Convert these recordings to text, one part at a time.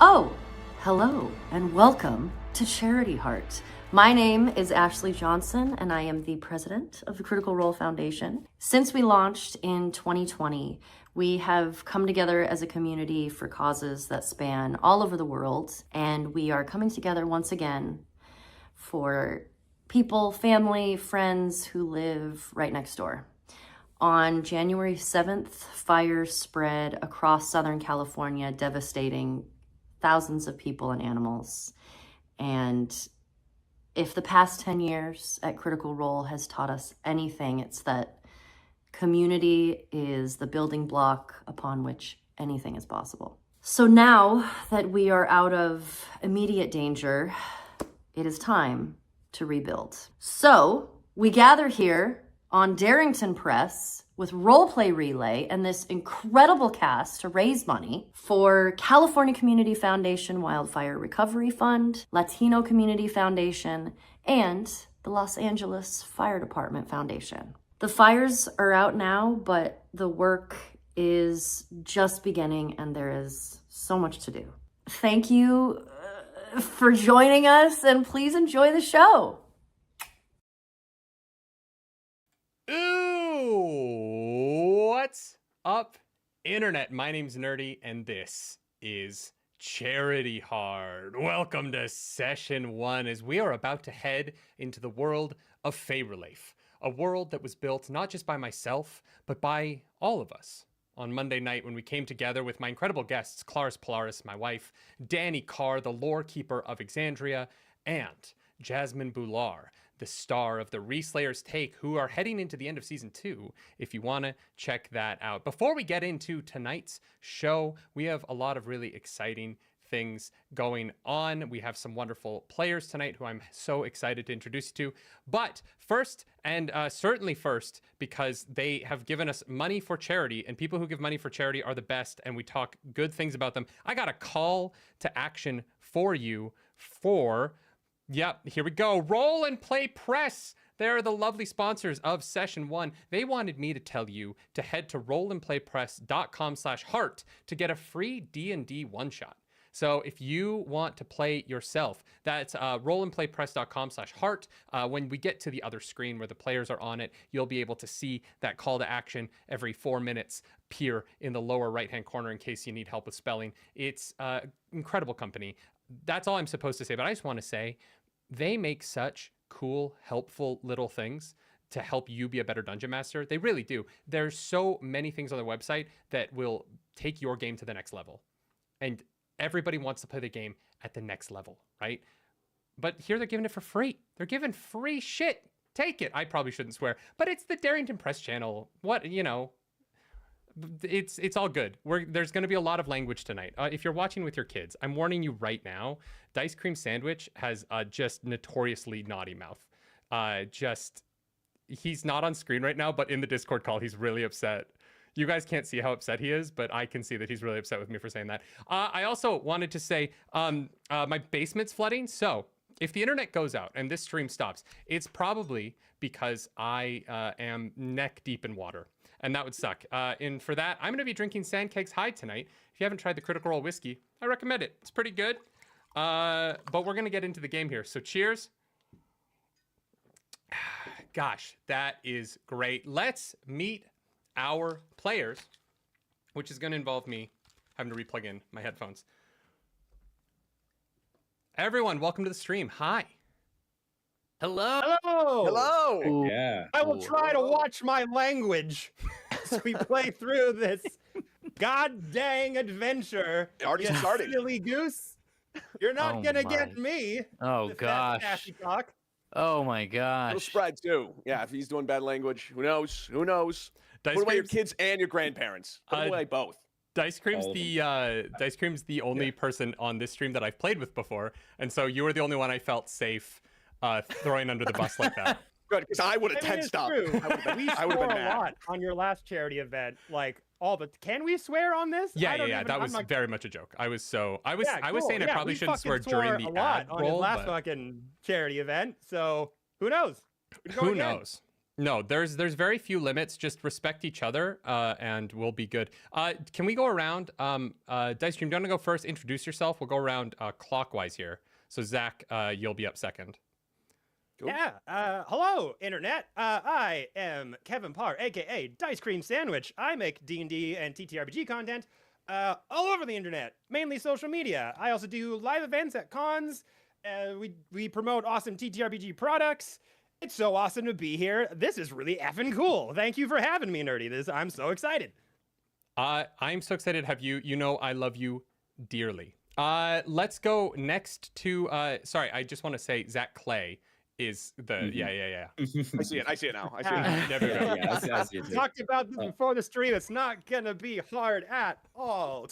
Oh, hello and welcome to Charity Heart. My name is Ashley Johnson and I am the president of the Critical Role Foundation. Since we launched in 2020, we have come together as a community for causes that span all over the world, and we are coming together once again for people, family, friends who live right next door. On January 7th, fires spread across Southern California, devastating thousands of people and animals. And if the past 10 years at Critical Role has taught us anything, it's that Community is the building block upon which anything is possible. So now that we are out of immediate danger, it is time to rebuild. So we gather here on Darrington Press with Roleplay Relay and this incredible cast to raise money for California Community Foundation Wildfire Recovery Fund, Latino Community Foundation, and the Los Angeles Fire Department Foundation. The fires are out now, but the work is just beginning and there is so much to do. Thank you for joining us and please enjoy the show. Ooh, what's up, Internet? My name's Nerdy, and this is CHARITYHEART. Welcome to Session 1, as we are about to head into the world of Fey Relief, a world that was built not just by myself, but by all of us. On Monday night, when we came together with my incredible guests, Claris Polaris, my wife, Danny Carr, the lore keeper of Exandria, and Jasmine Boular, the star of the Reslayer's Take, who are heading into the end of Season 2, if you want to check that out. Before we get into tonight's show, we have a lot of really exciting things going on. We have some wonderful players tonight who I'm so excited to introduce you to. But first, and certainly first, because they have given us money for charity, and people who give money for charity are the best, and we talk good things about them, I got a call to action for you for... Yep, here we go. Roll and Play Press. They're the lovely sponsors of Session 1. They wanted me to tell you to head to rollandplaypress.com/heart to get a free D&D one-shot. So if you want to play yourself, that's rollandplaypress.com/heart. When we get to the other screen where the players are on it, you'll be able to see that call to action every 4 minutes appear in the lower right-hand corner in case you need help with spelling. It's an incredible company. That's all I'm supposed to say, but I just want to say, they make such cool, helpful little things to help you be a better dungeon master. They really do. There's so many things on their website that will take your game to the next level. And everybody wants to play the game at the next level, right? But here they're giving it for free. They're giving free shit. Take it. I probably shouldn't swear, but it's the Darrington Press channel. What, you know, it's all good. There's going to be a lot of language tonight. If you're watching with your kids, I'm warning you right now, Dice Cream Sandwich has just notoriously naughty mouth. He's not on screen right now, but in the Discord call, he's really upset. You guys can't see how upset he is, but I can see that he's really upset with me for saying that. I also wanted to say my basement's flooding. So if the internet goes out and this stream stops, it's probably because I am neck deep in water. And that would suck. And for that, I'm going to be drinking Sandkegs High tonight. If you haven't tried the Critical Role whiskey, I recommend it. It's pretty good. But we're going to get into the game here. So cheers. Gosh, that is great. Let's meet our players, which is going to involve me having to re-plug in my headphones. Everyone, welcome to the stream. Hi. Hello. Hello. Hello. Yeah. I will try to watch my language as we play through this god dang adventure. Already started. Silly goose. You're not gonna get me. Oh with that gosh. sassy talk. Oh my gosh. It'll spread too. Yeah, if he's doing bad language, who knows? Who knows? Dice Put away your Cream's- kids and your grandparents. Put away both. Dice Cream's All of Dice Cream's the only person on this stream that I've played with before, and so you were the only one I felt safe throwing under the bus like that. Good, because I would have I mean, tensed up. true. We I would have swore been a mad. lot on your last charity event. Like all the. Can we swear on this? Yeah, I don't yeah. even- That I'm was not- very much a joke. I was saying cool. I probably we shouldn't fucking swear during swore the a lot ad on his roll, last but fucking charity event. So who knows? We can go who again. knows? No, there's very few limits. Just respect each other, and we'll be good. Can we go around? Dice Cream, do you want to go first? Introduce yourself. We'll go around clockwise here. So Zach, you'll be up second. Cool. Yeah. Hello, internet. I am Kevin Parr, aka Dice Cream Sandwich. I make D&D and TTRPG content all over the internet, mainly social media. I also do live events at cons. We promote awesome TTRPG products. It's so awesome to be here. This is really effing cool. Thank you for having me, Nerdy. I'm so excited. I'm so excited to have you. You know I love you dearly. Let's go next to sorry, I just want to say Zach Clay is the yeah. I see it. I see it now. I see it Yeah. now. There we go. I see it too. Talked about this before the stream. It's not gonna be hard at all.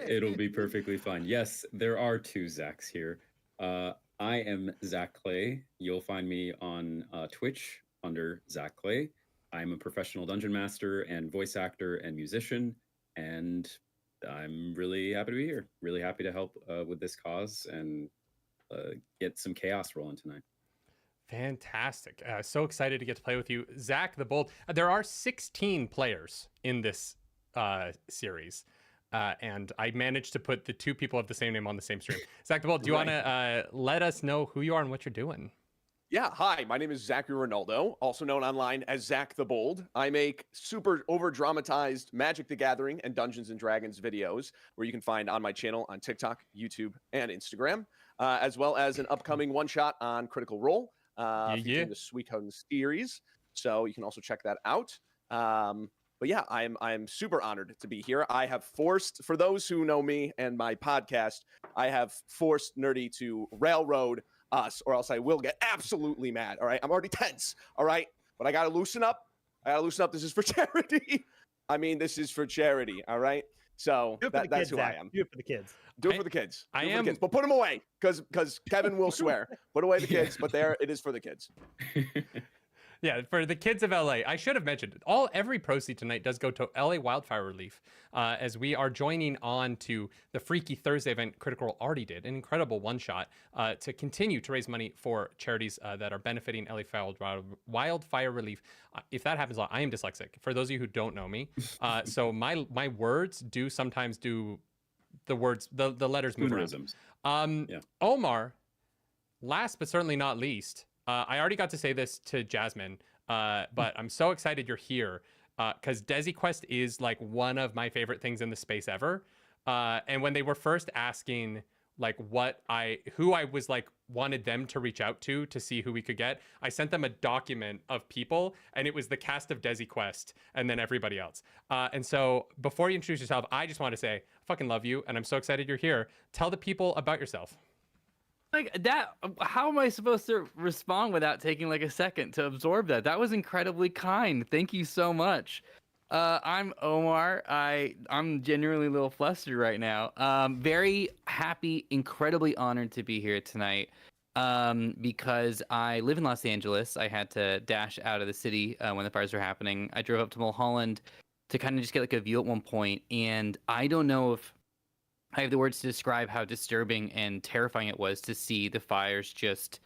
It'll be perfectly fine. Yes, there are two Zachs here. I am Zach Clay. You'll find me on Twitch under Zach Clay. I'm a professional dungeon master and voice actor and musician, and I'm really happy to be here. Really happy to help with this cause and get some chaos rolling tonight. Fantastic. So excited to get to play with you. Zach the Bold. There are 16 players in this series. And I managed to put the two people of the same name on the same stream. Zach the Bold, do you want to let us know who you are and what you're doing? Yeah, hi, my name is Zachary Ronaldo, also known online as Zach the Bold. I make super over-dramatized Magic the Gathering and Dungeons & Dragons videos, where you can find on my channel on TikTok, YouTube, and Instagram, as well as an upcoming one-shot on Critical Role, featuring the Sweet Home series. So you can also check that out. But yeah, I'm super honored to be here. I have forced, for those who know me and my podcast, I have forced Nerdy to railroad us, or else I will get absolutely mad. All right, I'm already tense. All right, but I gotta loosen up. This is for charity. I mean, this is for charity. All right. So that's who I am. Do it for the kids. Do it for the kids. I Do it for am- the kids. But put them away, because Kevin will swear. Put away the kids. But there, it is for the kids. Yeah, for the kids of LA, I should have mentioned every proceed tonight does go to LA Wildfire Relief, as we are joining on to the Freaky Thursday event Critical Role already did, an incredible one shot to continue to raise money for charities that are benefiting LA Wildfire Relief. If that happens a lot, I am dyslexic. For those of you who don't know me, so my words do sometimes do the words the letters move around. Omar, last but certainly not least. I already got to say this to Jasmine, but I'm so excited you're here because Desi Quest is like one of my favorite things in the space ever. And when they were first asking like who I was like wanted them to reach out to see who we could get, I sent them a document of people, and it was the cast of Desi Quest and then everybody else. And so before you introduce yourself, I just want to say I fucking love you, and I'm so excited you're here. Tell the people about yourself. Like that, how am I supposed to respond without taking like a second to absorb that? That was incredibly kind. Thank you so much. I'm Omar. I'm genuinely a little flustered right now. Very happy, incredibly honored to be here tonight. Because I live in Los Angeles. I had to dash out of the city when the fires were happening. I drove up to Mulholland to kind of just get like a view at one point, and I don't know if I have the words to describe how disturbing and terrifying it was to see the fires just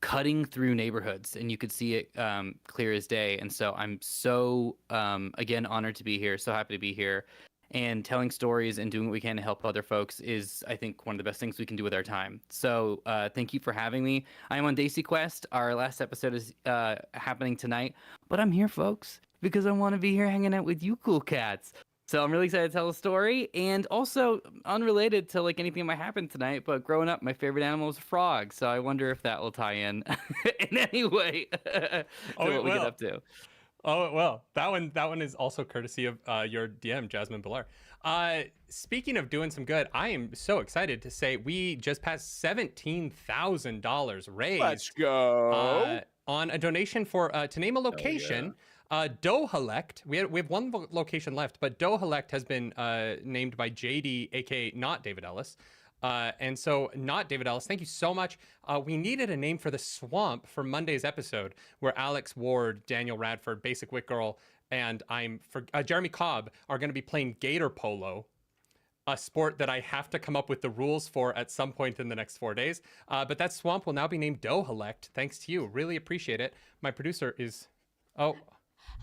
cutting through neighborhoods, and you could see it clear as day. And so I'm so, again, honored to be here, so happy to be here. And telling stories and doing what we can to help other folks is, I think, one of the best things we can do with our time. So thank you for having me. I am on Daisy Quest. Our last episode is happening tonight. But I'm here, folks, because I want to be here hanging out with you cool cats. So I'm really excited to tell a story, and also unrelated to like anything that might happen tonight, but growing up, my favorite animal was a frog. So I wonder if that will tie in in any way to what we get up to. Oh, well, that one is also courtesy of your DM, Jasmine Villar. Speaking of doing some good, I am so excited to say we just passed $17,000 raised. Let's go. On a donation for to name a location. yeah. Dohalect. We have one location left, but Dohalect has been named by JD, aka not David Ellis. And so, not David Ellis, thank you so much. We needed a name for the swamp for Monday's episode, where Alex Ward, Daniel Radford, Basic Wit Girl, and Jeremy Cobb are going to be playing Gator Polo, a sport that I have to come up with the rules for at some point in the next 4 days. But that swamp will now be named Dohalect, thanks to you. Really appreciate it. My producer is...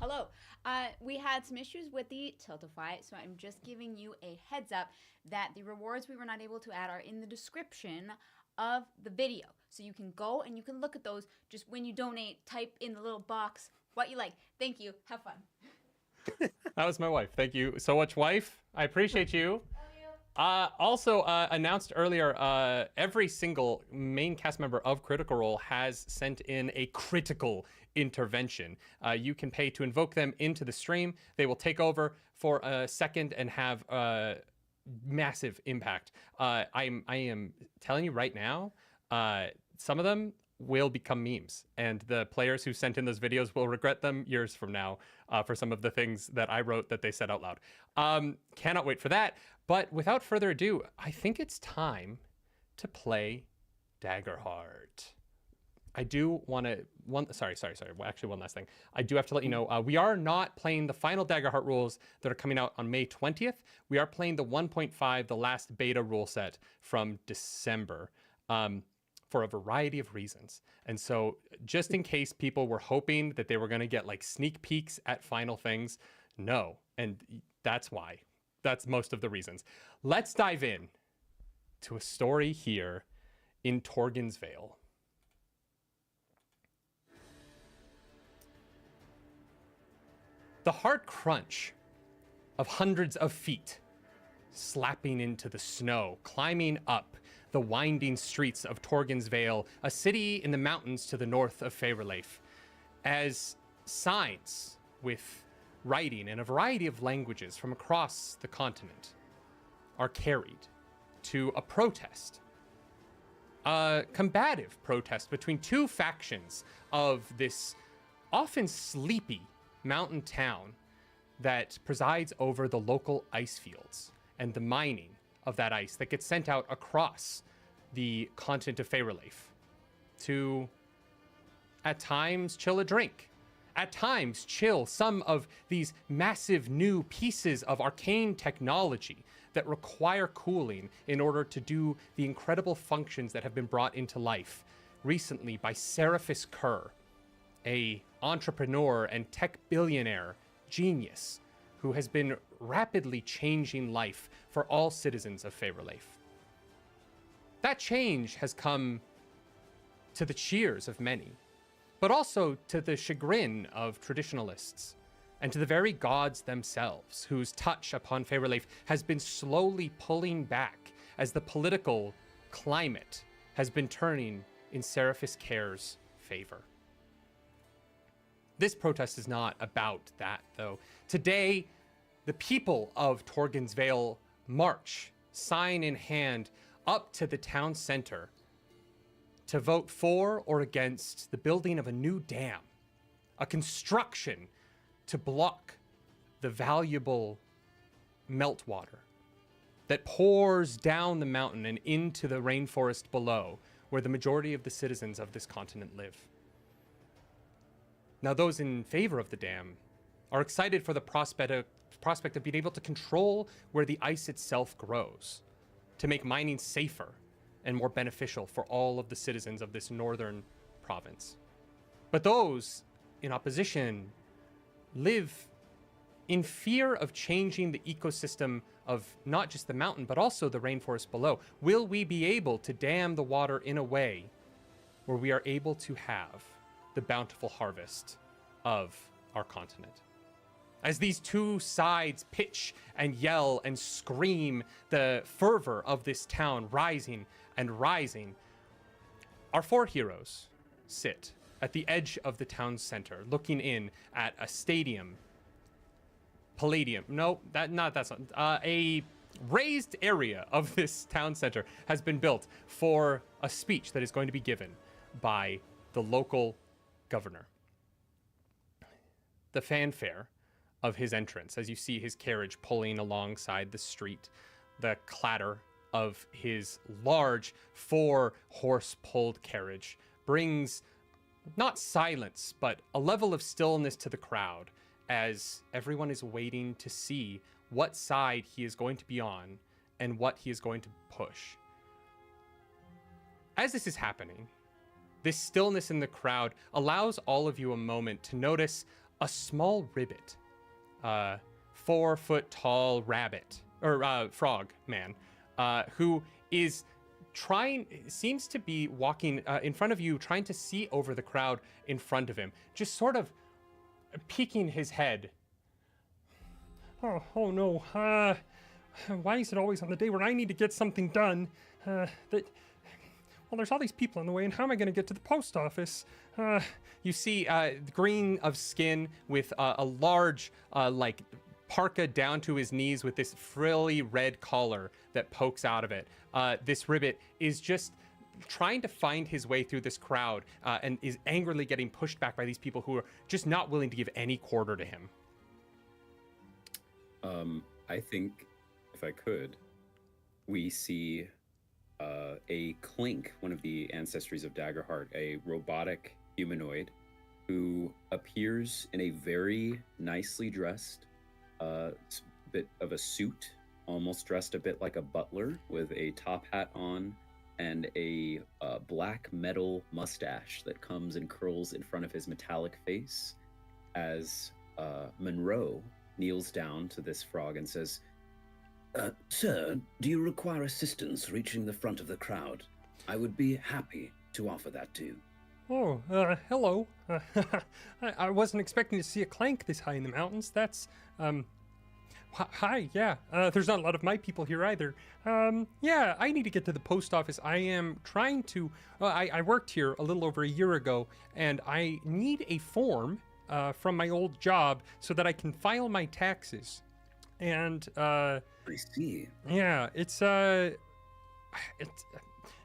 Hello. We had some issues with the Tiltify, so I'm just giving you a heads up that the rewards we were not able to add are in the description of the video. So you can go and you can look at those. Just when you donate, type in the little box what you like. Thank you. Have fun. That was my wife. Thank you so much, wife. I appreciate you. Also announced earlier, every single main cast member of Critical Role has sent in a critical intervention. You can pay to invoke them into the stream. They will take over for a second and have massive impact. I am telling you right now, some of them will become memes, and the players who sent in those videos will regret them years from now for some of the things that I wrote that they said out loud. Cannot wait for that. But without further ado, I think it's time to play Daggerheart. I do want to sorry. Well, actually, one last thing. I do have to let you know we are not playing the final Daggerheart rules that are coming out on May 20th. We are playing the 1.5, the last beta rule set from December, for a variety of reasons. And so, just in case people were hoping that they were going to get like sneak peeks at final things, no, and that's why. That's most of the reasons. Let's dive in to a story here in Torens Veil. The hard crunch of hundreds of feet slapping into the snow, climbing up the winding streets of Torens Veil, a city in the mountains to the north of Faerleif, as signs with writing in a variety of languages from across the continent are carried to a protest, a combative protest between two factions of this often sleepy mountain town that presides over the local ice fields and the mining of that ice that gets sent out across the continent of Faerleif to, at times, chill a drink, at times chill some of these massive new pieces of arcane technology that require cooling in order to do the incredible functions that have been brought into life recently by Seraphis Kerr, a entrepreneur and tech billionaire genius who has been rapidly changing life for all citizens of Faerleif. That change has come to the cheers of many, but also to the chagrin of traditionalists and to the very gods themselves, whose touch upon Faerleif has been slowly pulling back as the political climate has been turning in Seraphis Kerr's favor. This protest is not about that, though. Today, the people of Torens Veil march, sign in hand, up to the town center to vote for or against the building of a new dam, a construction to block the valuable meltwater that pours down the mountain and into the rainforest below, where the majority of the citizens of this continent live. Now, those in favor of the dam are excited for the prospect of being able to control where the ice itself grows, to make mining safer and more beneficial for all of the citizens of this northern province. But those in opposition live in fear of changing the ecosystem of not just the mountain, but also the rainforest below. Will we be able to dam the water in a way where we are able to have the bountiful harvest of our continent? As these two sides pitch and yell and scream, the fervor of this town rising and rising, our four heroes sit at the edge of the town center, looking in at a stadium, palladium. No, that's not. A raised area of this town center has been built for a speech that is going to be given by the local governor. The fanfare of his entrance, as you see his carriage pulling alongside the street, the clatter of his large 4-horse-pulled carriage brings not silence, but a level of stillness to the crowd as everyone is waiting to see what side he is going to be on and what he is going to push. As this is happening, this stillness in the crowd allows all of you a moment to notice a small ribbit, 4-foot-tall rabbit, or frog man, who is seems to be walking in front of you, trying to see over the crowd in front of him, just sort of peeking his head. Oh no. Why is it always on the day where I need to get something done? Well, there's all these people in the way, and how am I going to get to the post office? You see green of skin with a large, like, parka down to his knees with this frilly red collar that pokes out of it. This ribbit is just trying to find his way through this crowd and is angrily getting pushed back by these people who are just not willing to give any quarter to him. I think, if I could, we see a Clink, one of the ancestries of Daggerheart, a robotic humanoid who appears in a very nicely dressed bit of a suit, almost dressed a bit like a butler, with a top hat on and a black metal mustache that comes and curls in front of his metallic face, as Monroe kneels down to this frog and says, Sir, do you require assistance reaching the front of the crowd? I would be happy to offer that to you. Oh, hello. I wasn't expecting to see a clank this high in the mountains. That's, hi, yeah. There's not a lot of my people here either. Yeah, I need to get to the post office. I am trying to, I worked here a little over a year ago, and I need a form from my old job so that I can file my taxes. And, I see. yeah, it's,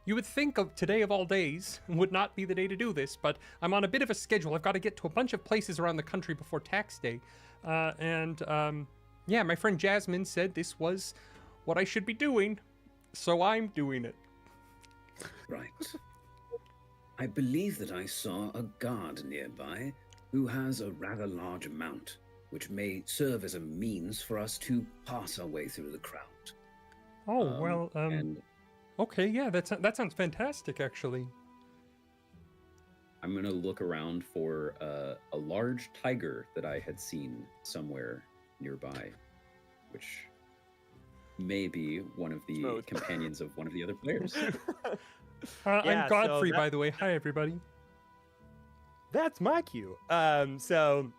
you would think of today of all days would not be the day to do this, but I'm on a bit of a schedule. I've got to get to a bunch of places around the country before tax day. Yeah, my friend Jasmine said this was what I should be doing, so I'm doing it. Right. I believe that I saw a guard nearby who has a rather large mount, which may serve as a means for us to pass our way through the crowd. Oh, well, and okay, yeah, that sounds fantastic, actually. I'm going to look around for a large tiger that I had seen somewhere nearby, which may be one of the Smooth. companions of one of the other players. Yeah, I'm so Godfrey, that- by the way. Hi, everybody. That's my cue. So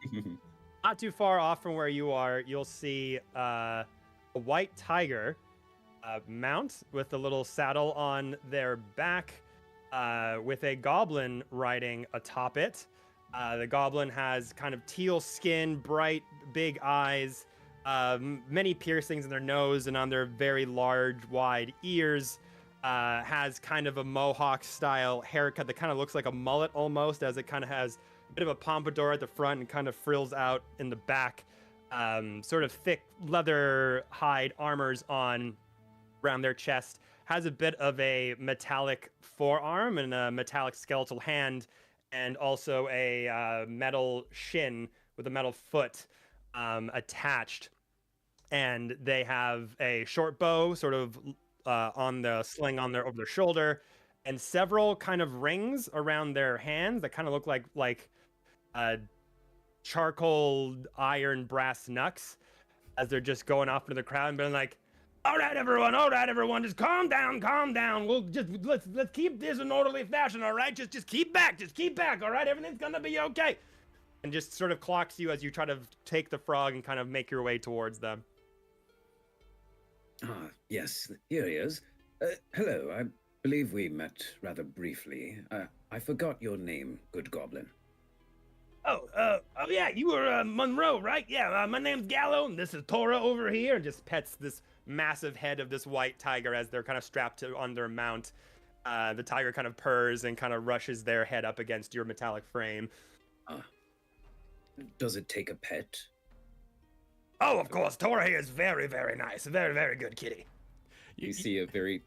not too far off from where you are, you'll see a white tiger mount with a little saddle on their back, with a goblin riding atop it. The goblin has kind of teal skin, bright, big eyes, many piercings in their nose and on their very large, wide ears. Has kind of a mohawk-style haircut that kind of looks like a mullet almost, as it kind of has a bit of a pompadour at the front and kind of frills out in the back. Sort of thick leather hide armors on around their chest. Has a bit of a metallic forearm and a metallic skeletal hand, and also a metal shin with a metal foot attached. And they have a short bow, sort of on the sling on their over their shoulder, and several kind of rings around their hands that kind of look like charcoal iron brass knucks, as they're just going off into the crowd and being like, all right everyone, just calm down, we'll just let's keep this in orderly fashion, all right, just keep back, all right, everything's gonna be okay. And just sort of clocks you as you try to take the frog and kind of make your way towards them. Ah, yes, here he is. Hello, I believe we met rather briefly. I forgot your name, good goblin. Oh yeah, you were Monroe, right? Yeah, my name's Gallo, and this is Tora over here, and just pets this massive head of this white tiger as they're kind of strapped on their mount. The tiger kind of purrs and kind of rushes their head up against your metallic frame. Does it take a pet? Oh, of course, Tora here is very, very nice, very, very good kitty. You see a very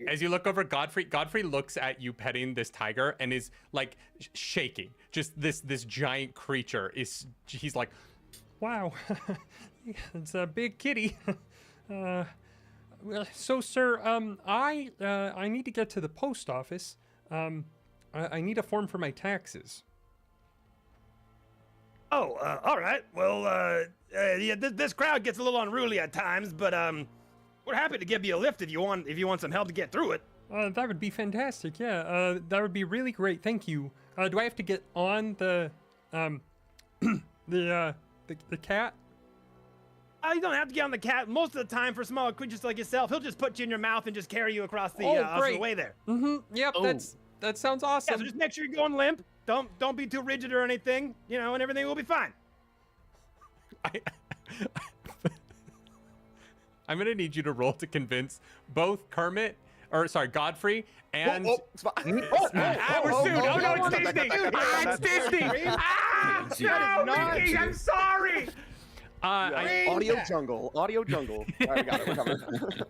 As you look over, Godfrey looks at you petting this tiger and is like shaking. Just this giant creature he's like, Wow, it's a big kitty. Well, so sir, I need to get to the post office. I need a form for my taxes. Oh, all right. Well, yeah, this crowd gets a little unruly at times, but we're happy to give you a lift if you want some help to get through it. That would be fantastic. Yeah, that would be really great. Thank you. Do I have to get on the the cat? You don't have to get on the cat. Most of the time, for smaller creatures like yourself, he'll just put you in your mouth and just carry you across the great. way there. Mm-hmm. Yep. Oh. That sounds Yeah, awesome. so just make sure you're going limp. Don't be too rigid or anything, and everything will be fine. I'm gonna need you to roll to convince both Godfrey and. It's fine. We're sued. Oh no, it's Disney. It's Disney. No, Mickey, I'm sorry. Audio jungle. All right, got it. We're covered.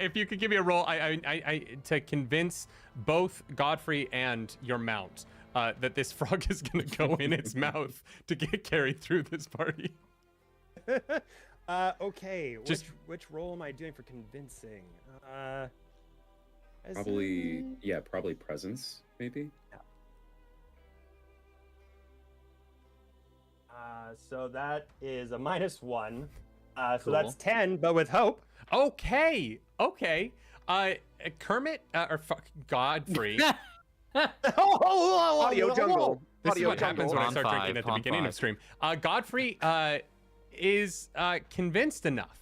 If you could give me a roll, I to convince both Godfrey and your mount that this frog is gonna go in its mouth to get carried through this party. Okay. Just- Which role am I doing for convincing? Probably presence, maybe. So that is a -1. So Cool. that's 10, but with hope. Okay. Kermit Godfrey. Audio jungle. This is Audio what happens when I On start five, drinking at the on beginning of five. stream. Godfrey is convinced enough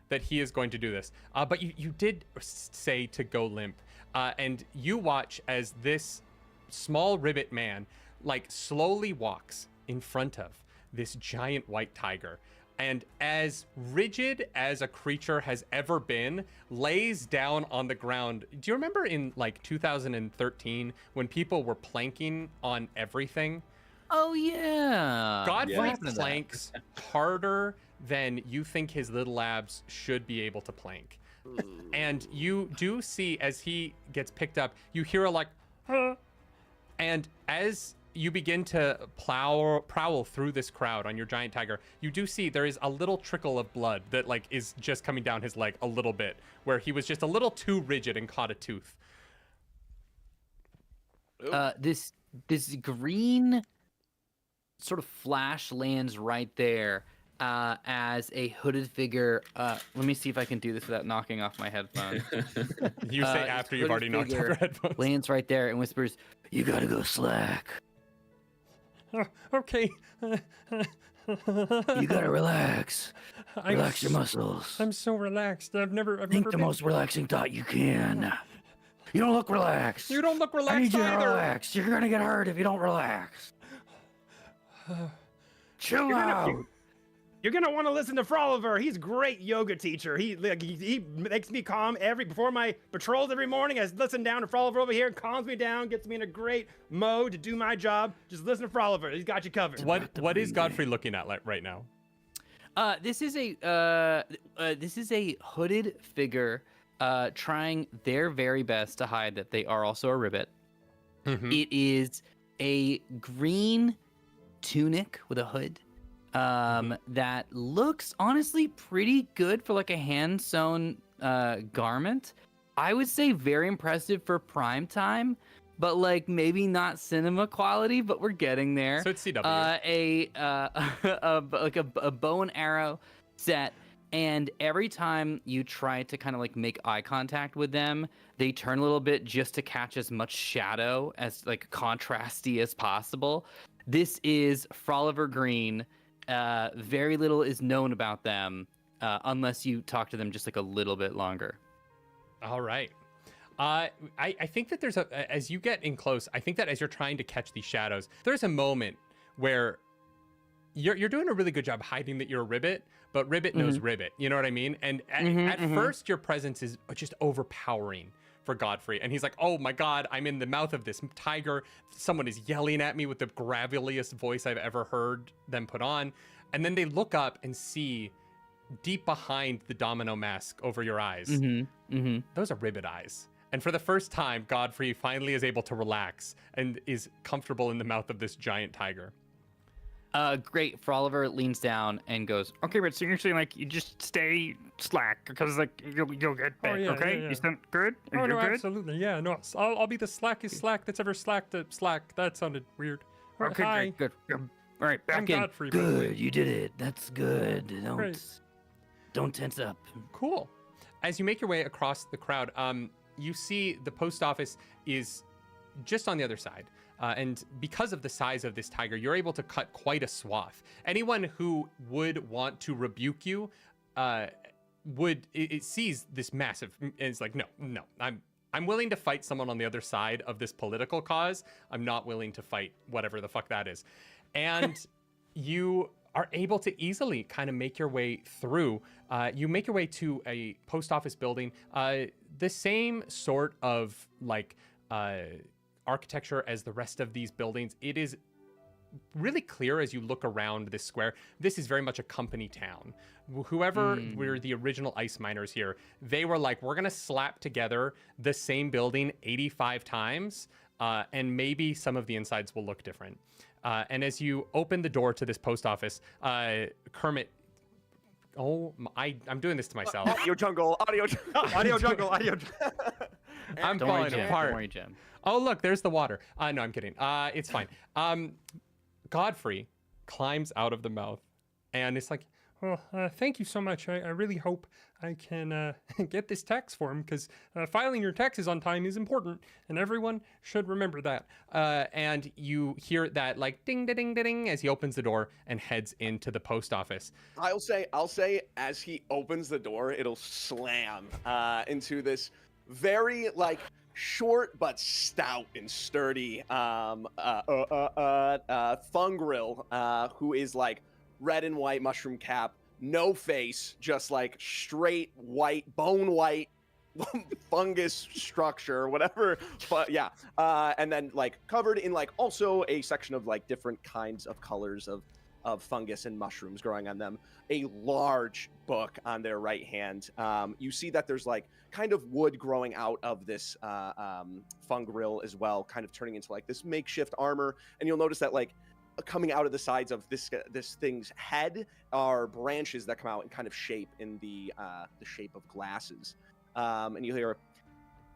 that he is going to do this. But you did say to go limp. And you watch as this small ribbit man like slowly walks in front of this giant white tiger. And as rigid as a creature has ever been, lays down on the ground. Do you remember in like 2013 when people were planking on everything? Oh yeah. Godfrey What happened to that? planks harder than you think his little labs should be able to plank. And you do see as he gets picked up, you hear a like, huh? And as you begin to prowl through this crowd on your giant tiger, you do see there is a little trickle of blood that like is just coming down his leg a little bit, where he was just a little too rigid and caught a tooth. This green sort of flash lands right there as a hooded figure. Let me see if I can do this without knocking off my headphones. You say after you've already knocked off your headphones. Lands right there and whispers, "You gotta go slack. Okay. You gotta relax. I'm Relax your s- muscles. I'm so relaxed. I've never Think the been. most relaxing thought you can. You don't look relaxed. You don't look I relaxed need you to either. relax. You're gonna get hurt if you don't relax. Chill out. You're gonna want to listen to Froliver. He's a great yoga teacher. He makes me calm before my patrols every morning. I listen down to Froliver over here, calms me down, gets me in a great mode to do my job. Just listen to Froliver. He's got you covered. What is Godfrey looking at right now? This is a hooded figure trying their very best to hide that they are also a ribbit. Mhm. It is a green tunic with a hood that looks honestly pretty good for like a hand sewn garment. I would say very impressive for prime time, but like maybe not cinema quality, but we're getting there. So it's CW. A bow and arrow set, and every time you try to kind of like make eye contact with them, they turn a little bit just to catch as much shadow as like contrasty as possible. This is Froliver Green. Very little is known about them unless you talk to them just like a little bit longer. All right. I think that there's as you get in close, I think that as you're trying to catch these shadows, there's a moment where you're doing a really good job hiding that you're a ribbit, but ribbit knows ribbit. You know what I mean? And at first, your presence is just overpowering for Godfrey. And he's like, oh my God, I'm in the mouth of this tiger. Someone is yelling at me with the graveliest voice I've ever heard them put on. And then they look up and see deep behind the domino mask over your eyes. Those are ribbit eyes. And for the first time, Godfrey finally is able to relax and is comfortable in the mouth of this giant tiger. Great. Froliver leans down and goes, Okay, but seriously, like, you just stay slack because, like, you'll get bit. yeah, okay, yeah. you sound good. Oh Are you no, good? absolutely. Yeah, no. I'll be the slackest slack that's ever slacked a slack. That sounded weird. All right, Okay, hi. great, good. All right, back I'm in. Godfrey. by the way. "Good, you did it. That's good. Great. Don't tense up." Cool. As you make your way across the crowd, you see the post office is just on the other side. And because of the size of this tiger, you're able to cut quite a swath. Anyone who would want to rebuke you it sees this massive, and it's like, no, I'm willing to fight someone on the other side of this political cause. I'm not willing to fight whatever the fuck that is. And you are able to easily kind of make your way through. You make your way to a post office building, the same sort of like architecture as the rest of these buildings. It is really clear as you look around this square, this is very much a company town. Whoever were the original ice miners here, they were like, we're going to slap together the same building 85 times, and maybe some of the insides will look different. And as you open the door to this post office, Kermit, I'm doing this to myself. Audio jungle, audio jungle. I'm Don't worry, falling Jim. apart. Don't worry, Jim. Oh, look, there's the water. No, I'm kidding. It's fine. Godfrey climbs out of the mouth, and it's like, Well, thank you so much. I really hope I can get this tax form, because filing your taxes on time is important, and everyone should remember that. and you hear that like ding, ding, ding, ding as he opens the door and heads into the post office. I'll say as he opens the door, it'll slam into this very like short but stout and sturdy Fungril, who is like red and white mushroom cap, no face, just like straight white, bone white fungus structure, whatever. But yeah, and then like covered in like also a section of like different kinds of colors of fungus and mushrooms growing on them. A large book on their right hand. You see that there's like kind of wood growing out of this Fungril as well, kind of turning into like this makeshift armor. And you'll notice that like coming out of the sides of this thing's head are branches that come out and kind of shape in the shape of glasses. And you hear,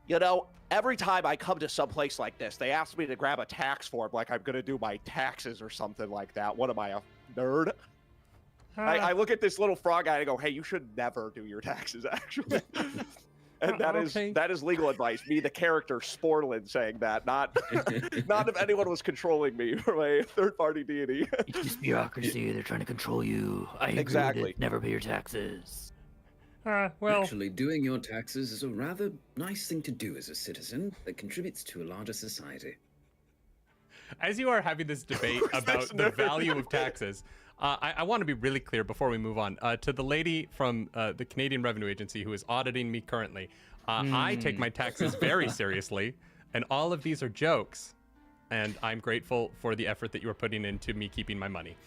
you know, every time I come to some place like this, they ask me to grab a tax form like I'm gonna do my taxes or something like that. What am I, a nerd? I look at this little frog guy and I go, hey, you should never do your taxes, actually. And that is legal advice. Me, the character, Sporlin, saying that, not if anyone was controlling me from a third-party deity. It's just bureaucracy. They're trying to control you. I agree Exactly. with it. Never pay your taxes. Well, Actually, doing your taxes is a rather nice thing to do as a citizen that contributes to a larger society. As you are having this debate about the value of taxes, I want to be really clear before we move on. To the lady from the Canadian Revenue Agency who is auditing me currently, I take my taxes very seriously, and all of these are jokes, and I'm grateful for the effort that you are putting into me keeping my money.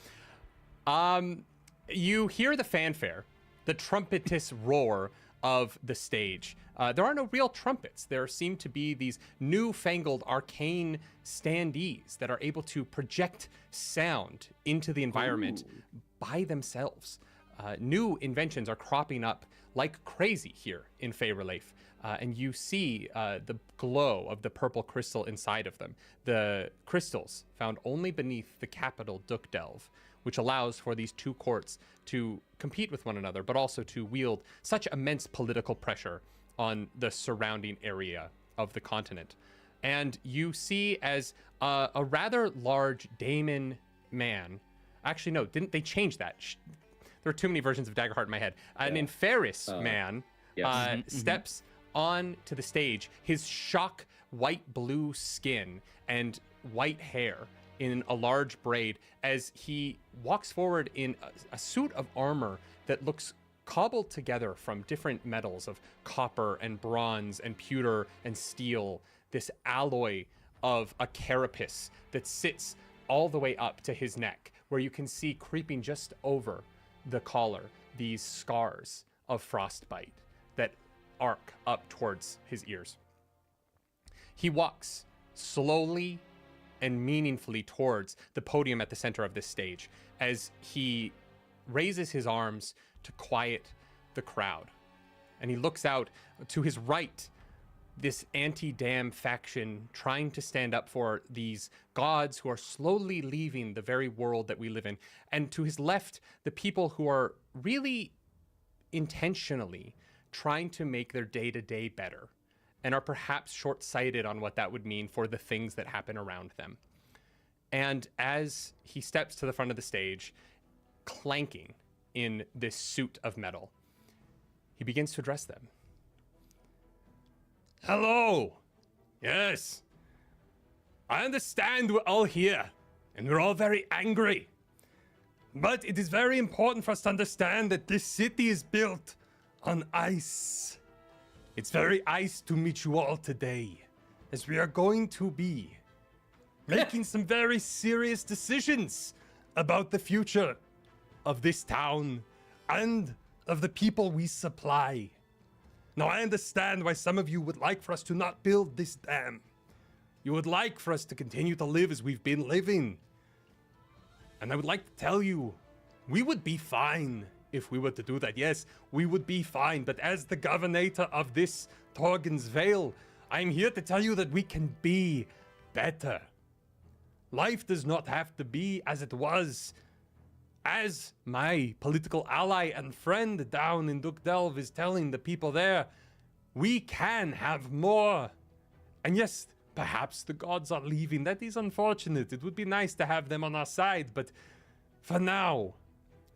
You hear the fanfare, the trumpetous roar of the stage. There are no real trumpets. There seem to be these newfangled arcane standees that are able to project sound into the environment by themselves. New inventions are cropping up like crazy here in Fey Relief. And you see the glow of the purple crystal inside of them. The crystals found only beneath the capital Dukdelv, which allows for these two courts to compete with one another, but also to wield such immense political pressure on the surrounding area of the continent. And you see as a rather large daemon man, actually no, didn't they change that? There are too many versions of Daggerheart in my head. An Inferis man steps on to the stage, his shock white blue skin and white hair in a large braid as he walks forward in a suit of armor that looks cobbled together from different metals of copper and bronze and pewter and steel, this alloy of a carapace that sits all the way up to his neck, where you can see creeping just over the collar these scars of frostbite that arc up towards his ears. He walks slowly and meaningfully towards the podium at the center of this stage as he raises his arms to quiet the crowd. And he looks out to his right, this anti-dam faction trying to stand up for these gods who are slowly leaving the very world that we live in. And to his left, the people who are really intentionally trying to make their day-to-day better and are perhaps short-sighted on what that would mean for the things that happen around them. And as he steps to the front of the stage, clanking in this suit of metal, he begins to address them. Hello! Yes! I understand we're all here, and we're all very angry. But it is very important for us to understand that this city is built on ice. It's very ice to meet you all today, as we are going to be making some very serious decisions about the future of this town and of the people we supply. Now, I understand why some of you would like for us to not build this dam. You would like for us to continue to live as we've been living. And I would like to tell you, we would be fine if we were to do that. Yes, we would be fine. But as the governator of this Torens Veil, I'm here to tell you that we can be better. Life does not have to be as it was. As my political ally and friend down in Duckdelv is telling the people there, we can have more. And yes, perhaps the gods are leaving. That is unfortunate. It would be nice to have them on our side, but for now,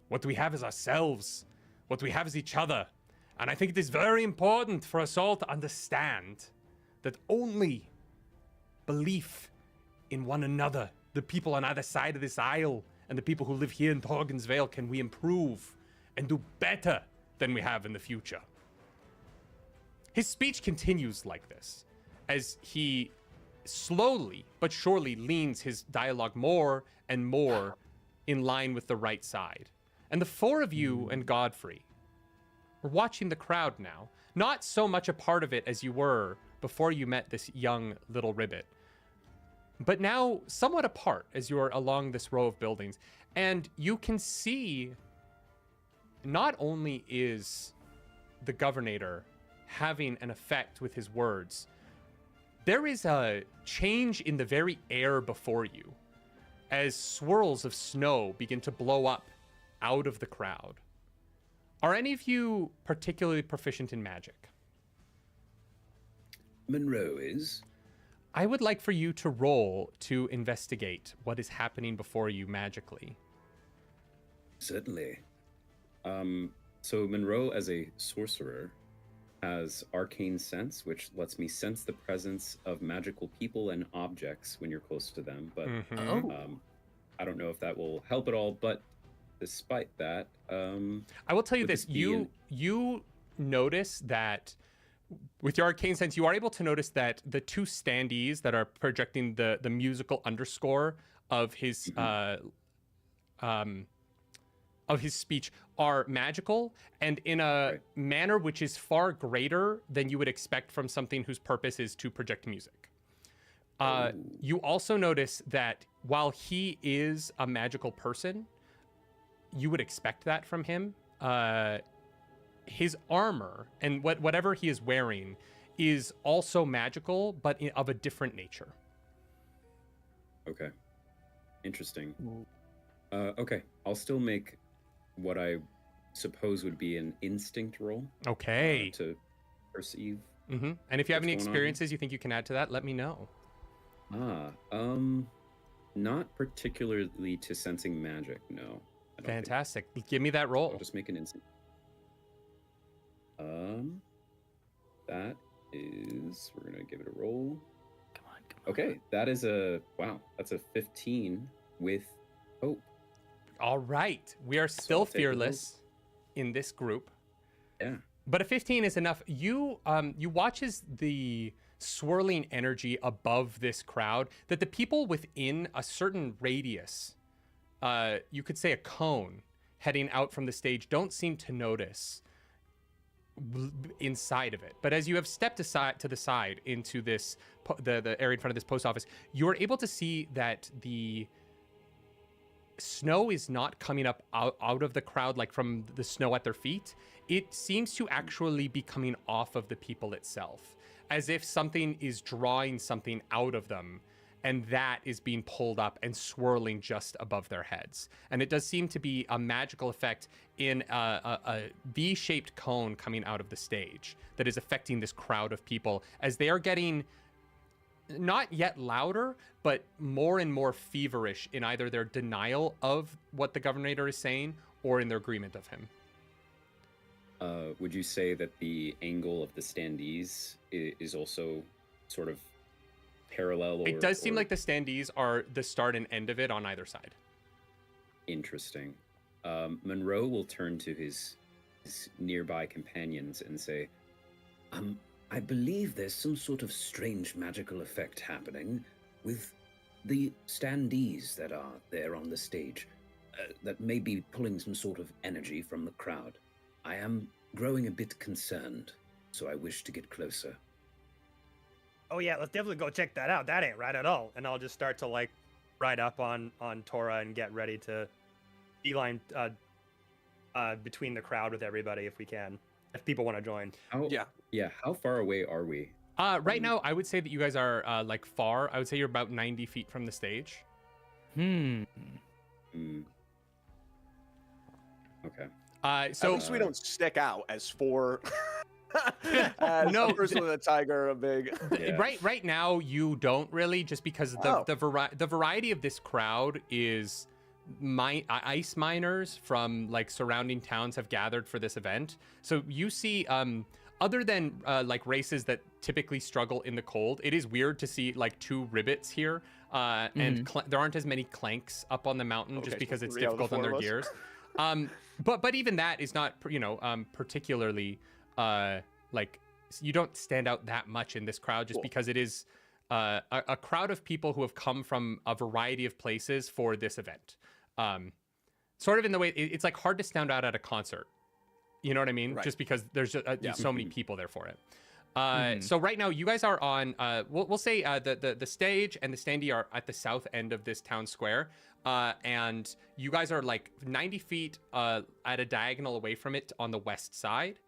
what we have is ourselves. What we have is each other. And I think it is very important for us all to understand that only belief in one another, the people on either side of this aisle, and the people who live here in Torens Veil, can we improve and do better than we have in the future. His speech continues like this, as he slowly but surely leans his dialogue more and more in line with the right side. And the four of you and Godfrey are watching the crowd now, not so much a part of it as you were before you met this young little ribbit, but now somewhat apart as you're along this row of buildings. And you can see not only is the governator having an effect with his words, there is a change in the very air before you as swirls of snow begin to blow up out of the crowd. Are any of you particularly proficient in magic? Monroe is. I would like for you to roll to investigate what is happening before you magically. Certainly. So Monroe, as a sorcerer, has arcane sense, which lets me sense the presence of magical people and objects when you're close to them. But I don't know if that will help at all. But despite that, I will tell you this: you notice that with your arcane sense, you are able to notice that the two standees that are projecting the musical underscore of his speech are magical and in a manner which is far greater than you would expect from something whose purpose is to project music. You also notice that while he is a magical person, you would expect that from him. His armor and whatever he is wearing is also magical, but of a different nature. Okay. Interesting. Okay. I'll still make what I suppose would be an instinct roll. Okay. To perceive. Mm-hmm. And if you have any experiences you think you can add to that, let me know. Not particularly to sensing magic, no. Fantastic. Give me that roll. I'll just make an instinct. That is, we're gonna give it a roll. Come on. Okay, that is that's a 15 with hope. All right, we are still fearless in this group. Yeah. But a 15 is enough. You watch as the swirling energy above this crowd, that the people within a certain radius, you could say a cone, heading out from the stage, don't seem to notice inside of it. But as you have stepped aside to the side into this the area in front of this post office, you're able to see that the snow is not coming up out of the crowd like from the snow at their feet. It seems to actually be coming off of the people itself, as if something is drawing something out of them, and that is being pulled up and swirling just above their heads. And it does seem to be a magical effect in a V-shaped cone coming out of the stage that is affecting this crowd of people as they are getting not yet louder, but more and more feverish in either their denial of what the governator is saying or in their agreement of him. Would you say that the angle of the standees is also sort of parallel? It does seem like the standees are the start and end of it on either side. Interesting. Monroe will turn to his nearby companions and say, I believe there's some sort of strange magical effect happening with the standees that are there on the stage that may be pulling some sort of energy from the crowd. I am growing a bit concerned, so I wish to get closer. Oh yeah, let's definitely go check that out. That ain't right at all. And I'll just start to like ride up on Tora and get ready to beeline between the crowd with everybody if we can, if people want to join. Yeah. How far away are we? Right now, I would say that you guys are like far. I would say you're about 90 feet from the stage. Okay. So at least we don't stick out as four. No, a person with a tiger, a big. Yeah. Right now you don't really, just because the variety of this crowd is ice miners from like surrounding towns have gathered for this event. So you see, other than like races that typically struggle in the cold, it is weird to see like two ribbits here, and there aren't as many clanks up on the mountain just because it's difficult on their gears. But even that is not, particularly like, you don't stand out that much in this crowd just because it is a crowd of people who have come from a variety of places for this event. Sort of in the way it's like hard to stand out at a concert. You know what I mean? Right. Just because there's so many people there for it. So right now you guys are on, we'll say the stage and the standee are at the south end of this town square. And you guys are like 90 feet at a diagonal away from it on the west side.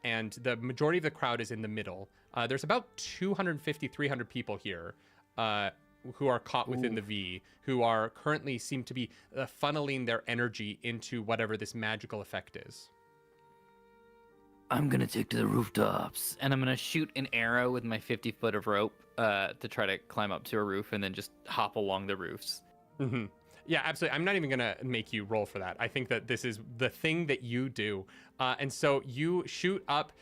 And the majority of the crowd is in the middle. There's about 250, 300 people here who are caught within the V, who are currently seem to be funneling their energy into whatever this magical effect is. I'm gonna take to the rooftops. And I'm gonna shoot an arrow with my 50 foot of rope to try to climb up to a roof and then just hop along the roofs. Mm-hmm. Yeah, absolutely. I'm not even gonna make you roll for that. I think that this is the thing that you do. And so you shoot up.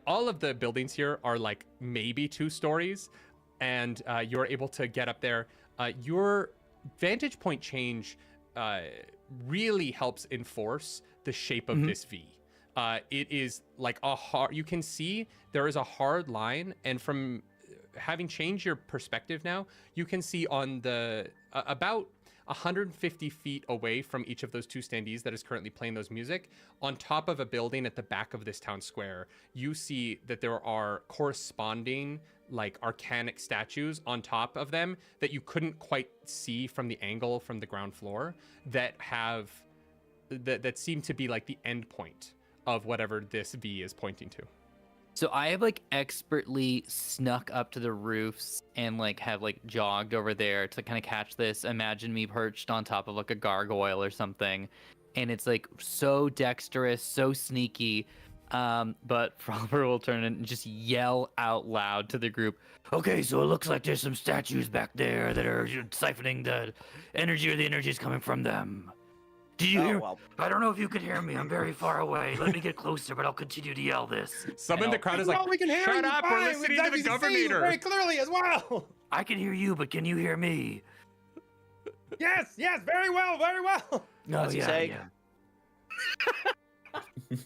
All of the buildings here are like maybe 2 stories, and you're able to get up there. Your vantage point change really helps enforce the shape of this V. It is like a hard, you can see there is a hard line, and from having changed your perspective now, you can see on the about 150 feet away from each of those 2 standees that is currently playing those music, on top of a building at the back of this town square, you see that there are corresponding like arcanic statues on top of them that you couldn't quite see from the angle from the ground floor, that have that seem to be like the end point of whatever this V is pointing to. So I have like expertly snuck up to the roofs and like have like jogged over there to kind of catch this. Imagine me perched on top of like a gargoyle or something. And it's like so dexterous, so sneaky. But Froliper will turn and just yell out loud to the group. Okay, so it looks like there's some statues back there that are siphoning the energy, or the energy is coming from them. Do you hear? Well. I don't know if you can hear me. I'm very far away. Let me get closer, but I'll continue to yell this. Some in the crowd is like, we can hear shut you up, fine. we're listening to the see you governator. very clearly as well. I can hear you, but can you hear me? Yes, very well, very well. No, What's he yeah, saying? yeah.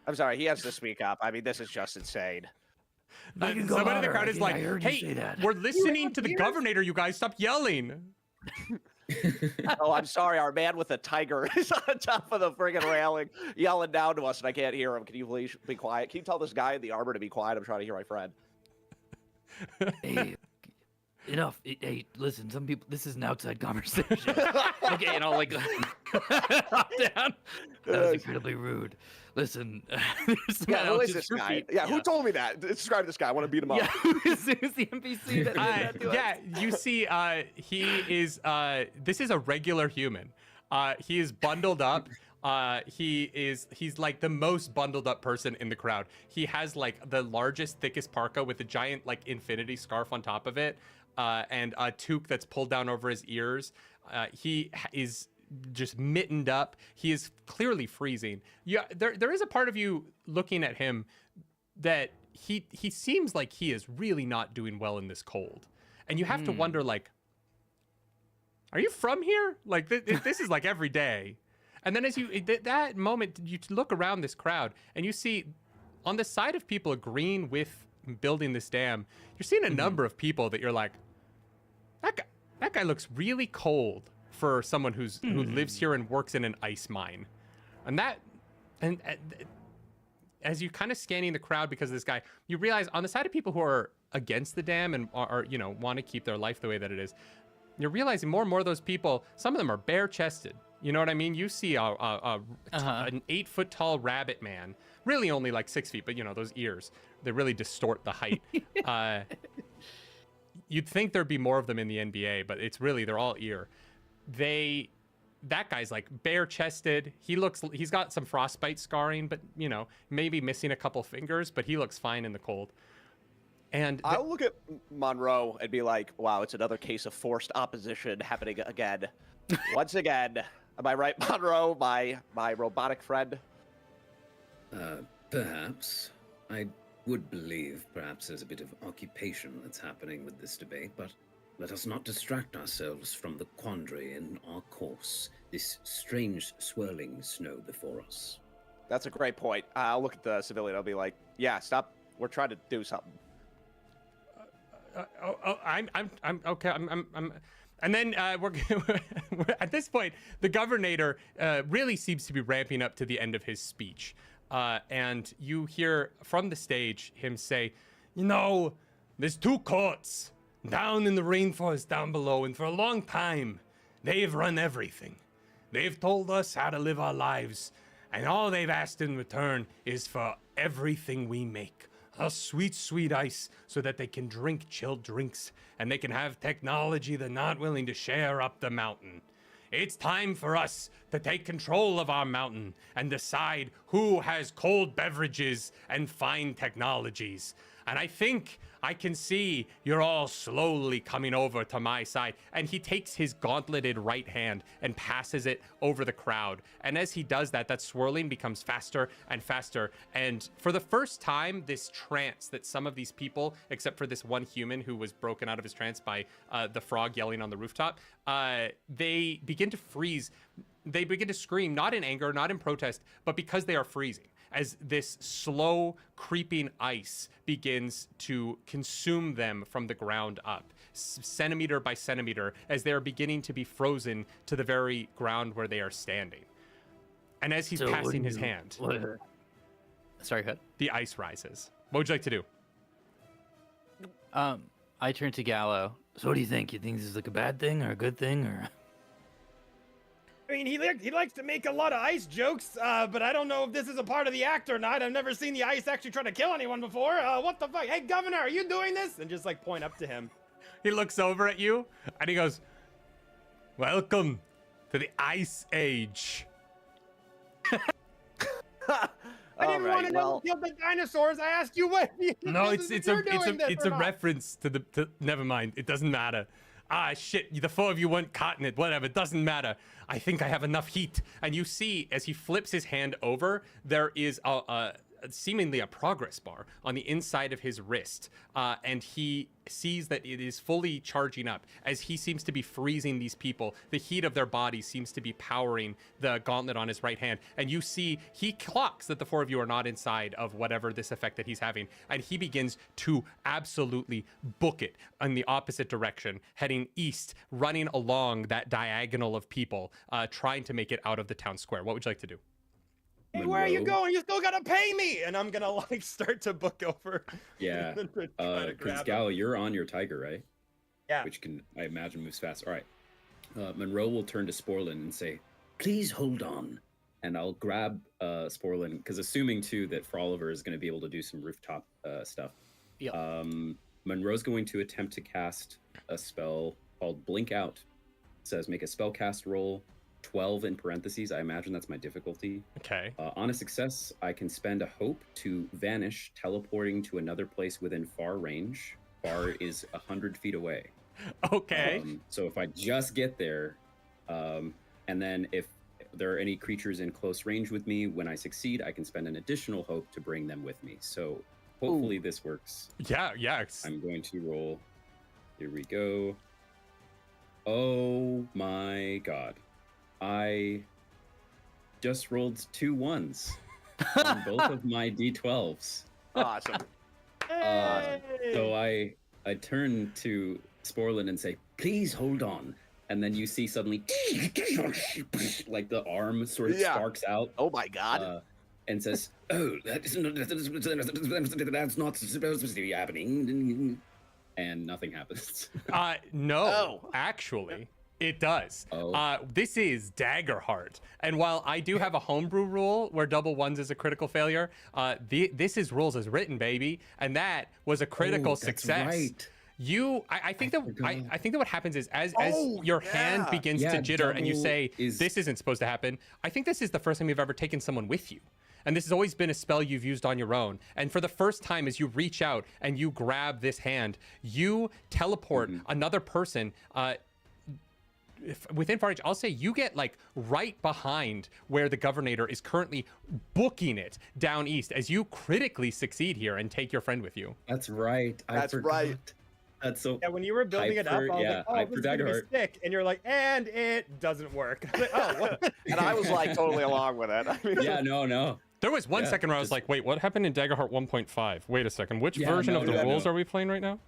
I'm sorry, he has to speak up. I mean, this is just insane. I can go Somebody in the louder. crowd is I like, heard you hey, say that. we're listening to the governator, you guys, stop yelling. Oh, I'm sorry. Our man with the tiger is on top of the friggin' railing, yelling down to us, and I can't hear him. Can you please be quiet? Can you tell this guy in the armor to be quiet? I'm trying to hear my friend. Hey, enough. Hey, listen, some people, this is an outside conversation. Okay, and I'll like hop down. That was incredibly rude. Listen, there's some Yeah, who is just this for guy? feet. Yeah, who told me that? Describe this guy. I want to beat him up. Yeah, who's the NPC that did that to us? Yeah, you see, he is, this is a regular human. He is bundled up. He's like the most bundled up person in the crowd. He has like the largest, thickest parka with a giant like infinity scarf on top of it, and a toque that's pulled down over his ears. He is just mittened up. He is clearly freezing. Yeah, there is a part of you looking at him that he seems like he is really not doing well in this cold, and you have to wonder, like, are you from here? Like this is like every day. And then as that moment, you look around this crowd and you see on the side of people agreeing with building this dam, you're seeing a number of people that you're like, that guy looks really cold for someone who lives here and works in an ice mine. And as you kind of scanning the crowd because of this guy, you realize on the side of people who are against the dam and are want to keep their life the way that it is, you're realizing more and more of those people, some of them are bare-chested. You know what I mean? You see an 8-foot tall rabbit man, really only like 6 feet, but those ears, they really distort the height. You'd think there'd be more of them in the NBA, but they're all ear. That guy's like bare-chested. He's got some frostbite scarring, but maybe missing a couple fingers, but he looks fine in the cold. And I'll look at Monroe and be like, wow, it's another case of forced opposition happening again. Once again. Am I right, Monroe, my robotic friend? Perhaps. I would believe perhaps there's a bit of occupation that's happening with this debate, but let us not distract ourselves from the quandary in our course, this strange swirling snow before us. That's a great point. I'll look at the civilian. I'll be like, yeah, stop. We're trying to do something. I'm okay. And then we're at this point, the governator really seems to be ramping up to the end of his speech. And you hear from the stage him say, there's 2 courts down in the rainforest down below, and for a long time, they've run everything. They've told us how to live our lives, and all they've asked in return is for everything we make. A sweet, sweet ice so that they can drink chilled drinks, and they can have technology they're not willing to share up the mountain. It's time for us to take control of our mountain and decide who has cold beverages and fine technologies. And I think I can see you're all slowly coming over to my side. And he takes his gauntleted right hand and passes it over the crowd. And as he does that, that swirling becomes faster and faster. And for the first time, this trance that some of these people, except for this one human who was broken out of his trance by the frog yelling on the rooftop, they begin to freeze. They begin to scream, not in anger, not in protest, but because they are freezing, as this slow creeping ice begins to consume them from the ground up, centimeter by centimeter, as they are beginning to be frozen to the very ground where they are standing. And as he's passing his hand, Sorry, go ahead. the ice rises. What would you like to do? I turn to Gallo. So what do you think? You think this is like a bad thing or a good thing or? I mean, he likes to make a lot of ice jokes, but I don't know if this is a part of the act or not. I've never seen the ice actually try to kill anyone before. What the fuck? Hey, Governor, are you doing this? And just like point up to him. He looks over at you and he goes, "Welcome to the Ice Age." I didn't want to know who killed the dinosaurs. I asked you what. No, it's a reference to never mind. It doesn't matter. Ah, shit, the 4 of you weren't caught in it. Whatever, it doesn't matter. I think I have enough heat. And you see, as he flips his hand over, there is seemingly a progress bar on the inside of his wrist. And he sees that it is fully charging up. As he seems to be freezing these people, the heat of their bodies seems to be powering the gauntlet on his right hand. And you see, he clocks that the 4 of you are not inside of whatever this effect that he's having. And he begins to absolutely book it in the opposite direction, heading east, running along that diagonal of people, trying to make it out of the town square. What would you like to do? Hey, where are you going? You still gotta pay me. And I'm gonna like start to book over. Yeah, because Gallo, you're on your tiger, right? Yeah. Which can, I imagine, moves fast. All right. Monroe will turn to Sporlin and say, Please hold on. and I'll grab Sporlin, because assuming too that Froliver is going to be able to do some rooftop stuff. Yeah. Monroe's going to attempt to cast a spell called Blink Out. It says make a spell cast roll, 12 in parentheses. I imagine that's my difficulty. Okay. On a success, I can spend a hope to vanish, teleporting to another place within far range. Far is 100 feet away. Okay. So if I just get there, and then if there are any creatures in close range with me, when I succeed, I can spend an additional hope to bring them with me. So hopefully this works. Yeah. I'm going to roll. Here we go. Oh my god. I just rolled 2 1s on both of my d12s. Awesome. So I turn to Sporlin and say, "Please hold on." And then you see suddenly, like the arm sort of sparks out. Oh my god. And says, "Oh, that's not supposed to be happening." And nothing happens. No, actually, it does. This is Daggerheart. And while I do have a homebrew rule where double ones is a critical failure, this is rules as written, baby. And that was a critical success. Right. I think that what happens is as your hand begins to jitter and you say this isn't supposed to happen. I think this is the first time you've ever taken someone with you. And this has always been a spell you've used on your own. And for the first time, as you reach out and you grab this hand, you teleport another person within far reach. I'll say you get like right behind where the governator is currently booking it down east as you critically succeed here and take your friend with you. That's right. That's right. That's so. Yeah, when you were building it up, I was like, "Oh, this is gonna be sick," and you're like, "And it doesn't work." I was like, "Oh, what?" And I was like totally along with it. I mean, Yeah, no. There was one second where I was like, wait, what happened in Daggerheart 1.5? Wait a second. Which version of the rules are we playing right now?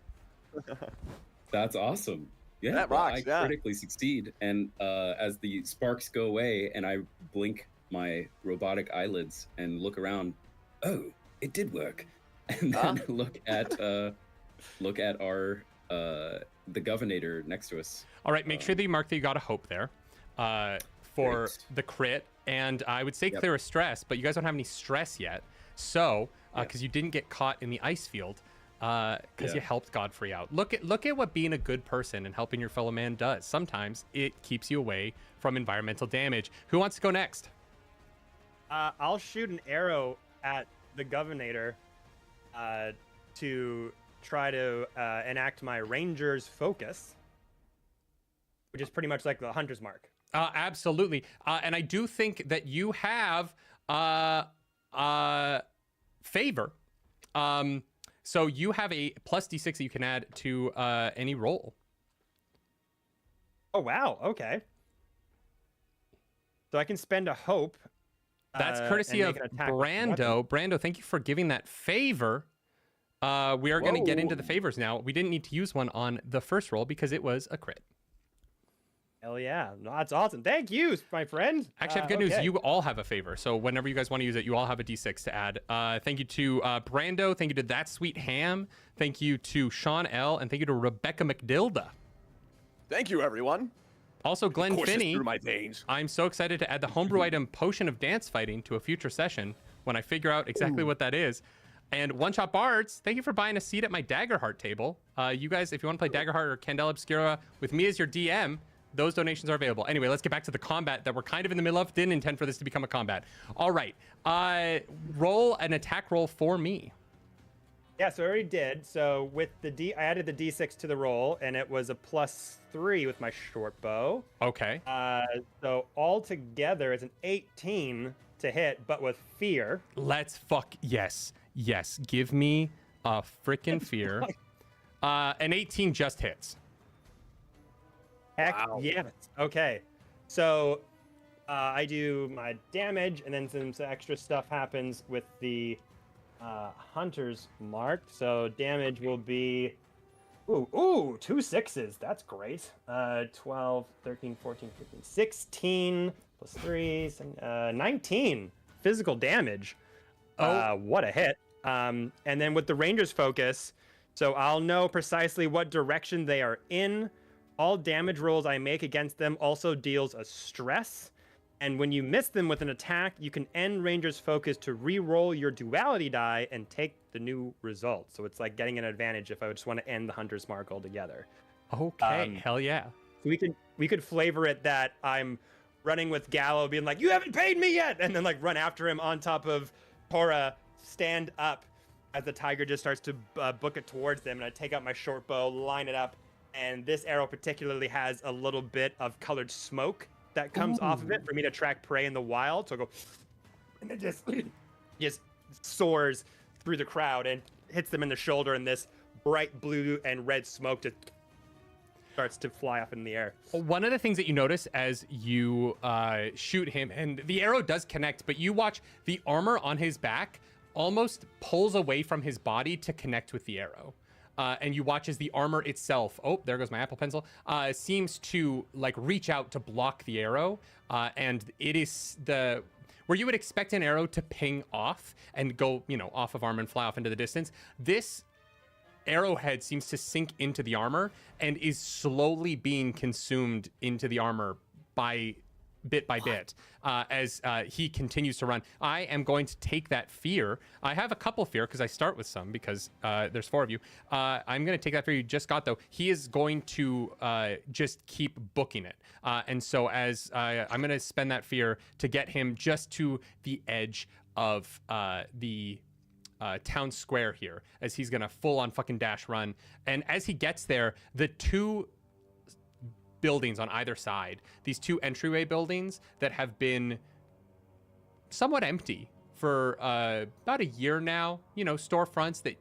That's awesome. Yeah, That well, rocks, I critically succeed. And as the sparks go away and I blink my robotic eyelids and look around, oh, it did work. And then look at our the governator next to us. All right, make sure that you mark that you got a hope there for the crit. And I would say clear a stress, but you guys don't have any stress yet. So, because you didn't get caught in the ice field, because you helped Godfrey out. Look at what being a good person and helping your fellow man does. Sometimes it keeps you away from environmental damage. Who wants to go next? I'll shoot an arrow at the governator to try to enact my ranger's focus, which is pretty much like the hunter's mark. Absolutely. And I do think that you have favor. So you have a plus d6 that you can add to any roll. Oh, wow. Okay. So I can spend a hope. That's courtesy of Brando. Brando, thank you for giving that favor. We are going to get into the favors now. We didn't need to use one on the first roll because it was a crit. Hell yeah. No, that's awesome. Thank you, my friend. Actually, I have good news. You all have a favor. So whenever you guys want to use it, you all have a d6 to add. Thank you to Brando. Thank you to That Sweet Ham. Thank you to Sean L. And thank you to Rebecca McDilda. Thank you, everyone. Also, Glenn Finney. Through my veins. I'm so excited to add the homebrew item Potion of Dance Fighting to a future session when I figure out exactly what that is. And One Shot Bards, thank you for buying a seat at my Daggerheart table. You guys, if you want to play Daggerheart or Candela Obscura with me as your DM, those donations are available. Anyway, let's get back to the combat that we're kind of in the middle of. Didn't intend for this to become a combat. All right. Roll an attack roll for me. Yeah, so I already did. So with the I added the d6 to the roll, and it was a +3 with my short bow. Okay. So altogether, it's an 18 to hit, but with fear. Let's yes. Give me a freaking fear. An 18 just hits. Heck yes. Okay. So I do my damage, and then some extra stuff happens with the hunter's mark. So damage will be 2 6s. That's great. 12, 13, 14, 15, 16 plus 3, 19 physical damage. What a hit. And then with the ranger's focus, so I'll know precisely what direction they are in. All damage rolls I make against them also deals a stress. And when you miss them with an attack, you can end ranger's focus to re-roll your duality die and take the new result. So it's like getting an advantage if I just want to end the hunter's mark altogether. Okay, hell yeah. We could flavor it that I'm running with Gallo being like, "You haven't paid me yet!" And then like run after him on top of Tora, stand up as the tiger just starts to book it towards them. And I take out my short bow, line it up. And this arrow particularly has a little bit of colored smoke that comes off of it for me to track prey in the wild. So I go, and it just soars through the crowd and hits them in the shoulder, and this bright blue and red smoke just starts to fly up in the air. One of the things that you notice as you shoot him, and the arrow does connect, but you watch the armor on his back almost pulls away from his body to connect with the arrow. And you watch as the armor itself, oh, there goes my Apple Pencil, seems to like reach out to block the arrow. And it is where you would expect an arrow to ping off and go, off of armor and fly off into the distance. This arrowhead seems to sink into the armor and is slowly being consumed into the armor bit by bit as he continues to run. I am going to take that fear. I have a couple fear because I start with some because there's 4 of you. I'm going to take that fear you just got, though. He is going to just keep booking it. And so as I'm going to spend that fear to get him just to the edge of the town square here, as he's going to full on fucking dash run. And as he gets there, the 2 buildings on either side, these 2 entryway buildings that have been somewhat empty for about a year now, storefronts that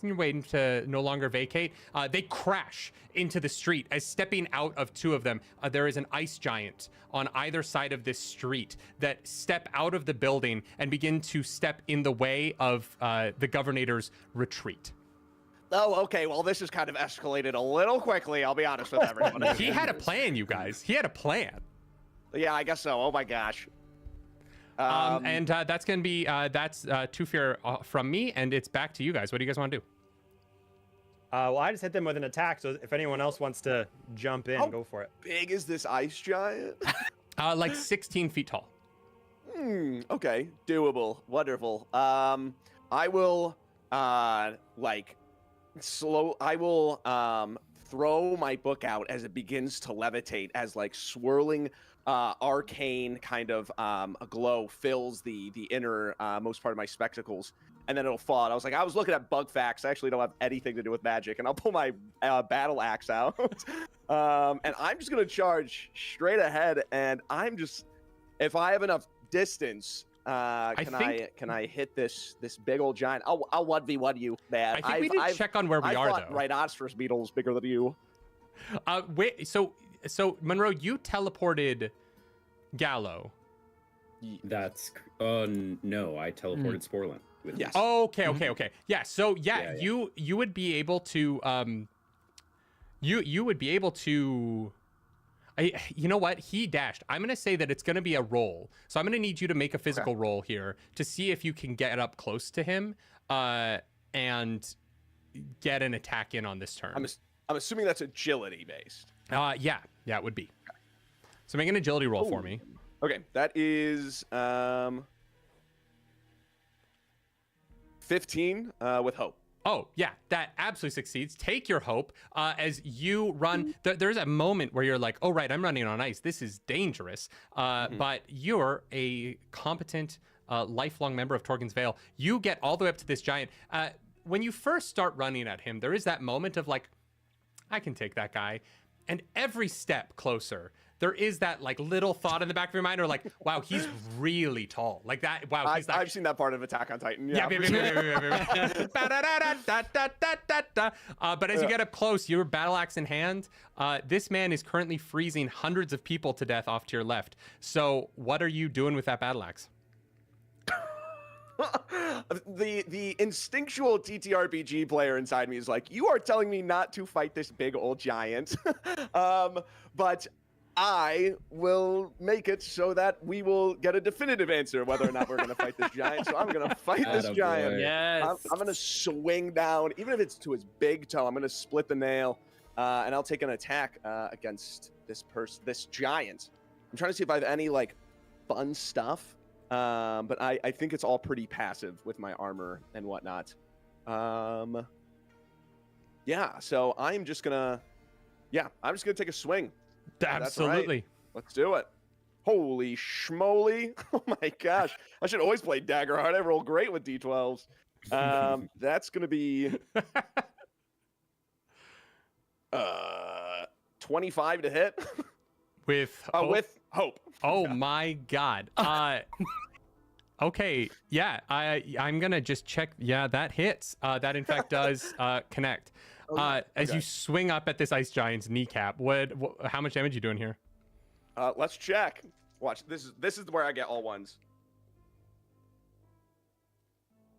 you're waiting to no longer vacate, they crash into the street as stepping out of 2 of them, there is an ice giant on either side of this street that step out of the building and begin to step in the way of the governator's retreat. Oh, okay. Well, this has kind of escalated a little quickly. I'll be honest with everyone. He had a plan, you guys. He had a plan. Yeah, I guess so. Oh my gosh. And that's gonna be that's 2 fear from me, and it's back to you guys. What do you guys want to do? Well, I just hit them with an attack, so if anyone else wants to jump in, go for it. Big is this ice giant? Like 16 feet tall. Okay, doable. Wonderful. I will throw my book out as it begins to levitate, as like swirling arcane kind of a glow fills the inner most part of my spectacles, and then it'll fall out. I was looking at bug facts. I actually don't have anything to do with magic, and I'll pull my battle axe out. And I'm just gonna charge straight ahead, and if I have enough distance, can I hit this big old giant? I'll 1v1 you, man. I think we need to check on where we are, though. Rhinoceros beetles bigger than you. Wait, so Monroe, you teleported Gallo. That's no, I teleported Sporlin. Yes. Okay. Yeah. So you would be able to you would be able to. You know what? He dashed. I'm gonna say that it's gonna be a roll. So I'm gonna need you to make a physical roll here to see if you can get up close to him and get an attack in on this turn. I'm assuming that's agility based. Yeah, it would be. So make an agility roll for me. Okay, that is 15 with hope. Oh, yeah, that absolutely succeeds. Take your hope as you run. There's a moment where you're like, oh, right, I'm running on ice. This is dangerous. But you're a competent, lifelong member of Torens Veil. You get all the way up to this giant. When you first start running at him, there is that moment of like, I can take that guy. And every step closer, there is that like little thought in the back of your mind, or like, wow, he's really tall. Like that. Wow, I've seen that part of Attack on Titan. Yeah. But as you get up close, your battle axe in hand, this man is currently freezing hundreds of people to death off to your left. So what are you doing with that battle axe? The instinctual TTRPG player inside me is like, you are telling me not to fight this big old giant. But I will make it so that we will get a definitive answer whether or not we're going to fight this giant. So I'm going to fight this giant. Yes. I'm going to swing down, even if it's to his big toe. I'm going to split the nail, and I'll take an attack against this giant. I'm trying to see if I have any like fun stuff. But I think it's all pretty passive with my armor and whatnot. Yeah, so I'm just gonna take a swing. Absolutely. Right. Let's do it. Holy schmoly. Oh my gosh. I should always play Daggerheart. I roll great with D12s. That's gonna be 25 to hit. With hope? With hope. Oh my god. Okay, yeah, I'm gonna just check. Yeah, that hits. That in fact does connect. As Okay. you swing up at this ice giant's kneecap, how much damage are you doing here? Let's check. Watch. This is where I get all ones.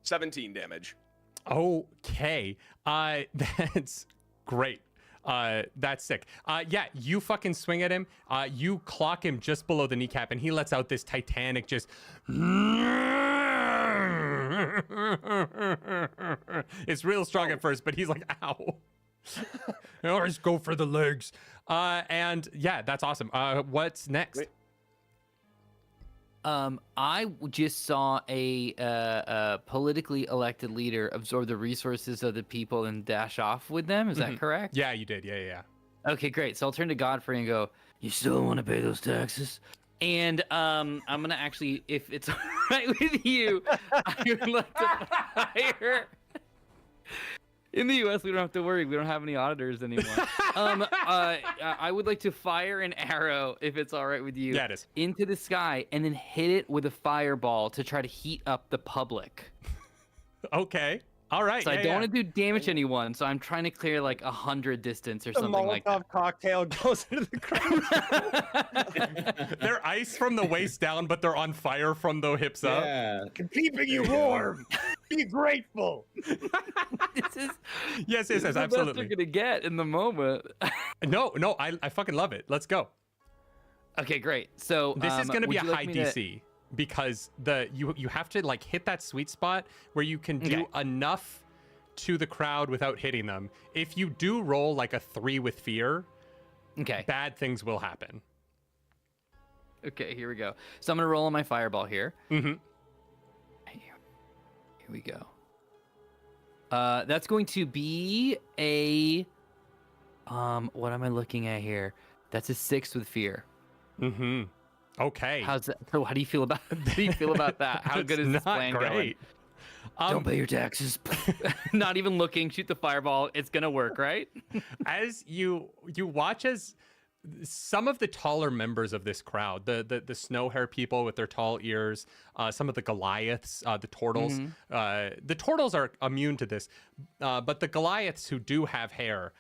17 damage. Okay. That's great. That's sick. Yeah, you fucking swing at him. You clock him just below the kneecap, and he lets out this titanic just. It's real strong at first, but he's like, ow. Let's go for the legs. And yeah, that's awesome. What's next? Wait. Just saw a politically elected leader absorb the resources of the people and dash off with them. Is that correct? Yeah, you did. Yeah. Okay, great. So I'll turn to Godfrey and go, "You still want to pay those taxes?" And I'm gonna actually, if it's all right with you, I would like to hire. In the U.S., we don't have to worry. We don't have any auditors anymore. I would like to fire an arrow, if it's all right with you, Yeah, it is. into the sky and then hit it with a fireball to try to heat up the public. Okay. All right. So I don't want to do damage to anyone, so I'm trying to clear like 100 distance or The something like that. Molotov cocktail goes into the crowd. They're ice from the waist down, but they're on fire from the hips up. Yeah. Keeping you warm. Be grateful. This is Yes, the best absolutely. you're gonna get in the moment. No, I fucking love it. Let's go. Okay, great. So This is going to be a would you high like me to- DC because you have to like hit that sweet spot where you can do Okay. enough to the crowd without hitting them. If you do roll like a 3 with fear, Okay. bad things will happen. Okay, here we go. So I'm gonna roll on my fireball here. Mm-hmm. Here we go. That's going to be a what am I looking at here? That's a 6 with fear. Mm-hmm. Okay. How's that? So how do you feel about that? How good is this That's not plan going? great. Don't pay your taxes. Not even looking. Shoot the fireball. It's gonna work, right? As you watch as some of the taller members of this crowd, the snow hair people with their tall ears, some of the Goliaths, the Turtles. The Turtles are immune to this, but the Goliaths who do have hair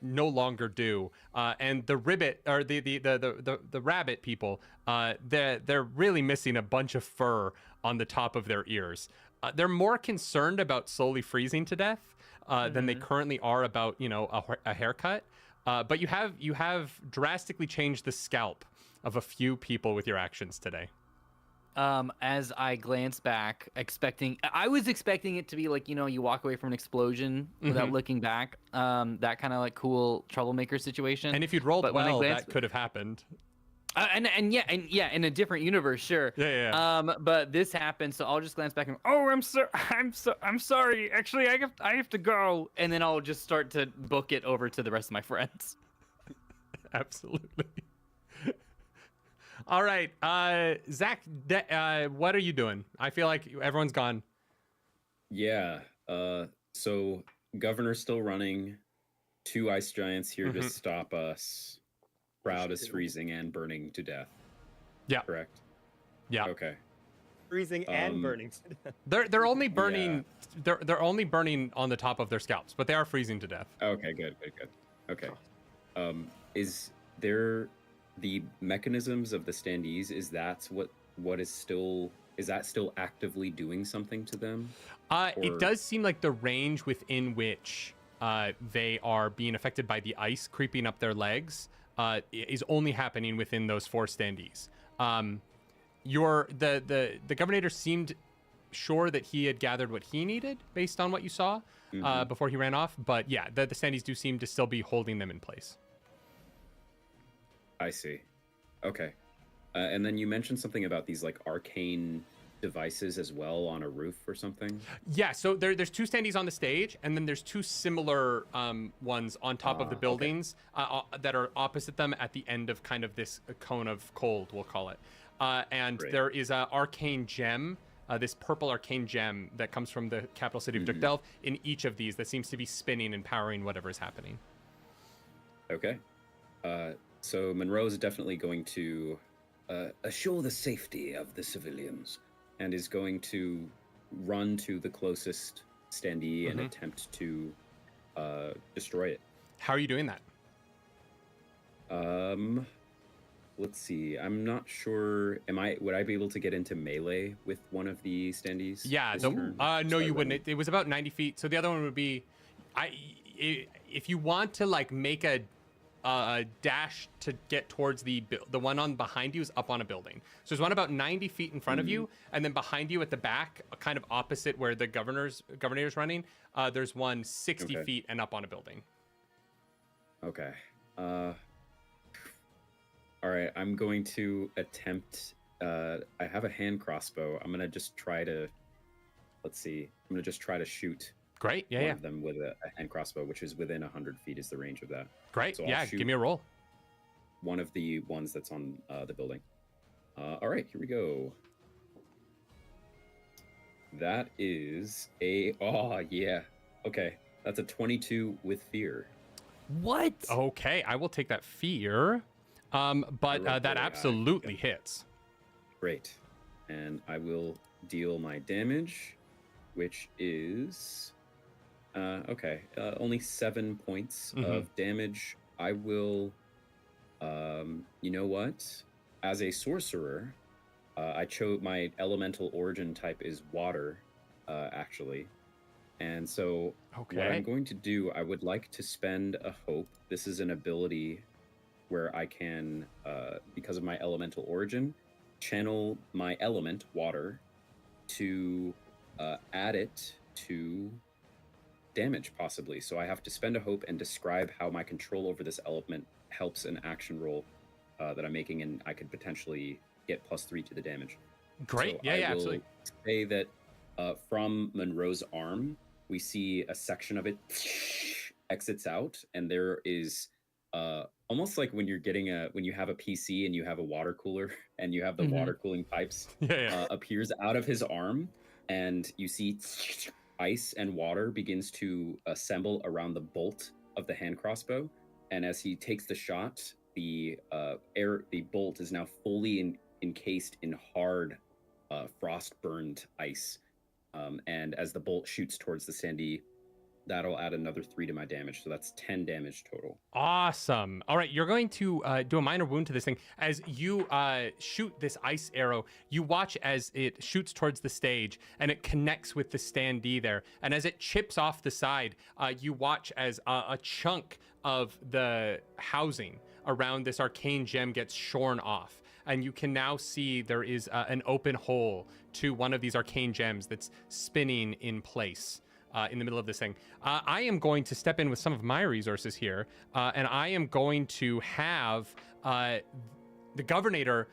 no longer do. And the ribbit or the rabbit people, they're really missing a bunch of fur on the top of their ears. They're more concerned about slowly freezing to death than they currently are about a haircut. But you have drastically changed the scalp of a few people with your actions today. As I glance back, I was expecting it to be like, you walk away from an explosion without looking back. That kind of like cool troublemaker situation. And if you'd rolled But when I well, glanced- that could have happened. And in a different universe, sure. Yeah. But this happened, so I'll just glance back and I'm sorry. Actually, I have to go, and then I'll just start to book it over to the rest of my friends. Absolutely. All right, Zach, what are you doing? I feel like everyone's gone. Yeah. So Governor's still running. 2 ice giants here to stop us. Crowd is freezing and burning to death. Yeah. Correct. Yeah. Okay. Freezing and burning. They're only burning. They're only burning on the top of their scalps, but they are freezing to death. Okay. Good. Okay. Is there the mechanisms of the standees? Is that is that still actively doing something to them? It does seem like the range within which they are being affected by the ice creeping up their legs is only happening within those 4 standees. The governator seemed sure that he had gathered what he needed based on what you saw before he ran off. But yeah, the standees do seem to still be holding them in place. I see. Okay. And then you mentioned something about these like arcane devices as well on a roof or something. Yeah, so there's 2 standees on the stage, and then there's 2 similar ones on top of the buildings that are opposite them at the end of kind of this cone of cold, we'll call it. And Great. there is an arcane gem, this purple arcane gem that comes from the capital city of Dugdelv in each of these that seems to be spinning and powering whatever is happening. Okay. So Monroe is definitely going to Assure the safety of the civilians. and is going to run to the closest standee and attempt to destroy it. How are you doing that? Let's see. I'm not sure. Would I be able to get into melee with one of the standees? Yeah. this turn? No, you Start wouldn't. running? It was about 90 feet. So the other one would be, if you want to like make a dash to get towards the one on behind you is up on a building. So there's one about 90 feet in front of you, and then behind you at the back, kind of opposite where the governator's running. There's one 60 Okay. feet and up on a building. Okay. All right. I'm going to attempt. I have a hand crossbow. I'm gonna just try to. Let's see. I'm gonna just try to shoot. Great. Yeah, one yeah. of them with a hand crossbow, which is within 100 feet, is the range of that. Great. So I'll Yeah. shoot Give me a roll. one of the ones that's on the building. All right, here we go. That is yeah. Okay, that's a 22 with fear. What? Okay, I will take that fear. But rolled that really high. absolutely hits. Great, and I will deal my damage, which is only 7 points of damage. I will. You know what? As a sorcerer, I chose my elemental origin type is water, actually. And so what Okay. I'm going to do, I would like to spend a hope. This is an ability where I can, because of my elemental origin, channel my element, water, to add it to damage, possibly. So I have to spend a hope and describe how my control over this element helps an action roll that I'm making, and I could potentially get +3 to the damage. Great. So Yeah, I yeah, will absolutely. say that from Monroe's arm, we see a section of it exits out, and there is almost like when you're getting when you have a PC and you have a water cooler and you have the water cooling pipes Yeah. appears out of his arm, and you see ice and water begins to assemble around the bolt of the hand crossbow. And as he takes the shot, the bolt is now fully encased in hard frost-burned ice. And as the bolt shoots towards the Sandy, that'll add another 3 to my damage. So that's 10 damage total. Awesome. All right, you're going to do a minor wound to this thing. As you shoot this ice arrow, you watch as it shoots towards the stage and it connects with the standee there. And as it chips off the side, you watch as a chunk of the housing around this arcane gem gets shorn off. And you can now see there is an open hole to one of these arcane gems that's spinning in place. In the middle of this thing. I am going to step in with some of my resources here, and I am going to have the governator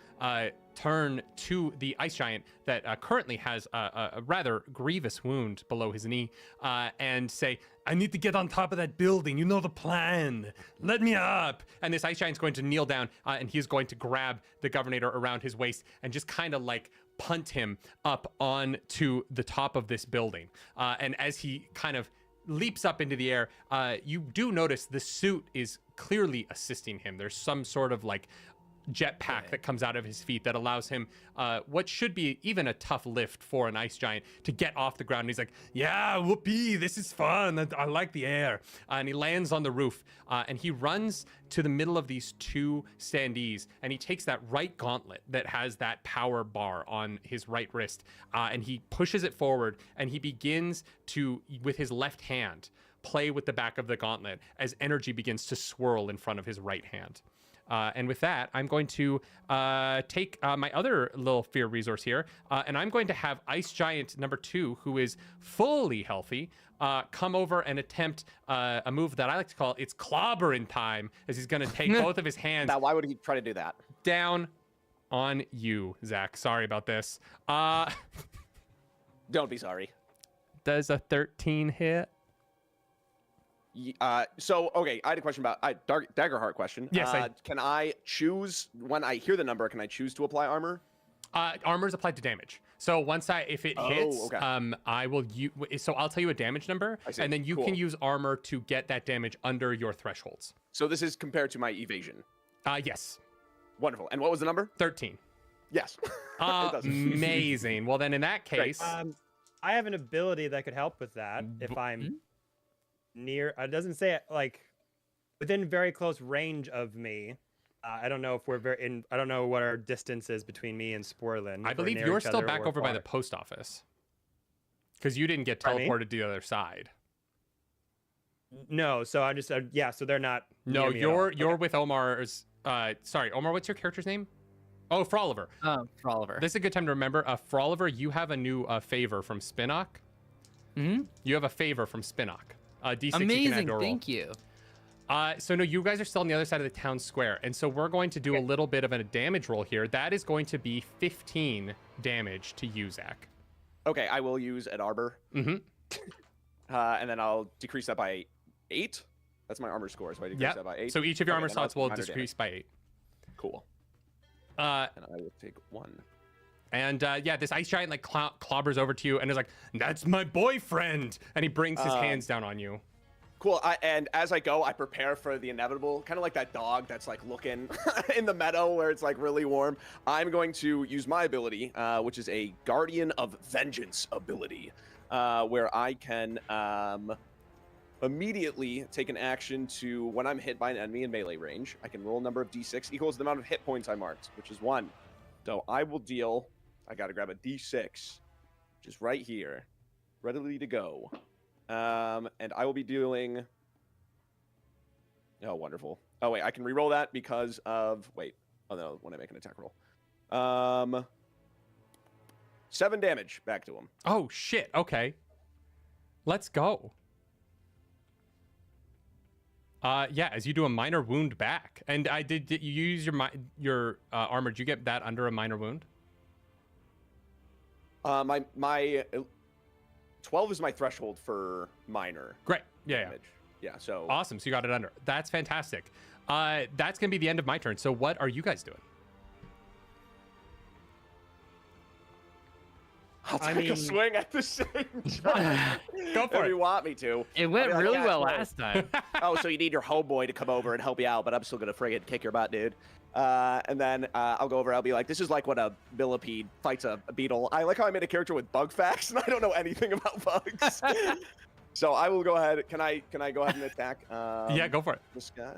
turn to the ice giant that currently has a rather grievous wound below his knee and say, I need to get on top of that building. You know the plan. Let me up. And this ice giant's going to kneel down and he's going to grab the governator around his waist and just kind of like punt him up onto the top of this building. And as he kind of leaps up into the air, you do notice the suit is clearly assisting him. There's some sort of like jetpack that comes out of his feet that allows him what should be even a tough lift for an ice giant to get off the ground. And he's like, yeah, whoopee, this is fun. I like the air. And he lands on the roof and he runs to the middle of these two standees and he takes that right gauntlet that has that power bar on his right wrist and he pushes it forward and he begins to, with his left hand, play with the back of the gauntlet as energy begins to swirl in front of his right hand. And with that, I'm going to take my other little fear resource here, and I'm going to have Ice Giant number 2, who is fully healthy, come over and attempt a move that I like to call it's clobbering time, as he's going to take both of his hands Now, why would he try to do that? down on you, Zach. Sorry about this. Don't be sorry. Does a 13 hit? So, okay, I had a question about Daggerheart question. Yes, can I choose when I hear the number? Can I choose to apply armor? Armor is applied to damage. So once if it hits, okay. I will so I'll tell you a damage number, I see. and then you Cool. can use armor to get that damage under your thresholds. So this is compared to my evasion. Yes. Wonderful. And what was the number? 13. Yes. It does. Amazing. Well, then in that Great. case, I have an ability that could help with that if I'm near. It doesn't say it like within very close range of me. I don't know if we're very in. I don't know what our distance is between me and Sporlin. I if we're believe near you're each still other back or over by the far. post office. Because you didn't get Pardon me? teleported to the other side. No, so I just yeah. So they're not. No, near me at all. you're with Omar's. Sorry, Omar. What's your character's name? Oh, Froliver. For Oliver. This is a good time to remember. Froliver, you have a new favor from Spinock. Mm-hmm. You have a favor from Spinock. D6 you can add Amazing. to a roll. Thank you. So no, you guys are still on the other side of the town square, and so we're going to do a little bit of a damage roll here. That is going to be 15 damage to you, Zach. Okay, I will use an arbor. Mm-hmm. And then I'll decrease that by 8. That's my armor score, so I decrease that by 8. So each of your Okay, armor then slots I'll will minor decrease damage. by 8. Cool. And And I will take 1. yeah, this ice giant like clobbers over to you and is like, "That's my boyfriend," and he brings his hands down on you. Cool. And as I go, I prepare for the inevitable, kind of like that dog that's like looking in the meadow where it's like really warm. I'm going to use my ability, which is a Guardian of Vengeance ability, where I can immediately take an action to, when I'm hit by an enemy in melee range, I can roll a number of d6 equals the amount of hit points I marked, which is 1. So I will deal, I got to grab a d6, which is right here, readily to go. And I will be dealing. Oh, wonderful. Oh, wait, I can reroll that because of. Wait. Oh, no, when I make an attack roll. 7 damage back to him. Oh shit. Okay. Let's go. Yeah, as you do a minor wound back, and did you use your armor? Did you get that under a minor wound? My 12 is my threshold for minor Great. Yeah. damage. Yeah, so. Awesome. So you got it under. That's fantastic. That's gonna be the end of my turn. So what are you guys doing? I'll take a swing at the same time. Go for if it. you want me to. It went I'll be like, really "Yeah, well cool." last time. Oh, so you need your homeboy to come over and help you out, but I'm still gonna friggin' kick your butt, dude. And then I'll go over. I'll be like, "This is like when a millipede fights a beetle." I like how I made a character with bug facts, and I don't know anything about bugs. So I will go ahead. Can I go ahead and attack? Yeah, go for it. This guy.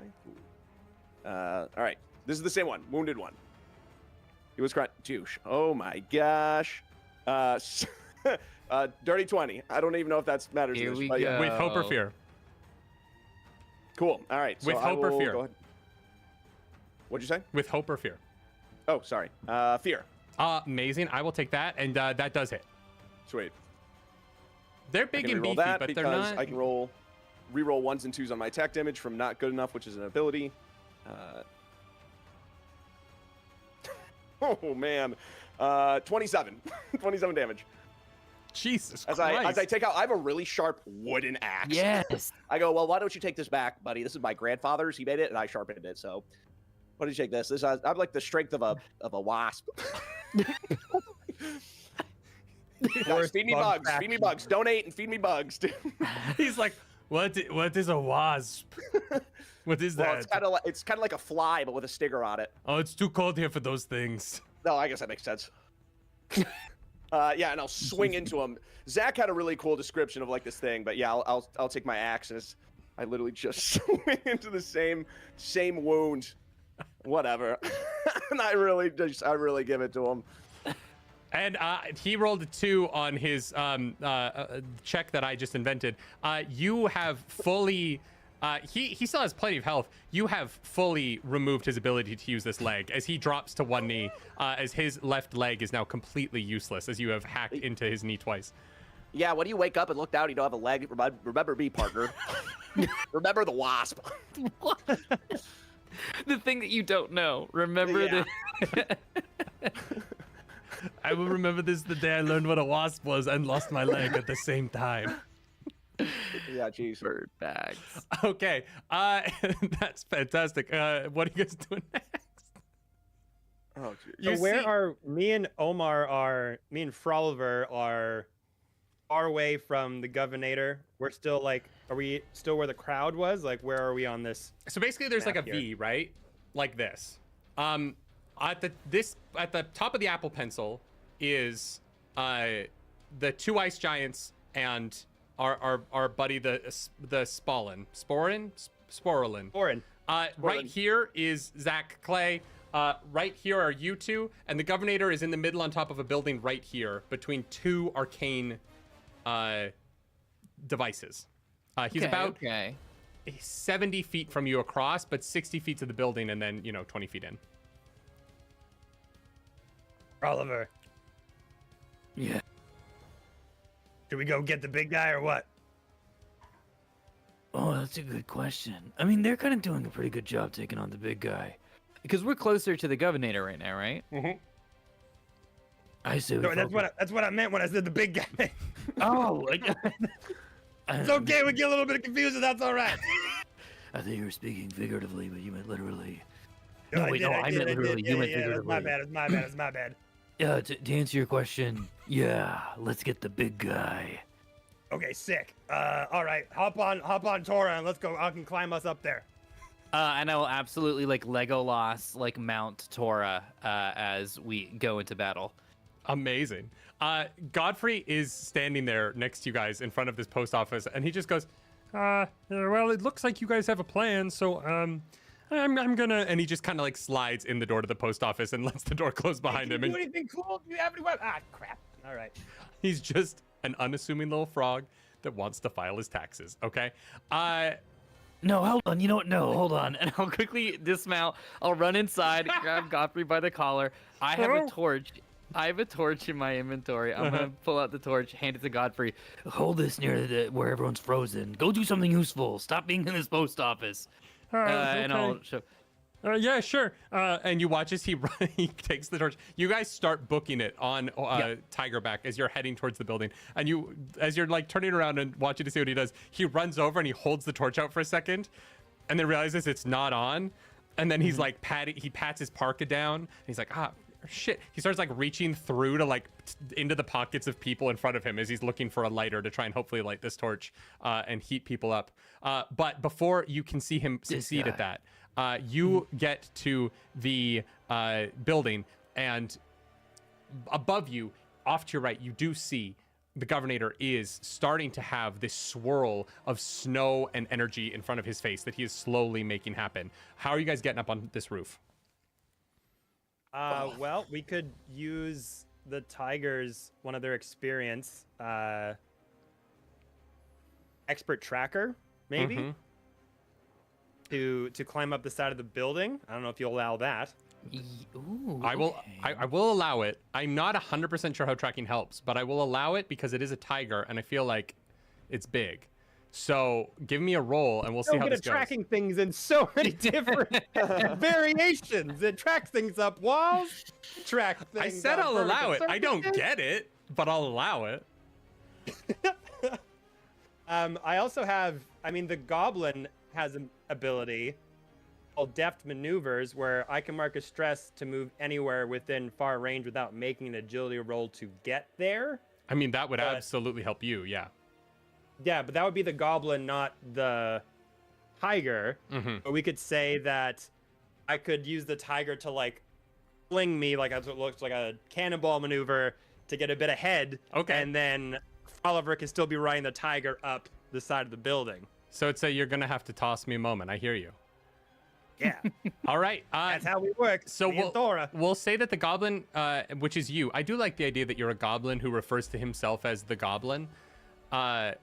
All right. This is the same one. Wounded one. He was douche. Oh my gosh. Dirty 20. I don't even know if that matters. Here in this, we but yeah. go. With hope or fear. Cool. All right. So With I hope or will fear? go ahead. What'd you say? With hope or fear. Oh, sorry. Fear. Amazing. I will take that, and that does hit. Sweet. They're I big can and reroll beefy, that but because they're not. I can reroll 1s and 2s on my attack damage from not good enough, which is an ability. Oh man, 27, 27 damage. Jesus As Christ. I take out, I have a really sharp wooden axe. Yes. I go, well, why don't you take this back, buddy? This is my grandfather's. He made it, and I sharpened it. So, why don't you take this? This I'm like the strength of a wasp. Guys, feed me bugs. Feed me bugs. Donate and feed me bugs. Dude. He's like, what is a wasp? What is Well, that? it's kind of like a fly, but with a stinger on it. Oh, it's too cold here for those things. No, I guess that makes sense. Yeah, and I'll swing into him. Zach had a really cool description of like this thing, but yeah, I'll take my axes. I literally just swing into the same wound. Whatever. And I really give it to him. And he rolled a 2 on his check that I just invented. You have fully. He still has plenty of health. You have fully removed his ability to use this leg as he drops to one knee, as his left leg is now completely useless as you have hacked into his knee twice. Yeah, when you wake up and look down, you don't have a leg. Remember me, partner. Remember the wasp. The thing that you don't know. Remember Yeah. I will remember this the day I learned what a wasp was and lost my leg at the same time. Yeah, jeez. Bird bags. Okay, that's fantastic. What are you guys doing next? Oh, geez. So You where see- are me and Froliver are far away from the governator? We're still like, are we still where the crowd was? Like, where are we on this? So basically, there's like a Map here. V, right? Like this. At the top of the Apple Pencil is the 2 ice giants and our buddy the Sporlin. Right here is Zach Clay. Right here are you two, and the Governator is in the middle on top of a building right here between two arcane devices. He's about 70 feet from you across, but 60 feet to the building, and then 20 feet in. Oliver, Yeah. should we go get the big guy or what? Oh, that's a good question. I mean, they're kind of doing a pretty good job taking on the big guy. Because we're closer to the Governator right now, right? Mm-hmm. I say we No, that's focus- what I meant when I said the big guy. Oh, It's okay. We get a little bit confused. That's all right. I think you were speaking figuratively, but you meant literally. No, No, wait, no, I meant literally. You meant It's my figuratively. bad. It's my bad. It's my bad. Yeah, to answer your question, yeah, let's get the big guy. Okay, sick. All right, hop on Tora and let's go. I can climb us up there. And I will absolutely Legolas mount Tora as we go into battle. Amazing. Godfrey is standing there next to you guys in front of this post office, and he just goes, Well, it looks like you guys have a plan, so I'm gonna. and he just kind of slides in the door to the post office and lets the door close behind Hey, him. can you And do anything cool? Do you have any weapons? Ah, crap. All right. he's just an unassuming little frog that wants to file his taxes. Okay. No, hold on. You know what? No, hold on. And I'll quickly dismount. I'll run inside, grab Godfrey by the collar. I have a torch. I have a torch in my inventory. I'm gonna pull out the torch, hand it to Godfrey. Hold this near where everyone's frozen. Go do something useful. Stop being in this post office. And I'll show. Yeah, sure. And you watch as he takes the torch. You guys start booking it on Tigerback as you're heading towards the building. And as you're turning around and watching to see what he does, he runs over and he holds the torch out for a second, and then realizes it's not on. And then he's he pats his parka down. And he's like, shit. He starts reaching through to into the pockets of people in front of him as he's looking for a lighter to try and hopefully light this torch and heat people up. But before you can see him succeed at that, you get to the building, and above you, off to your right, you do see the Governator is starting to have this swirl of snow and energy in front of his face that he is slowly making happen. How are you guys getting up on this roof? Well, we could use the Tigers, one of their experience, expert tracker, maybe, to climb up the side of the building. I don't know if you'll allow that. Ooh, I will. I will allow it. I'm not 100% sure how tracking helps, but I will allow it because it is a tiger, and I feel like it's big. So give me a roll, and we'll see how this goes. Tracking things in so many different variations. It tracks things up walls. Track things. I said up I'll allow it. vertical I don't surfaces. get it, but I'll allow it. I also have. I mean, the Goblin has an ability called Deft Maneuvers, where I can mark a stress to move anywhere within far range without making an agility roll to get there. I mean, that would absolutely help you. Yeah. Yeah, but that would be the Goblin, not the Tiger. But we could say that I could use the Tiger to fling me as it looks like a cannonball maneuver to get a bit ahead. Okay. And then Oliver can still be riding the Tiger up the side of the building. So it's you're gonna have to toss me a moment. I hear you. Yeah. All right. That's how we work. So me and Thora. we'll say that the Goblin, which is you. I do like the idea that you're a Goblin who refers to himself as the Goblin. I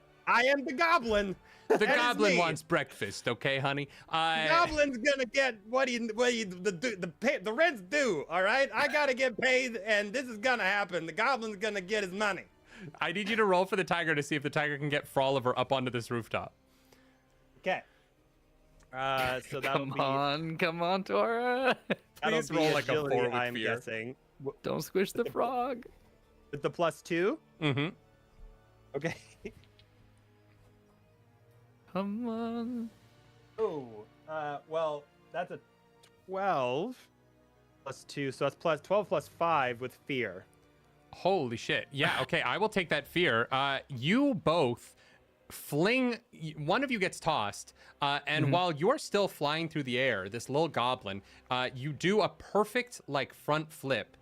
am the Goblin. The That is Goblin me. wants breakfast, okay, honey? The Goblin's gonna get the rent's due. All right, I gotta get paid, and this is gonna happen. The Goblin's gonna get his money. I need you to roll for the Tiger to see if the Tiger can get Froliver up onto this rooftop. Okay. So that'll Come on, Tora. that'll Please be roll a agility, 4 with I'm fear. guessing. Don't squish the frog. With the +2. Mm-hmm. Okay. Come on. Oh. Well, that's a 12 +2, so that's plus 12 +5 with fear. Holy shit. Yeah, okay, I will take that fear. You both fling, one of you gets tossed, and while you're still flying through the air, this little goblin, you do a perfect front flip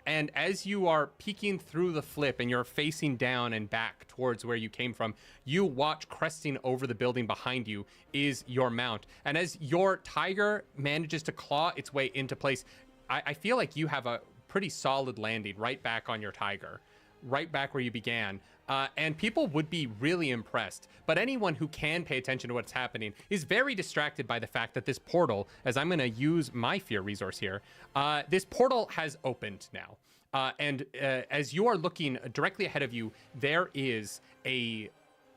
And as you are peeking through the flip and you're facing down and back towards where you came from, you watch cresting over the building behind you is your mount. And as your tiger manages to claw its way into place, I feel like you have a pretty solid landing right back on your tiger, right back where you began. And people would be really impressed. But anyone who can pay attention to what's happening is very distracted by the fact that this portal, as I'm going to use my fear resource here, this portal has opened now. And as you are looking directly ahead of you, there is a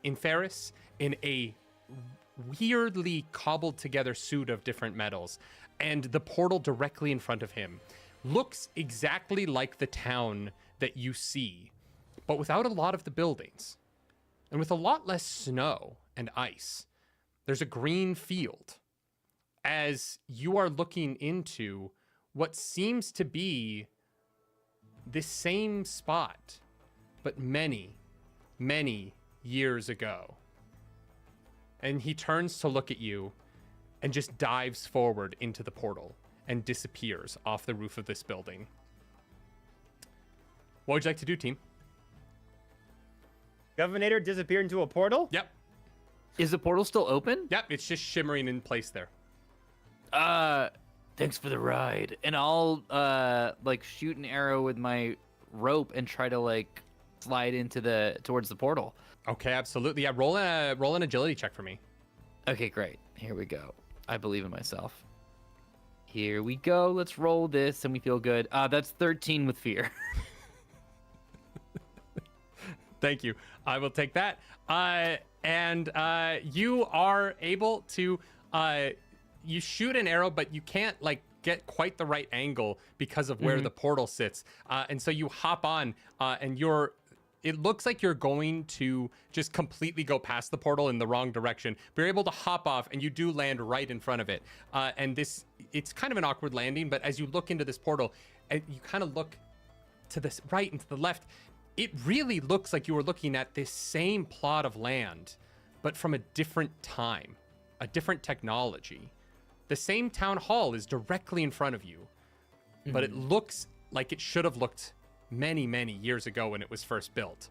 Inferis in a weirdly cobbled together suit of different metals. And the portal directly in front of him looks exactly like the town that you see, but without a lot of the buildings and with a lot less snow and ice. There's a green field as you are looking into what seems to be this same spot, but many, many years ago. And he turns to look at you and just dives forward into the portal and disappears off the roof of this building. What would you like to do, team? Governator disappeared into a portal? Yep. Is the portal still open? Yep, it's just shimmering in place there. Thanks for the ride. And I'll like shoot an arrow with my rope and try to like slide into towards the portal. Okay, absolutely. Yeah, roll an agility check for me. Okay, great. Here we go. I believe in myself. Here we go. Let's roll this and we feel good. That's 13 with fear. Thank you. I will take that. And you are able to you shoot an arrow, but you can't like get quite the right angle because of where the portal sits. And so you hop on and it looks like you're going to just completely go past the portal in the wrong direction. But you're able to hop off and you do land right in front of it. And it's kind of an awkward landing, but as you look into this portal, and you kind of look to this right and to the left, it really looks like you were looking at this same plot of land, but from a different time, a different technology. The same town hall is directly in front of you, but it looks like it should have looked many, many years ago when it was first built.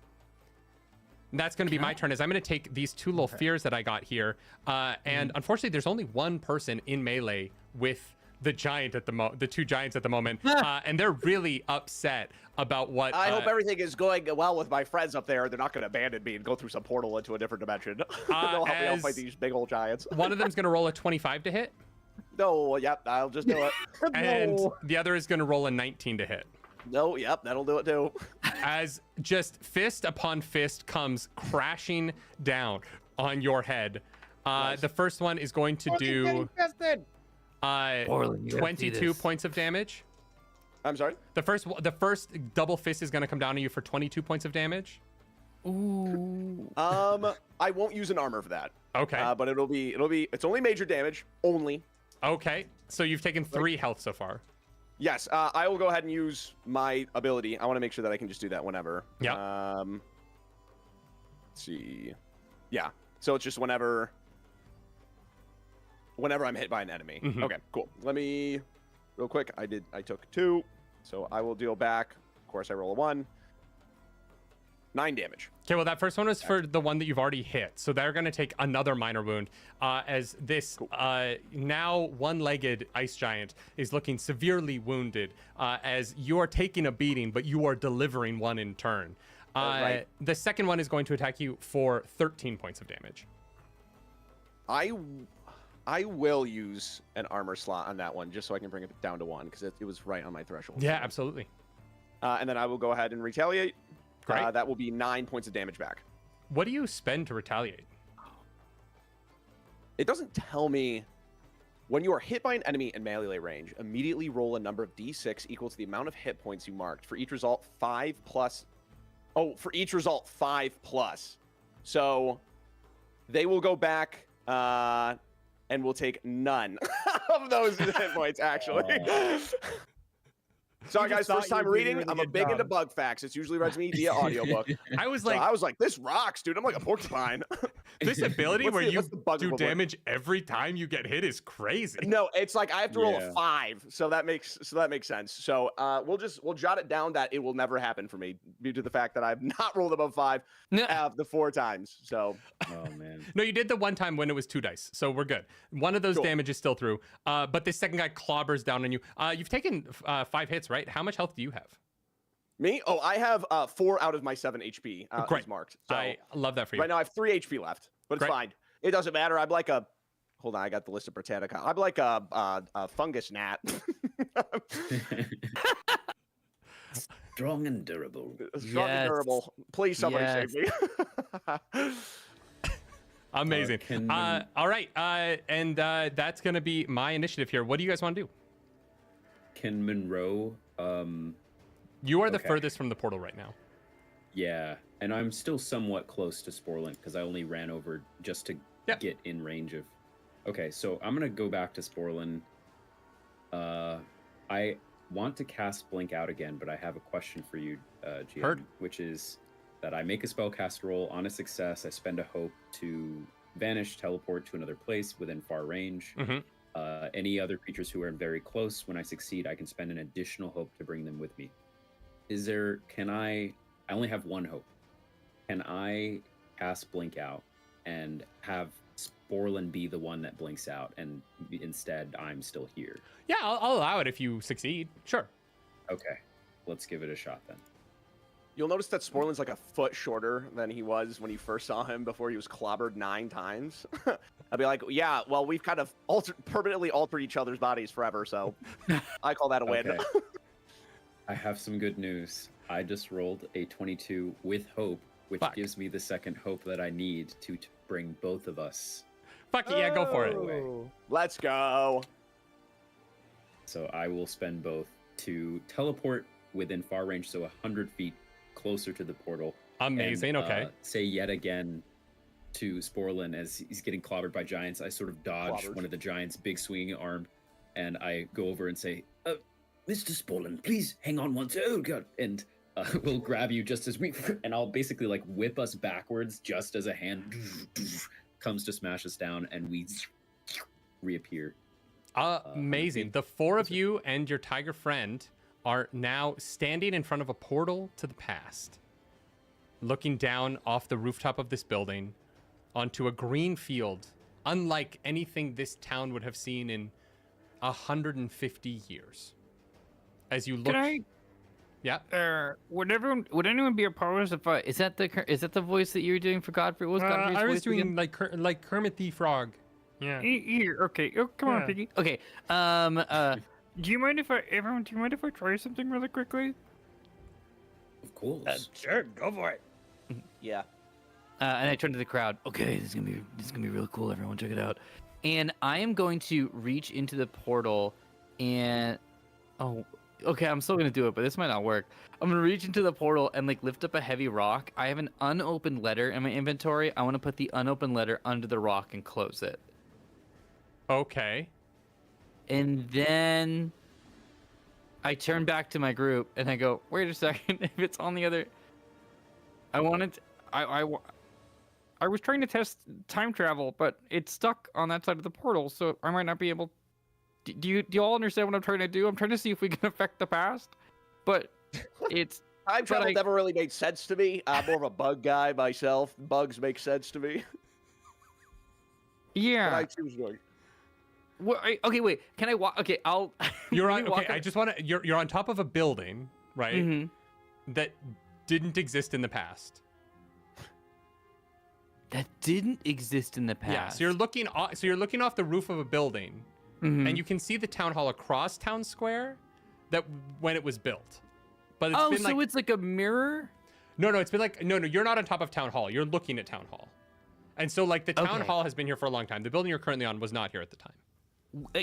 And that's going to be my turn, as I'm going to take these two little fears that I got here. And unfortunately, there's only one person in melee with the giant at the two giants at the moment, and they're really upset about what. I hope everything is going well with my friends up there. They're not going to abandon me and go through some portal into a different dimension. They'll help me out fight these big old giants. One of them's going to roll a 25 to hit. No, yep, I'll just do it. And No. the other is going to roll a 19 to hit. No, yep, that'll do it too. As just fist upon fist comes crashing down on your head. Nice. The first one is going to do Orlin, you gotta see 22 this. points of damage. I'm sorry? The first double fist is going to come down on you for 22 points of damage. Ooh. I won't use an armor for that. Okay. But it's only major damage, only. Okay. So you've taken 3 health so far. Yes, I will go ahead and use my ability. I want to make sure that I can just do that whenever. Yeah. Let's see. Yeah. So it's just whenever I'm hit by an enemy. Mhm. Okay, cool. Let me real quick. I took 2. So I will deal back. Of course, I roll a 1. 9 damage. Okay, well, that first one was for the one that you've already hit. So they're going to take another minor wound as this now one-legged ice giant is looking severely wounded as you are taking a beating, but you are delivering one in turn. Right. The second one is going to attack you for 13 points of damage. I will use an armor slot on that one just so I can bring it down to 1 because it was right on my threshold. Yeah, absolutely. And then I will go ahead and retaliate. Great. That will be 9 points of damage back. What do you spend to retaliate? It doesn't tell me. When you are hit by an enemy in melee range, immediately roll a number of d6 equal to the amount of hit points you marked. For each result, 5 plus. Oh, for each result, 5 plus. So they will go back and will take none of those hit points, actually. Sorry, guys. First time reading. I'm a big into bug facts. It's usually read to me via audiobook. I was So like, I was like, this rocks, dude. I'm like a porcupine. This ability where you what's the bug do equivalent? damage every time you get hit is crazy. No, it's like I have to roll Yeah. a 5, so that makes sense. So we'll jot it down that it will never happen for me due to the fact that I've not rolled above 5 the 4 times. So Oh man. No, you did the one time when it was 2 dice, so we're good. One of those Cool. damage is still through. But this second guy clobbers down on you. You've taken 5 hits, right? How much health do you have? me, I have 4 out of my 7 HP Great. is marked. So I love that for you. right now I have 3 HP left, but it's Great. fine. It doesn't matter. I'm like a hold on, I got the list of Britannica. I'm like a fungus gnat. Strong and durable. Strong and Yes. durable. Please, somebody save me. Amazing. can- All right, and that's gonna be my initiative here. What do you guys want to do? Can Monroe? You are the Okay. furthest from the portal right now. Yeah, and I'm still somewhat close to Sporlin because I only ran over just to Yeah. get in range of. Okay, so I'm gonna go back to Sporlin. I want to cast Blink Out again, but I have a question for you, GM, Heard. which is that I make a spellcast roll. On a success, I spend a hope to vanish, teleport to another place within far range. Mhm. Any other creatures who are very close, when I succeed, I can spend an additional hope to bring them with me. I only have 1 hope. Can I cast Blink Out and have Sporlin be the one that blinks out, and instead I'm still here? Yeah, I'll allow it if you succeed. Sure. Okay, let's give it a shot then. You'll notice that Sporlin's like a foot shorter than he was when you first saw him before he was clobbered 9 times. I'd be like, yeah, well, we've kind of permanently altered each other's bodies forever, so I call that a win. Okay. I have some good news. I just rolled a 22 with hope, which Fuck. gives me the second hope that I need to bring both of us. Fuck it, yeah, go for it. Oh. Let's go. So I will spend both to teleport within far range, so 100 feet closer to the portal. Amazing. and, Okay. Say yet again to Sporlin as he's getting clobbered by giants. I sort of dodge Clobbered. one of the giants' big swinging arm, and I go over and say, Mr. Sporlin, please hang on one second. Oh, God. and we'll grab you just as we, and I'll basically like whip us backwards just as a hand comes to smash us down, and we reappear. Amazing. The 4 of you and your tiger friend are now standing in front of a portal to the past, looking down off the rooftop of this building onto a green field, unlike anything this town would have seen in 150 years. As you look, Can I? yeah, Would anyone be opposed if I? Is that the voice that you were doing for Godfrey? What was Godfrey's I was voice doing again? like Kermit the Frog. Yeah. Here, okay. Oh, come on, Yeah. Piggy. Okay. Do you mind if I try something really quickly? Of course. Sure, go for it. Yeah. And I turn to the crowd. Okay, this is gonna be really cool. Everyone, check it out. And I am going to reach into the portal, and okay, I'm still gonna do it, but this might not work. I'm gonna reach into the portal and like lift up a heavy rock. I have an unopened letter in my inventory. I want to put the unopened letter under the rock and close it. okay. And then I turn back to my group and I go, wait a second, if it's on the other, I was trying to test time travel, but it's stuck on that side of the portal, so I might not be able. Do you all understand what I'm trying to do? I'm trying to see if we can affect the past, but it's Time travel I- never really made sense to me. I'm more of a bug guy myself. Bugs make sense to me. But yeah. I choose bug. okay, wait, can I walk? Okay, I'll. You're let on. me walk Okay, I just want to. You're on top of a building, right? Mhm. That didn't exist in the past. That didn't exist in the past. Yeah. So you're looking. So you're looking off the roof of a building, Mhm. and you can see the town hall across town square. That when it was built, but it's Oh, been so like it's like a mirror? no. It's been like no. You're not on top of town hall. You're looking at town hall, and so like the town Okay. hall has been here for a long time. The building you're currently on was not here at the time.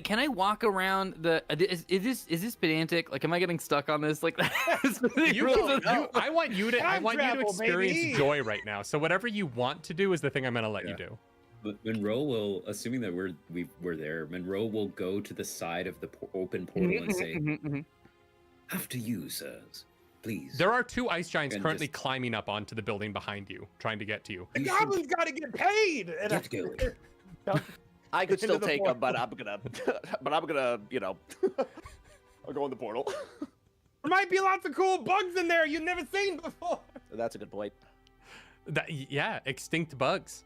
Can I walk around the? Is this pedantic? Like, am I getting stuck on this? Like, I want you to Time travel, experience baby. joy right now. So whatever you want to do is the thing I'm gonna let you Yeah. do. But Monroe will, assuming that we're there, Monroe will go to the side of the open portal and say, After you, sirs. please. There are 2 ice giants And currently just- climbing up onto the building behind you, trying to get to you. The You should goblin's got to get paid. And get going. I could Into still the take them, but portal. I'm gonna, you know, I'll go in the portal. There might be lots of cool bugs in there you've never seen before. That's a good point. Yeah, extinct bugs.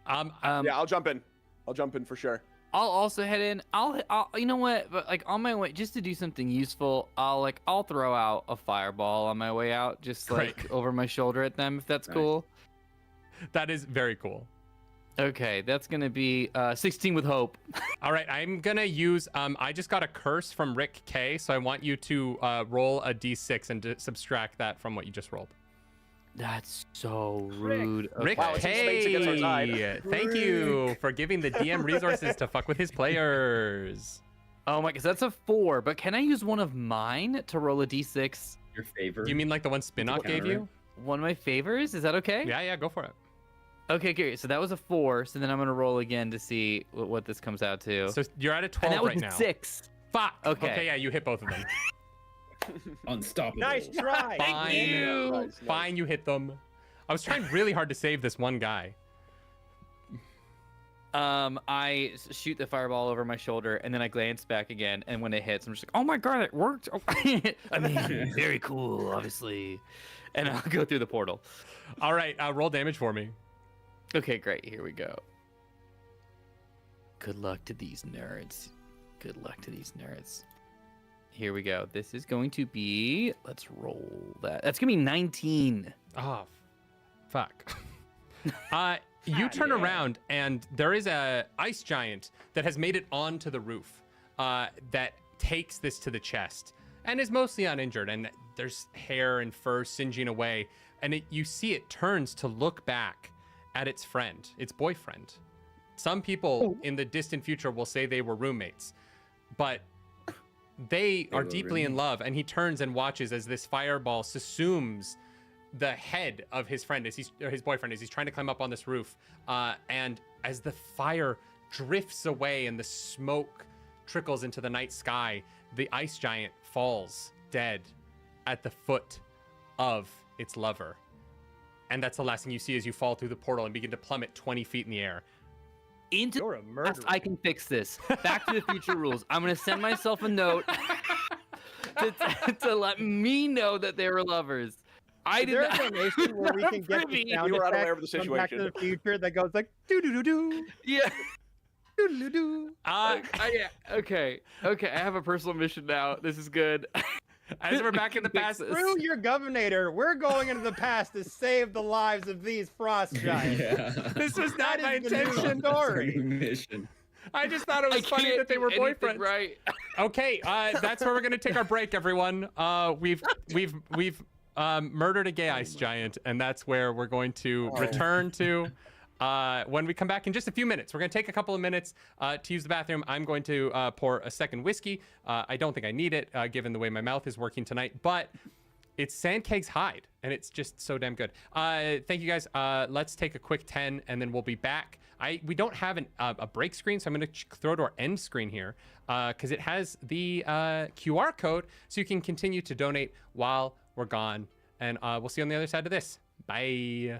Yeah, I'll jump in. I'll jump in for sure. I'll also head in. I'll you know what? But like on my way, just to do something useful, I'll throw out a fireball on my way out, just like Great. over my shoulder at them, if that's Nice. cool. That is very cool. Okay, that's gonna be 16 with hope. All right, I'm gonna use. I just got a curse from Rick K, so I want you to roll a d6 and subtract that from what you just rolled. That's so rude. Rick Wow, it's space against our side. K, thank you for giving the DM resources to fuck with his players. Oh my gosh, that's a 4. But can I use one of mine to roll a d6? Your favor. You mean like the one Spinock gave you? One of my favors? Is that okay? Yeah, go for it. Okay, great. So that was a 4. So then I'm gonna roll again to see what this comes out to. So you're at a 12 and that was right a now. 6. Fuck. Okay. Yeah, you hit both of them. Unstoppable. Nice try. Fine. Nice. Fine, you hit them. I was trying really hard to save this one guy. I shoot the fireball over my shoulder, and then I glance back again, and when it hits, I'm just like, oh my god, it worked! Oh. I mean, very cool, obviously. And I'll go through the portal. All right, roll damage for me. Okay, great. Here we go. Good luck to these nerds. Good luck to these nerds. Here we go. This is going to be. Let's roll that. That's gonna be 19. Oh, fuck. You turn around and there is a ice giant that has made it onto the roof that takes this to the chest and is mostly uninjured. And there's hair and fur singeing away. And you see it turns to look back at its friend, its boyfriend. Some people in the distant future will say they were roommates, but they are were deeply in roommates. love. And he turns and watches as this fireball subsumes the head of his friend, his boyfriend, as he's trying to climb up on this roof. And as the fire drifts away and the smoke trickles into the night sky, the ice giant falls dead at the foot of its lover. And that's the last thing you see as you fall through the portal and begin to plummet 20 feet in the air. Into You're a murderer. I can fix this. Back to the future rules. I'm gonna send myself a note to let me know that they were lovers. I Is did there not. a donation where we can get privy. the sound You were unaware effect of the from Back to situation. the Future that goes like doo doo doo doo Yeah. doo doo doo. Yeah. Okay. I have a personal mission now. This is good. As we're back in the Fix past, this. Screw your governator. We're going into the past to save the lives of these frost giants. Yeah. this was not That my is the new intention. story. Mission. I just thought it was funny can't that they do were anything boyfriends. Right. Okay, that's where we're gonna take our break, everyone. We've murdered a gay ice giant, and that's where we're going to return to when we come back in just a few minutes. We're gonna take a couple of minutes to use the bathroom. I'm going to pour a second whiskey. I don't think I need it, given the way my mouth is working tonight, but it's Sandcake's hide, and it's just so damn good. Thank you guys. Let's take a quick 10, and then we'll be back. We don't have a break screen, so I'm going to throw to our end screen here because it has the QR code, so you can continue to donate while we're gone. And we'll see you on the other side of this. Bye.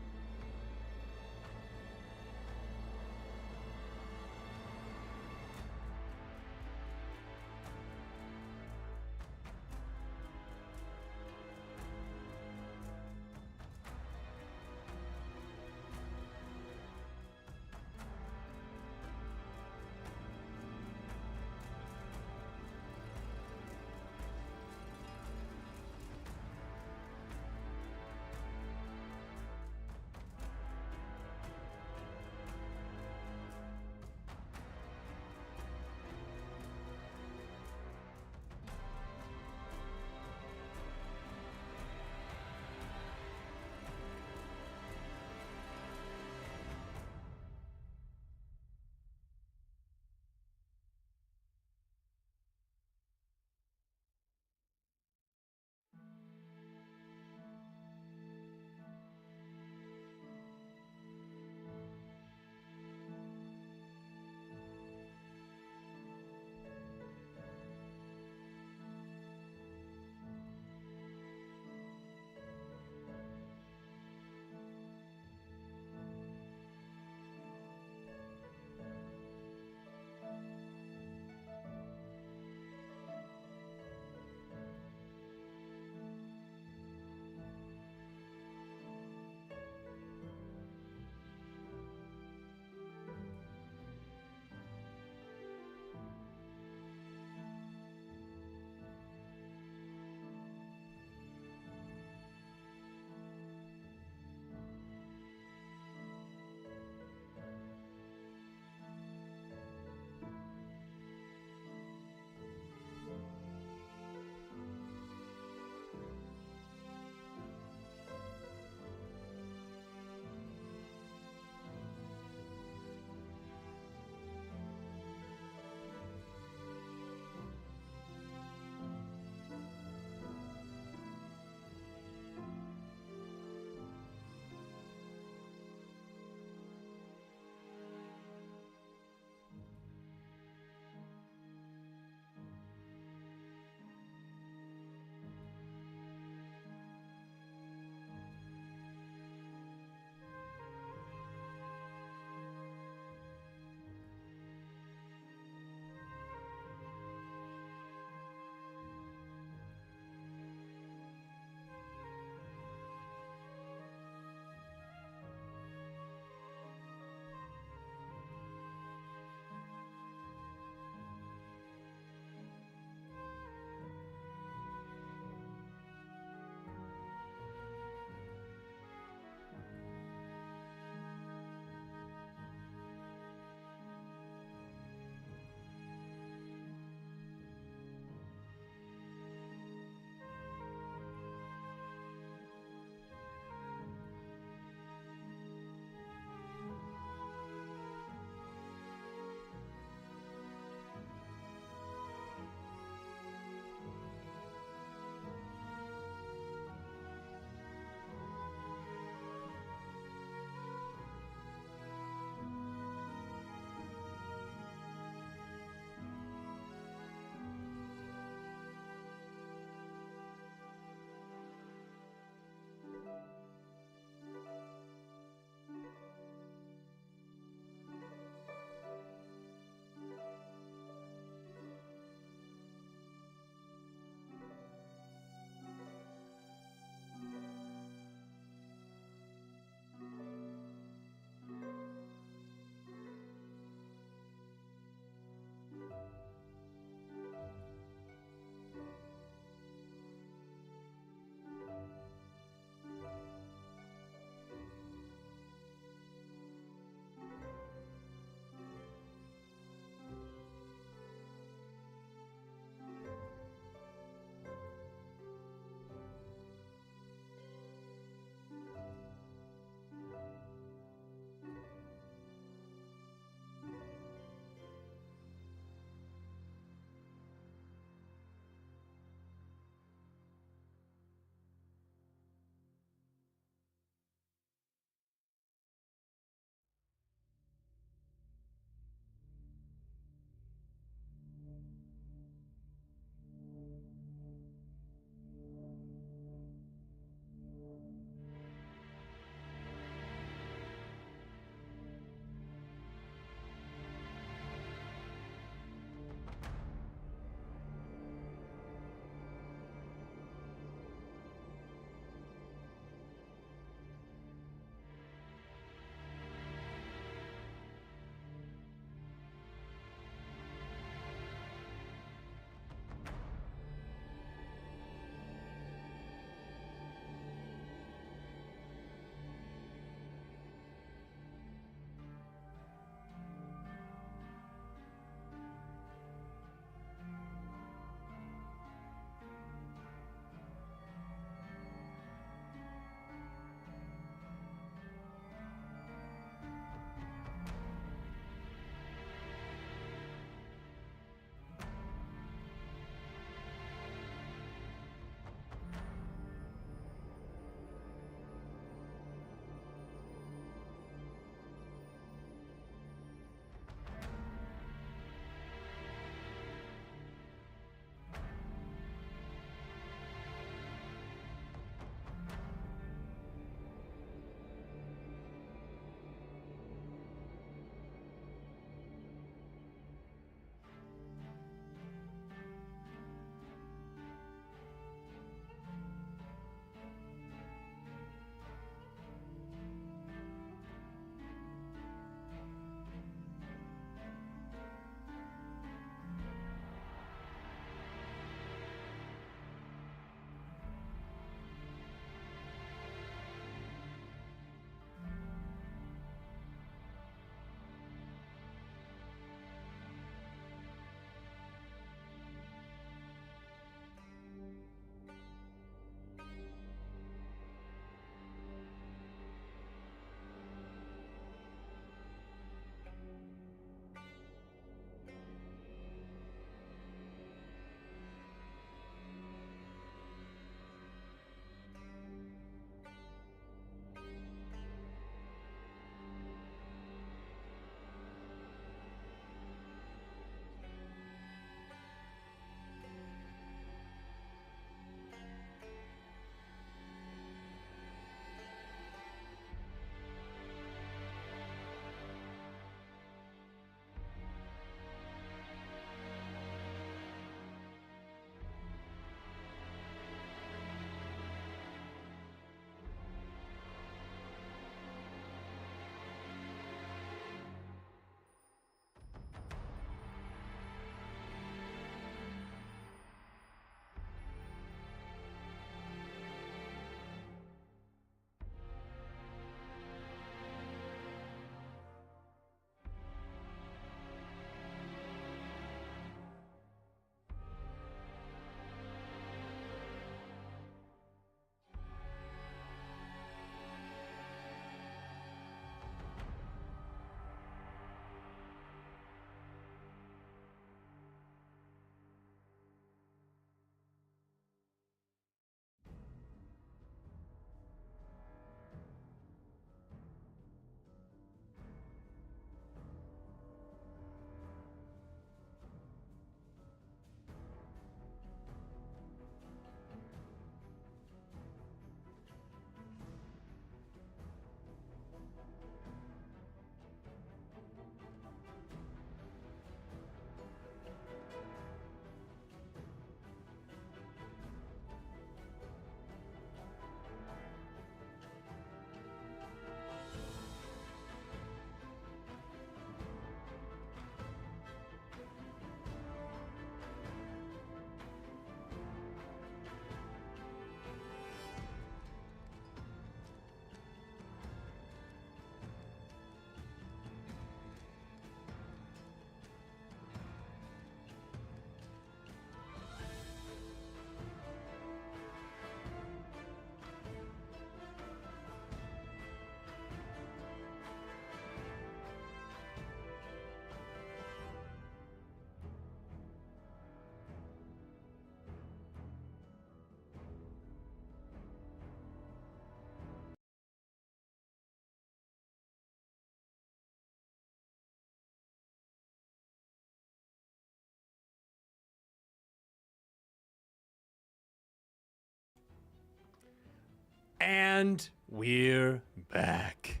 And we're back.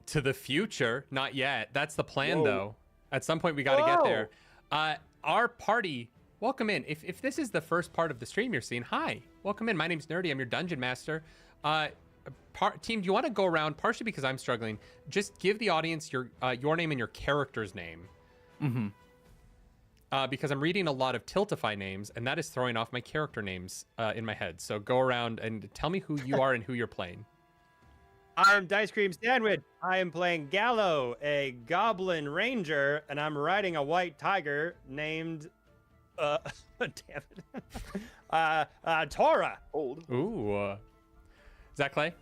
To the future, not yet. That's the plan, though. At some point, we got to get there. Our party, welcome in. If this is the first part of the stream you're seeing, hi, welcome in. My name's Nerdy. I'm your dungeon master. Team, do you want to go around, partially because I'm struggling, just give the audience your name and your character's name. Because I'm reading a lot of Tiltify names, and that is throwing off my character names in my head. So go around and tell me who you are and who you're playing. I'm Dice Cream Sandwich. I am playing Gallo, a goblin ranger, and I'm riding a white tiger named, damn it, Tora. Old. Ooh. Zach Clay?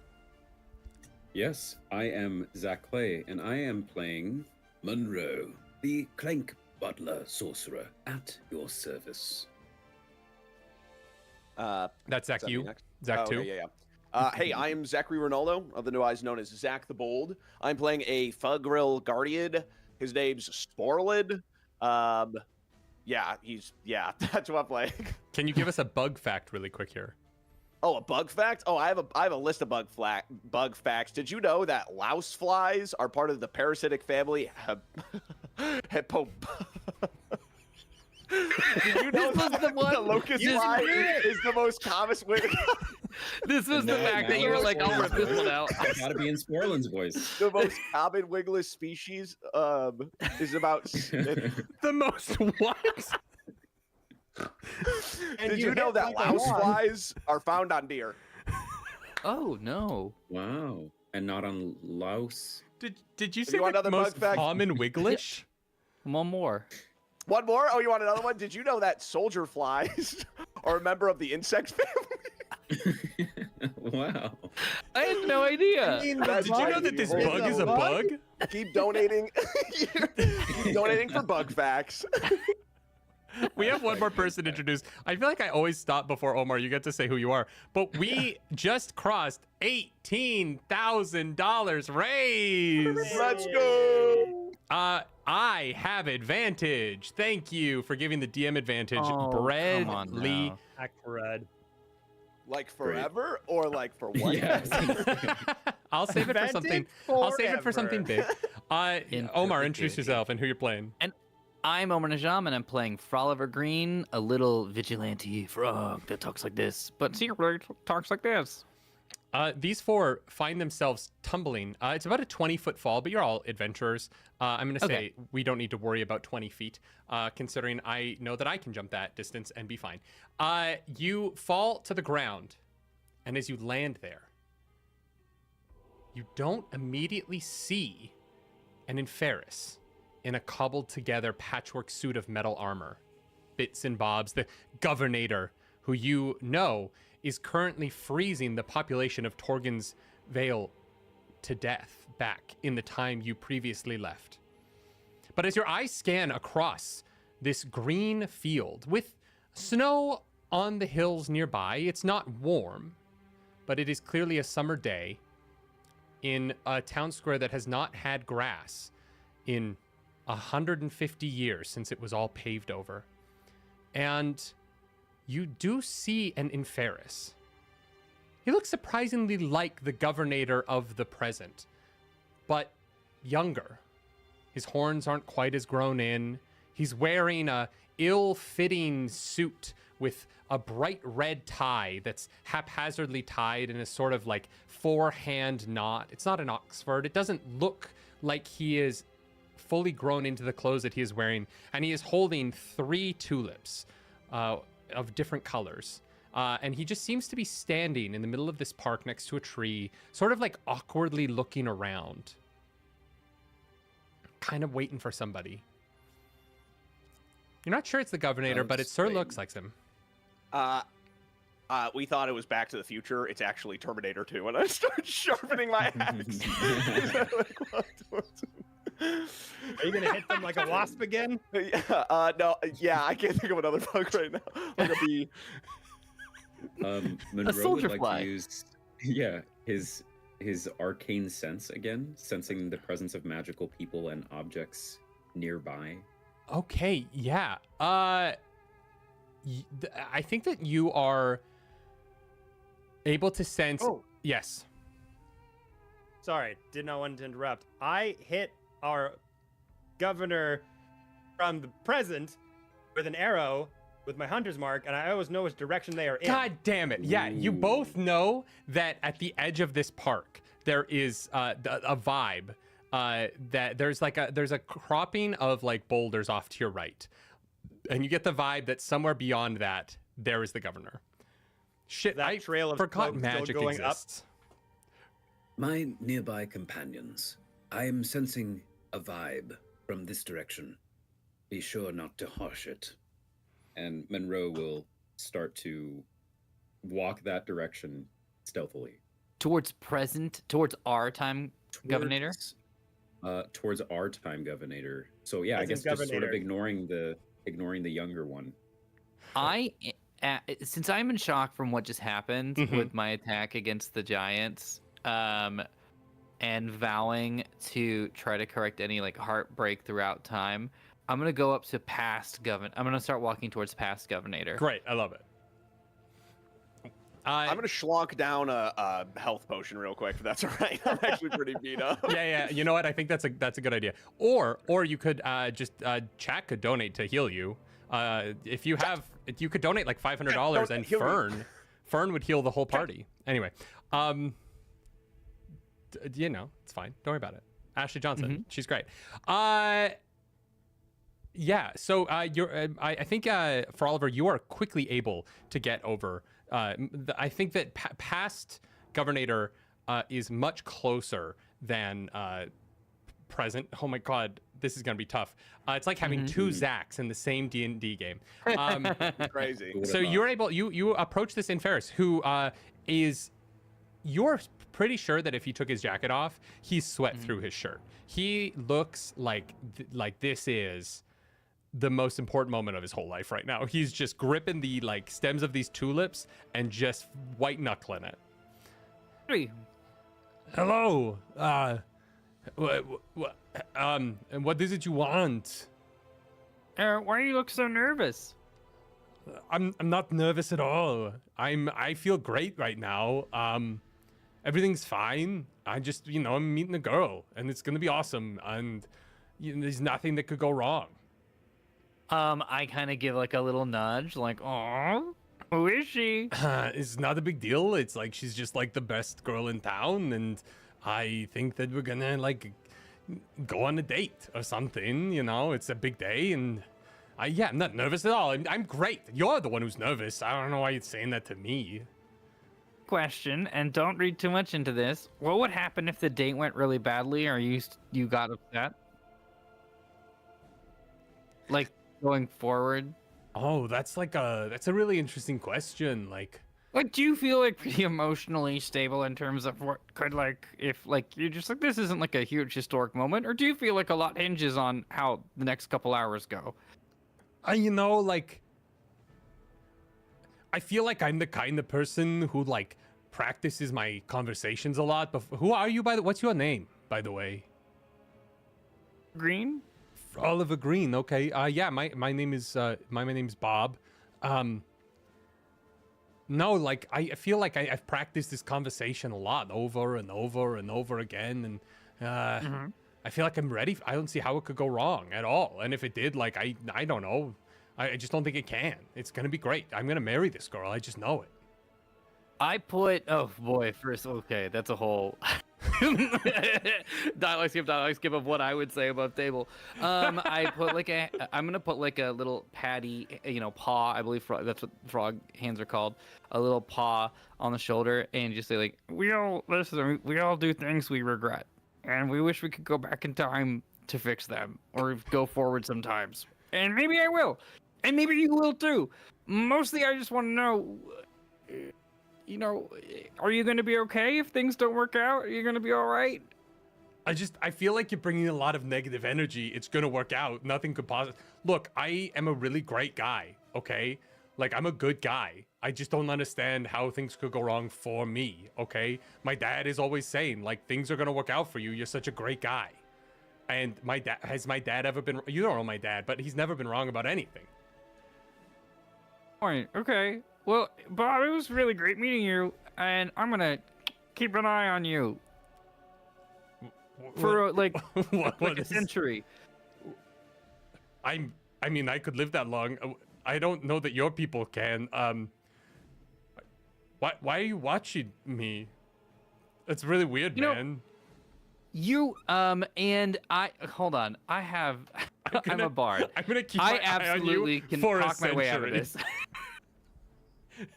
Yes, I am Zach Clay, and I am playing Monroe, the Clank Butler Sorcerer, at your service. That's Zach Is that me you. next? Zach 2. Okay, yeah. Hey, I am Zachary Ronaldo, otherwise known as Zach the Bold. I'm playing a Fugril Guardian. His name's Sporlid. That's what I'm playing. Can you give us a bug fact really quick here? Oh, a bug fact? Oh, I have a list of bug facts. Did you know that louse flies are part of the parasitic family Hippo? Did you know that the locust fly is the most common way? This was the fact that you were like, I'll rip this one out. I gotta be in Sporlin's voice. The most common wingless species is about. The most what? Did you know that louse flies are found on deer? Oh no! Wow, and not on louse. Did you say want the another most bug fact? common wigglish? One more. One more? Oh, you want another one? Did you know that soldier flies are a member of the insect family? Wow. I had no idea. Did you know that this bug is a bug? Keep donating. Keep donating for bug facts. We have one more person introduced. I feel like I always stop before Omar. You get to say who you are. But we just crossed $18,000 raised. Let's go. I have advantage. Thank you for giving the DM advantage. Oh, Bread come on Lee. now. Aquarad. Like forever or like for one? Yes. I'll save it for something. I'll save it for something big. In Omar, introduce perpetuity. yourself and who you're playing. I'm Omar Najam, and I'm playing Froliver Green, a little vigilante frog that talks like this, but secretly talks like this. These four find themselves tumbling. It's about a 20-foot fall, but you're all adventurers. I'm going to say we don't need to worry about 20 feet, considering I know that I can jump that distance and be fine. You fall to the ground, and as you land there, you don't immediately see an Inferis in a cobbled-together patchwork suit of metal armor. Bits and bobs, the governator, who you know is currently freezing the population of Torens Veil to death back in the time you previously left. But as your eyes scan across this green field with snow on the hills nearby, it's not warm, but it is clearly a summer day in a town square that has not had grass in 150 years since it was all paved over. And you do see an Inferis. He looks surprisingly like the governator of the present, but younger. His horns aren't quite as grown in. He's wearing a ill-fitting suit with a bright red tie that's haphazardly tied in a sort of like four-hand knot. It's not an Oxford. It doesn't look like he is fully grown into the clothes that he is wearing, and he is holding 3 tulips of different colors. And he just seems to be standing in the middle of this park next to a tree, sort of like awkwardly looking around, kind of waiting for somebody. You're not sure it's the governator, but it sure looks like him. We thought it was Back to the Future. It's actually Terminator 2, and I started sharpening my axe. Are you gonna hit them like a wasp again? Yeah, no, yeah, I can't think of another bug right now. Like a bee. Monroe soldier would like fly. to use, his arcane sense again, sensing the presence of magical people and objects nearby. Okay, yeah. I think that you are able to sense. Oh. Yes. Sorry, did not want to interrupt. I hit our governor from the present with an arrow with my hunter's mark, and I always know which direction they are in. God damn it. Yeah, you both know that at the edge of this park, there is a vibe that there's a cropping of like boulders off to your right. And you get the vibe that somewhere beyond that, there is the governor. Shit, That I trail of forgot smoke still magic going up? exists. My nearby companions, I am sensing a vibe from this direction. Be sure not to harsh it. And Monroe will start to walk that direction stealthily. Towards our time, Governator? Towards our time, Governator. So yeah, I As in guess just sort of Governator. ignoring the younger one. Since I'm in shock from what just happened Mhm. with my attack against the giants, and vowing to try to correct any like heartbreak throughout time, I'm gonna go up to I'm gonna start walking towards past Governator. Great, I love it. I'm gonna schlonk down a health potion real quick, if that's all right. I'm actually pretty beat up. Yeah. You know what? I think that's a good idea. Or you could chat could donate to heal you. If you could donate like $500 and heal me. Fern would heal the whole party. Anyway, it's fine. Don't worry about it. Ashley Johnson, she's great. Yeah. So I think for Oliver, you are quickly able to get over. I think that past Governator is much closer than present. Oh my God, this is gonna be tough. It's like having two Zachs in the same D&D game. Crazy. So you're able. You approach this Inferis, who is. You're pretty sure that if he took his jacket off, he's sweat through his shirt. He looks like this is the most important moment of his whole life right now. He's just gripping the like stems of these tulips and just white knuckling it. Hey, Hello. And what is it you want? Why do you look so nervous? I'm not nervous at all. I feel great right now. Everything's fine. I just, I'm meeting a girl and it's gonna be awesome. And there's nothing that could go wrong. I kind of give like a little nudge, like, "Oh, Who is she? It's not a big deal. It's like she's just like the best girl in town, and I think that we're gonna like go on a date or something. It's a big day, and I'm not nervous at all. I'm great. You're the one who's nervous. I don't know why you're saying that to me. Question, and don't read too much into this. What would happen if the date went really badly, or you got upset? Like going forward. Oh, that's a really interesting question. Like, Do you feel like pretty emotionally stable in terms of what could if you're just like this isn't like a huge historic moment, or do you feel like a lot hinges on how the next couple hours go? I feel like I'm the kind of person who practices my conversations a lot. But who are you what's your name, by the way? Green? Oliver Green. Okay. Yeah. My name is my name's Bob. No, I feel like I've practiced this conversation a lot over and over and over again, and I feel like I'm ready. I don't see how it could go wrong at all. And if it did, I don't know. I just don't think it can. It's gonna be great. I'm gonna marry this girl. I just know it. Oh boy, okay, that's a whole dialogue skip of what I would say above table. I'm gonna put a little patty, paw. I believe that's what frog hands are called. A little paw on the shoulder, and just say we all do things we regret, and we wish we could go back in time to fix them, or go forward sometimes. And maybe I will, and maybe you will too. Mostly, I just want to know. Are you going to be okay if things don't work out? Are you going to be all right? I feel like you're bringing a lot of negative energy. It's going to work out. Nothing could possibly... Look, I am a really great guy, okay? I'm a good guy. I just don't understand how things could go wrong for me, okay? My dad is always saying, things are going to work out for you. You're such a great guy. And has my dad ever been... You don't know my dad, but he's never been wrong about anything. Point. Okay. Well, Bob, it was really great meeting you. and I'm gonna keep an eye on you for like what a is- century. I mean, I could live that long. I don't know that your people can. Why are you watching me? It's really weird, You know, man. You and I hold on. I have I'm a bard. I'm gonna keep I my eye on absolutely you can for talk my way out of century. this.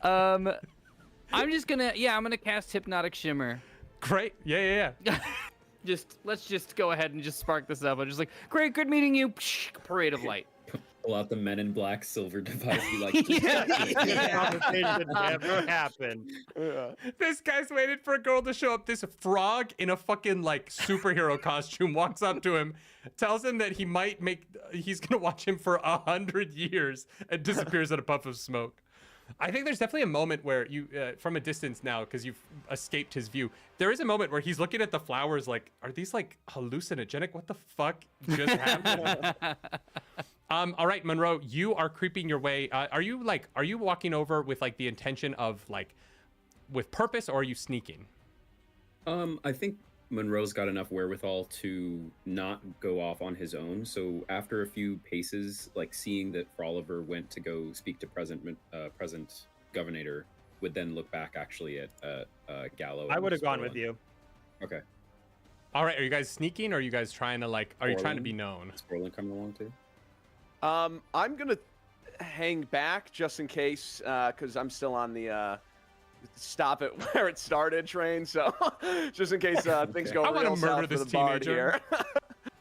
I'm just gonna I'm gonna cast Hypnotic Shimmer. Great. Yeah. Let's just go ahead and just spark this up. I'm just like, great, good meeting you. Parade of light. Pull out the Men in Black silver device. Be like, Conversation never happened. This guy's waited for a girl to show up. This frog in a fucking like superhero costume walks up to him, tells him that he's gonna watch him for 100 years, and disappears in a puff of smoke. I think there's definitely a moment where you, from a distance now, because you've escaped his view, there is a moment where he's looking at the flowers like, are these like hallucinogenic? What the fuck just happened? All right, Monroe, you are creeping your way. Are you walking over with like the intention of like, with purpose, or are you sneaking? I think Monroe's got enough wherewithal to not go off on his own. So after a few paces, like seeing that Froliver went to go speak to present governator, would then look back actually at Gallo. I and would have gone Sporlin. with you. Okay. All right, are you guys sneaking, or are you guys trying to like, are you trying to be known? Is Sporlin coming along too? I'm gonna hang back just in case, because I'm still on the stop it where it started train. So just in case things go I wanna real murder south for this the bard teenager. here.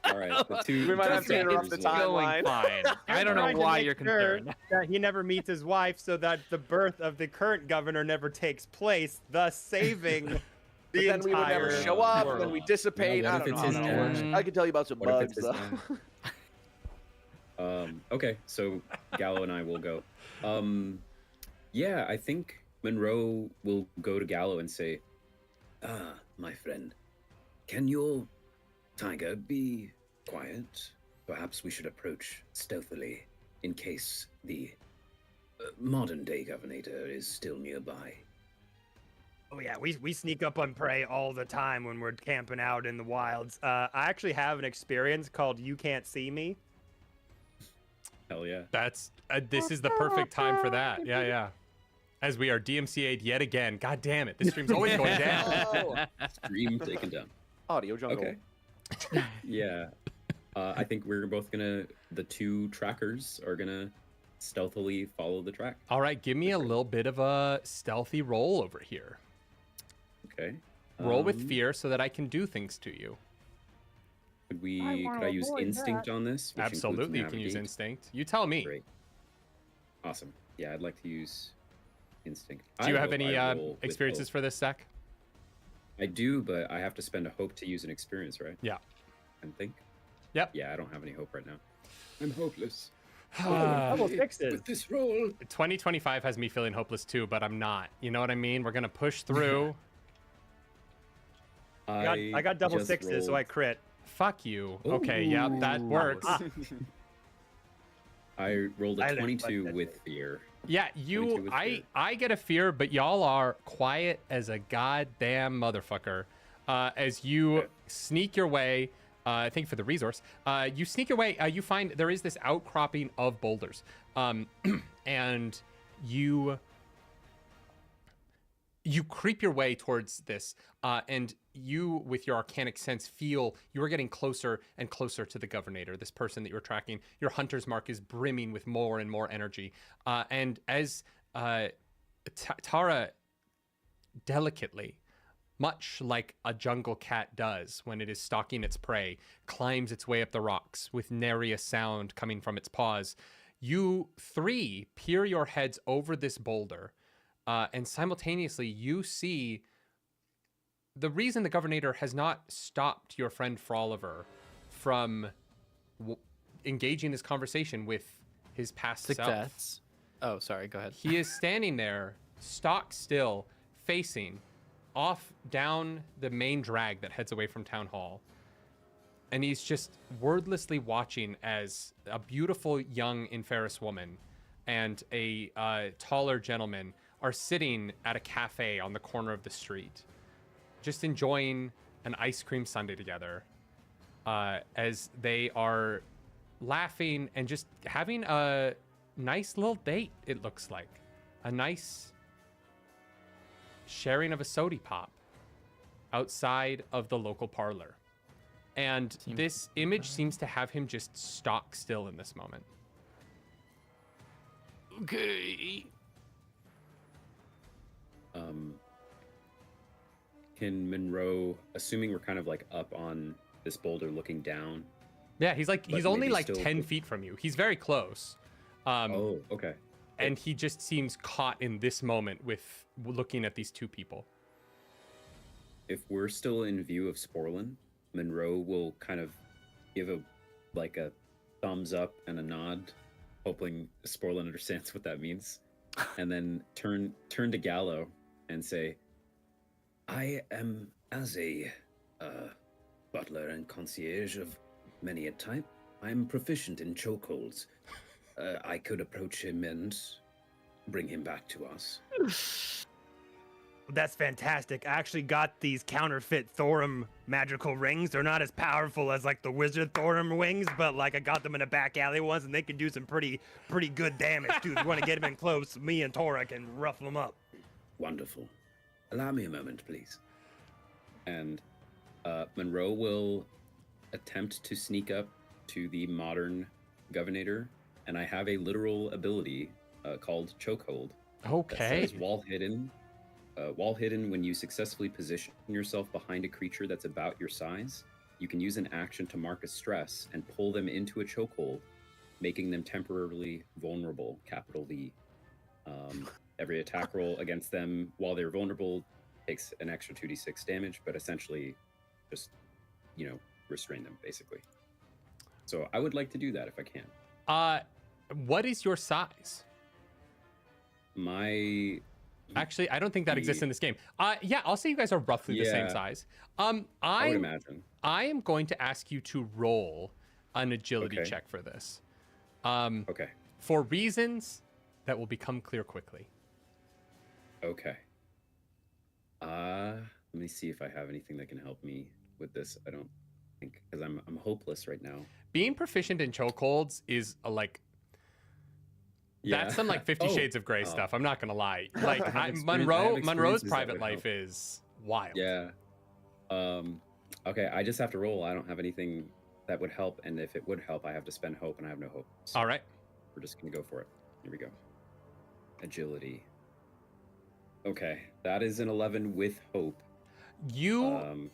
All right. The two, We might two have to interrupt the teenagers will- timeline. Fine. I don't know Trying to why make you're sure concerned. that he never meets his wife, so that the birth of the current governor never takes place, thus saving But the then we would never entire show up, and then world. we dissipate. Well, I what don't if know it's how his that works. dad? I can tell you about some What if bugs, it's his though. dad? Okay, so Gallo and I will go. Yeah, I think Monroe will go to Gallo and say, My friend, can your tiger be quiet? Perhaps we should approach stealthily in case the modern-day governator is still nearby. Oh yeah, we sneak up on prey all the time when we're camping out in the wilds. I actually have an experience called "You Can't See Me." hell yeah. That's this is the perfect time for that. Yeah. As we are DMCA'd yet again. God damn it, this stream's always going down. Oh, Stream taken down. audio jungle. Okay. Yeah. I think we're both the two trackers are gonna stealthily follow the track. All right, give me a little bit of a stealthy roll over here. Okay. Roll with fear so that I can do things to you. Could I use instinct on this? which includes Absolutely, you can use navigate? instinct. You tell me. Great. Awesome. Yeah, I'd like to use instinct. Do you I have hope any I roll with experiences hope. for this, Zach? I do, but I have to spend a hope to use an experience, right? Yeah. And think. Yep. Yeah, I don't have any hope right now. I'm hopeless. Double sixes. With this roll, 2025 has me feeling hopeless too, but I'm not. You know what I mean? We're gonna push through. I got double just sixes, so I rolled- crit. Fuck you. Okay, yeah, that works. I rolled I a learned 22 like that with too. fear. Yeah, 22 with fear. I get a fear, but y'all are quiet as a goddamn motherfucker. As you sneak your way, thank you for the resource. You sneak your way, you find there is this outcropping of boulders. And you creep your way towards this, and you, with your arcanic sense, feel you are getting closer and closer to the governator, this person that you're tracking. Your hunter's mark is brimming with more and more energy. And as Tara delicately, much like a jungle cat does when it is stalking its prey, climbs its way up the rocks with nary a sound coming from its paws, you three peer your heads over this boulder. And simultaneously, you see the reason the governator has not stopped your friend Froliver from engaging this conversation with his past self. Success. Oh, sorry. Go ahead. He is standing there, stock still, facing off down the main drag that heads away from Town Hall. And he's just wordlessly watching as a beautiful young Inferis woman and a taller gentleman are sitting at a cafe on the corner of the street, just enjoying an ice cream sundae together, as they are laughing and just having a nice little date. It looks like a nice sharing of a sody pop outside of the local parlor. And this image seems to have him just stock still in this moment. Okay. Can Monroe, assuming we're kind of like up on this boulder looking down? Yeah, he's But only maybe like still 10 feet from you. He's very close. Oh, okay. And he just seems caught in this moment with looking at these two people. If we're still in view of Sporlin, Monroe will kind of give a thumbs up and a nod, hoping Sporlin understands what that means, and then turn to Gallo and say, I am, as a butler and concierge of many a type, I'm proficient in chokeholds. I could approach him and bring him back to us. That's fantastic. I actually got these counterfeit Thorum magical rings. They're not as powerful as like the wizard Thorum wings, but like I got them in a back alley once, and they can do some pretty good damage too. If you want to get them in close, me and Tora can rough them up. Wonderful. Allow me a moment, please. and Monroe will attempt to sneak up to the modern governator, and I have a literal ability called Chokehold. Okay. That says wall hidden. Wall hidden, when you successfully position yourself behind a creature that's about your size, you can use an action to mark a stress and pull them into a chokehold, making them temporarily vulnerable, capital V. Every attack roll against them while they're vulnerable takes an extra 2d6 damage, but essentially just, restrain them, basically. So I would like to do that if I can. What is your size? My... Actually, I don't think that exists in this game. Yeah, I'll say you guys are roughly the same size. I would imagine. I am going to ask you to roll an agility check for this. Okay. For reasons that will become clear quickly. Okay. Let me see if I have anything that can help me with this. I don't think, because I'm hopeless right now. Being proficient in chokeholds is that's some 50 Shades of Grey stuff. I'm not gonna lie. Monroe's private life is wild. Yeah. Okay, I just have to roll. I don't have anything that would help, and if it would help, I have to spend hope, and I have no hope. So all right. We're just gonna go for it. Here we go. Agility. Okay, that is an 11 with hope. You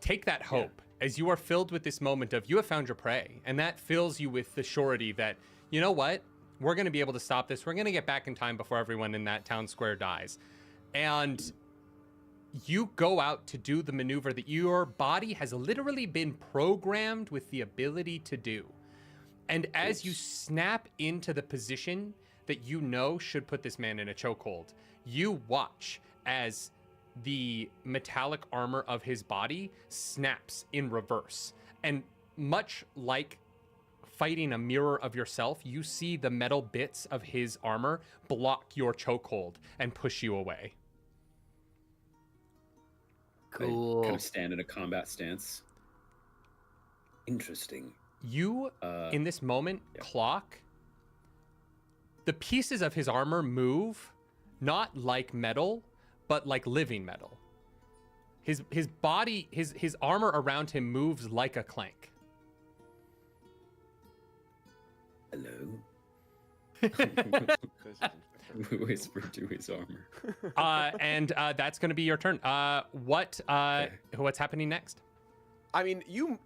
take that hope as you are filled with this moment of you have found your prey, and that fills you with the surety that, you know what? We're going to be able to stop this. We're going to get back in time before everyone in that town square dies. And you go out to do the maneuver that your body has literally been programmed with the ability to do. And as you snap into the position that you know should put this man in a chokehold, you watch as the metallic armor of his body snaps in reverse. And much like fighting a mirror of yourself, you see the metal bits of his armor block your chokehold and push you away. Cool. I kind of stand in a combat stance. Interesting. You, in this moment, clock the pieces of his armor move, not like metal, but like living metal. His body, his armor around him moves like a clank. Hello. Whisper to his armor. And that's going to be your turn. What's happening next? I mean, you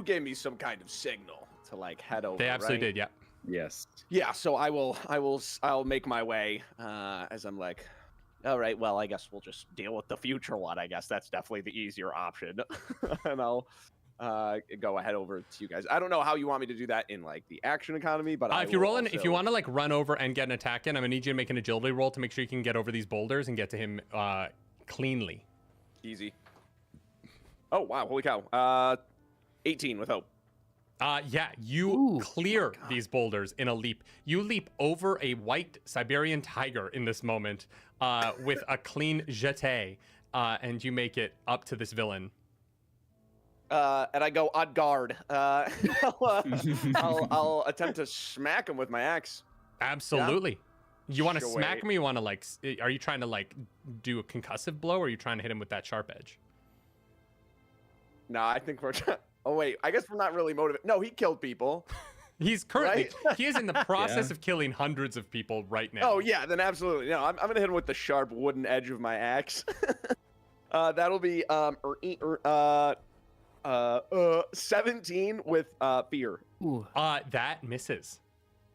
gave me some kind of signal to head over. They absolutely right? did, yeah. Yes. Yeah. So I'll make my way as I'm like, all right. Well, I guess we'll just deal with the future one. I guess that's definitely the easier option, and I'll go ahead over to you guys. I don't know how you want me to do that in the action economy, but if you want to run over and get an attack in, I'm gonna need you to make an agility roll to make sure you can get over these boulders and get to him cleanly. Easy. Oh wow! Holy cow! 18 with hope. Yeah, you Ooh. clear these boulders in a leap. You leap over a white Siberian tiger in this moment with a clean jeté, and you make it up to this villain. And I go on guard. I'll attempt to smack him with my axe. Absolutely. You want to Sure. smack him, or you want to like? Are you trying to like do a concussive blow, or are you trying to hit him with that sharp edge? No, I think we're. Oh wait, I guess we're not really motivated. No, he killed people. He's currently Right? he is in the process of killing hundreds of people right now. Oh yeah, then absolutely. No, I'm gonna hit him with the sharp wooden edge of my axe. That'll be 17 with fear. Ooh. That misses.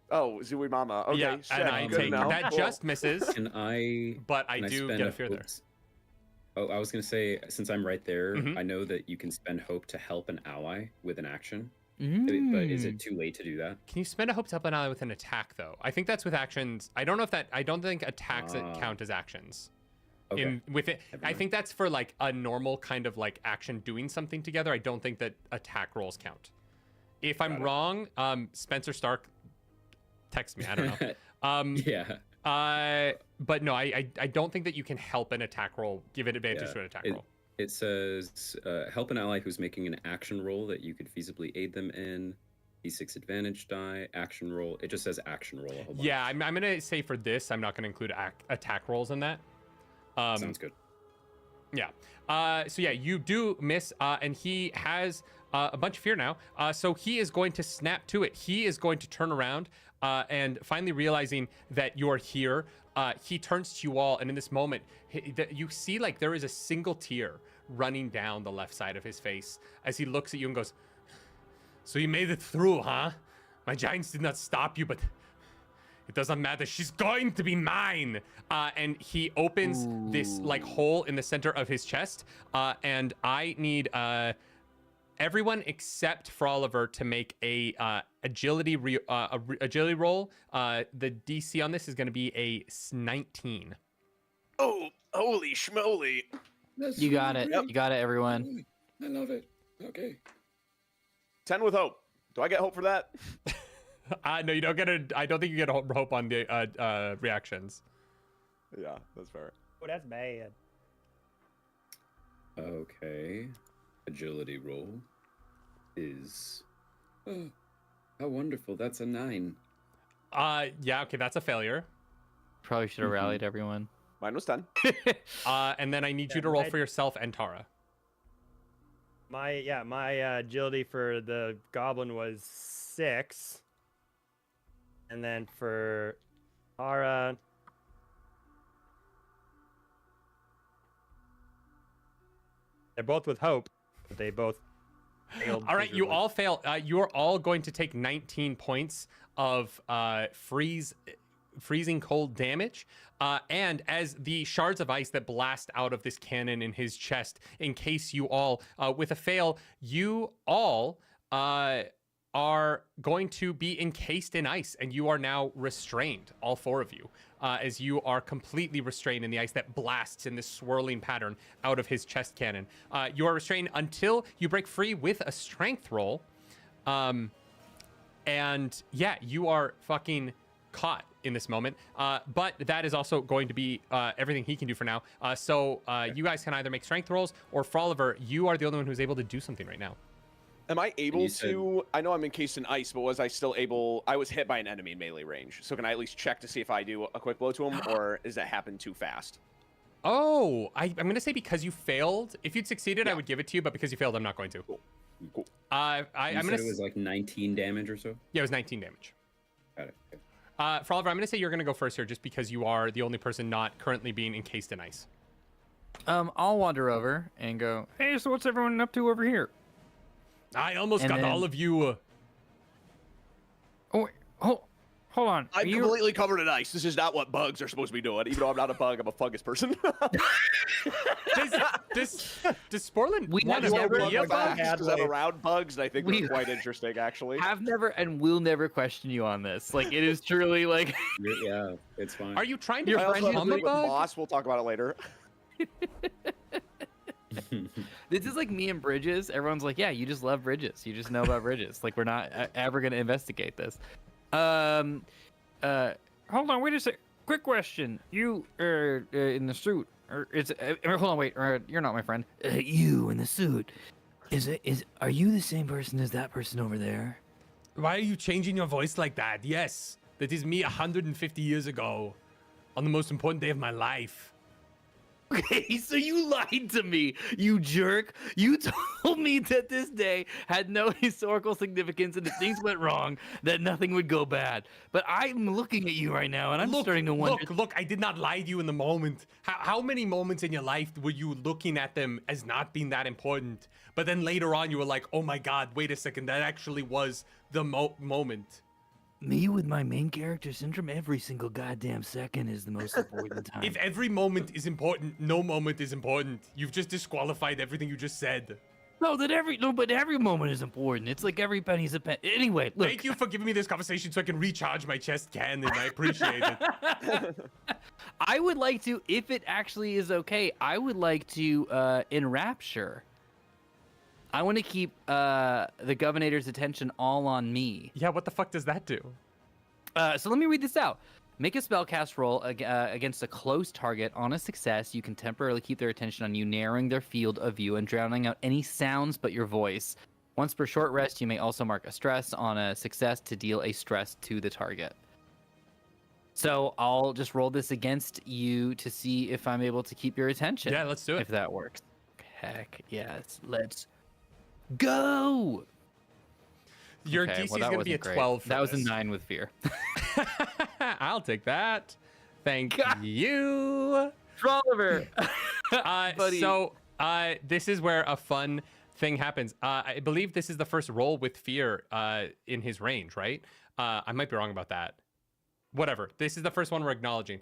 Oh, Zooey Mama. Okay, Yeah, shit, and I good take enough. that Cool. just misses, Can I? but I can I do spend get a a fear there. hope- Oh, I was gonna say, since I'm right there, Mhm. I know that you can spend hope to help an ally with an action. But is Mm. it too late to do that? Can you spend a hope to help an ally with an attack though? I think that's with actions. I don't know if that. I don't think attacks that count as actions. Okay. In with it, Never I mind. think that's for like a normal kind of like action doing something together. I don't think that attack rolls count. If I'm Got it. wrong, Spencer Stark, text me. I don't know. Yeah. But no, I don't think that you can help an attack roll. Give it advantage Yeah, to an attack it- roll. It says, help an ally who's making an action roll that you could feasibly aid them in. D6 advantage die, action roll. It just says action roll a whole bunch. Yeah, I'm gonna say for this, I'm not gonna include attack rolls in that. Sounds good. Yeah. So yeah, you do miss, and he has a bunch of fear now. So he is going to snap to it. He is going to turn around, and finally realizing that you're here, he turns to you all, and in this moment, you see like there is a single tear running down the left side of his face as he looks at you and goes, "So you made it through, huh? My giants did not stop you, but it doesn't matter. She's going to be mine." And he opens this like hole in the center of his chest. And I need everyone except for Oliver to make a agility roll. The DC on this is going to be a 19. Oh, holy schmoly! You got it. Yep. You got it, everyone. I love it. Okay. 10 with hope. Do I get hope for that? No, you don't get a. I don't think you get a hope on the reactions. Yeah, that's fair. Oh, that's bad. Okay. Agility roll is. Oh, how wonderful. That's a 9. Yeah. Okay, that's a failure. Probably should have rallied everyone. Mine was 10. And then I need you to roll for yourself and Tara. My agility for the goblin was 6, and then for Tara, they're both with hope, but they both failed. All right, you miserably. all fail. You're all going to take 19 points of freezing cold damage. And as the shards of ice that blast out of this cannon in his chest encase you all, with a fail, you all are going to be encased in ice, and you are now restrained, all 4 of you, as you are completely restrained in the ice that blasts in this swirling pattern out of his chest cannon. You are restrained until you break free with a strength roll. And yeah, you are fucking caught in this moment. But that is also going to be everything he can do for now. So you guys can either make strength rolls, or for Oliver, you are the only one who's able to do something right now. Am I able you said- to? I know I'm encased in ice, but was I still able? I was hit by an enemy in melee range. So can I at least check to see if I do a quick blow to him, or does that happen too fast? Oh, I'm going to say because you failed. If you'd succeeded, I Yeah. would give it to you, but because you failed, I'm not going to. Cool. You I'm said going it was to. like 19 damage or so? Yeah, it was 19 damage. Got it. Okay. For Oliver, I'm going to say you're going to go first here, just because you are the only person not currently being encased in ice. I'll wander over and go, Hey, so what's everyone up to over here? I almost And got then- all of you. Oh, wait, hold on. I'm Are you- completely covered in ice. This is not what bugs are supposed to be doing. Even though I'm not a bug, I'm a fungus person. Does Sporlin We want have to never- be a Never bug? had Because I'm like- around bugs, and I think We- they're quite interesting, actually. have never and will never question you on this. Like, it is truly like, Yeah, it's fine. Are you trying to Your I also friend have become a a with bug? boss. We'll talk about it later. This is like me and Bridges. Everyone's like, yeah, you just love Bridges. You just know about Bridges. Like, we're not ever going to investigate this. Hold on, wait a sec. Quick question. You in the suit? Or hold on, wait. You're not my friend. You in the suit. Are you the same person as that person over there? Why are you changing your voice like that? Yes, that is me 150 years ago, on the most important day of my life. Okay, so you lied to me, you jerk. You told me that this day had no historical significance and if things went wrong, that nothing would go bad. But I'm looking at you right now and I'm starting to wonder. Look, I did not lie to you in the moment. How many moments in your life were you looking at them as not being that important? But then later on you were like, oh my God, wait a second, that actually was the moment. Me with my main character syndrome, every single goddamn second is the most important time. If every moment is important, no moment is important. You've just disqualified everything you just said. But every moment is important. It's like every penny's a penny. Anyway, look. Thank you for giving me this conversation so I can recharge my chest cannon. I appreciate it. I would like to, if it actually is okay, I would like to enrapture. I want to keep the governator's attention all on me. Yeah, what the fuck does that do? So let me read this out. Make a spellcast roll against a close target. On a success, you can temporarily keep their attention on you, narrowing their field of view and drowning out any sounds but your voice. Once per short rest, you may also mark a stress on a success to deal a stress to the target. So I'll just roll this against you to see if I'm able to keep your attention. Yeah, let's do it. If that works. Heck yes, let's go! Your Okay, DC well, is that going to be a wasn't great. 12 for That was a this. 9 with fear. I'll take that. Thank you. Oliver! Buddy. So this is where a fun thing happens. I believe this is the first roll with fear in his range, right? I might be wrong about that. Whatever. This is the first one we're acknowledging.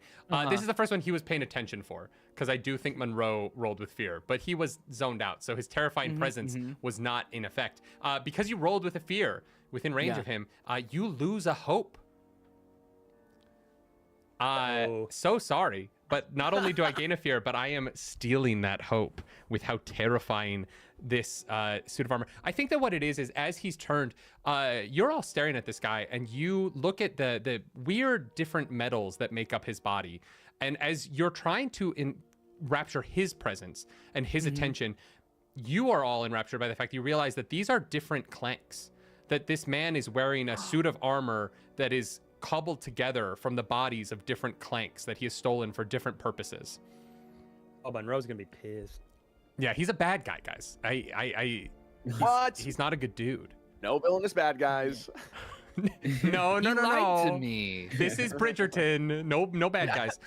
This is the first one he was paying attention for, because I do think Monroe rolled with fear, but he was zoned out, so his terrifying presence was not in effect. Because you rolled with a fear within range of him, you lose a hope. So sorry, but not only do I gain a fear, but I am stealing that hope with how terrifying this suit of armor. I think that what it is as he's turned, you're all staring at this guy and you look at the weird different metals that make up his body. And as you're trying to enrapture his presence and his attention, you are all enraptured by the fact that you realize that these are different clanks, that this man is wearing a suit of armor that is cobbled together from the bodies of different clanks that he has stolen for different purposes. Oh, Monroe's gonna be pissed. Yeah, he's a bad guy, guys. What? He's not a good dude. No villainous bad guys. No. You lied to me. This is Bridgerton. No bad guys.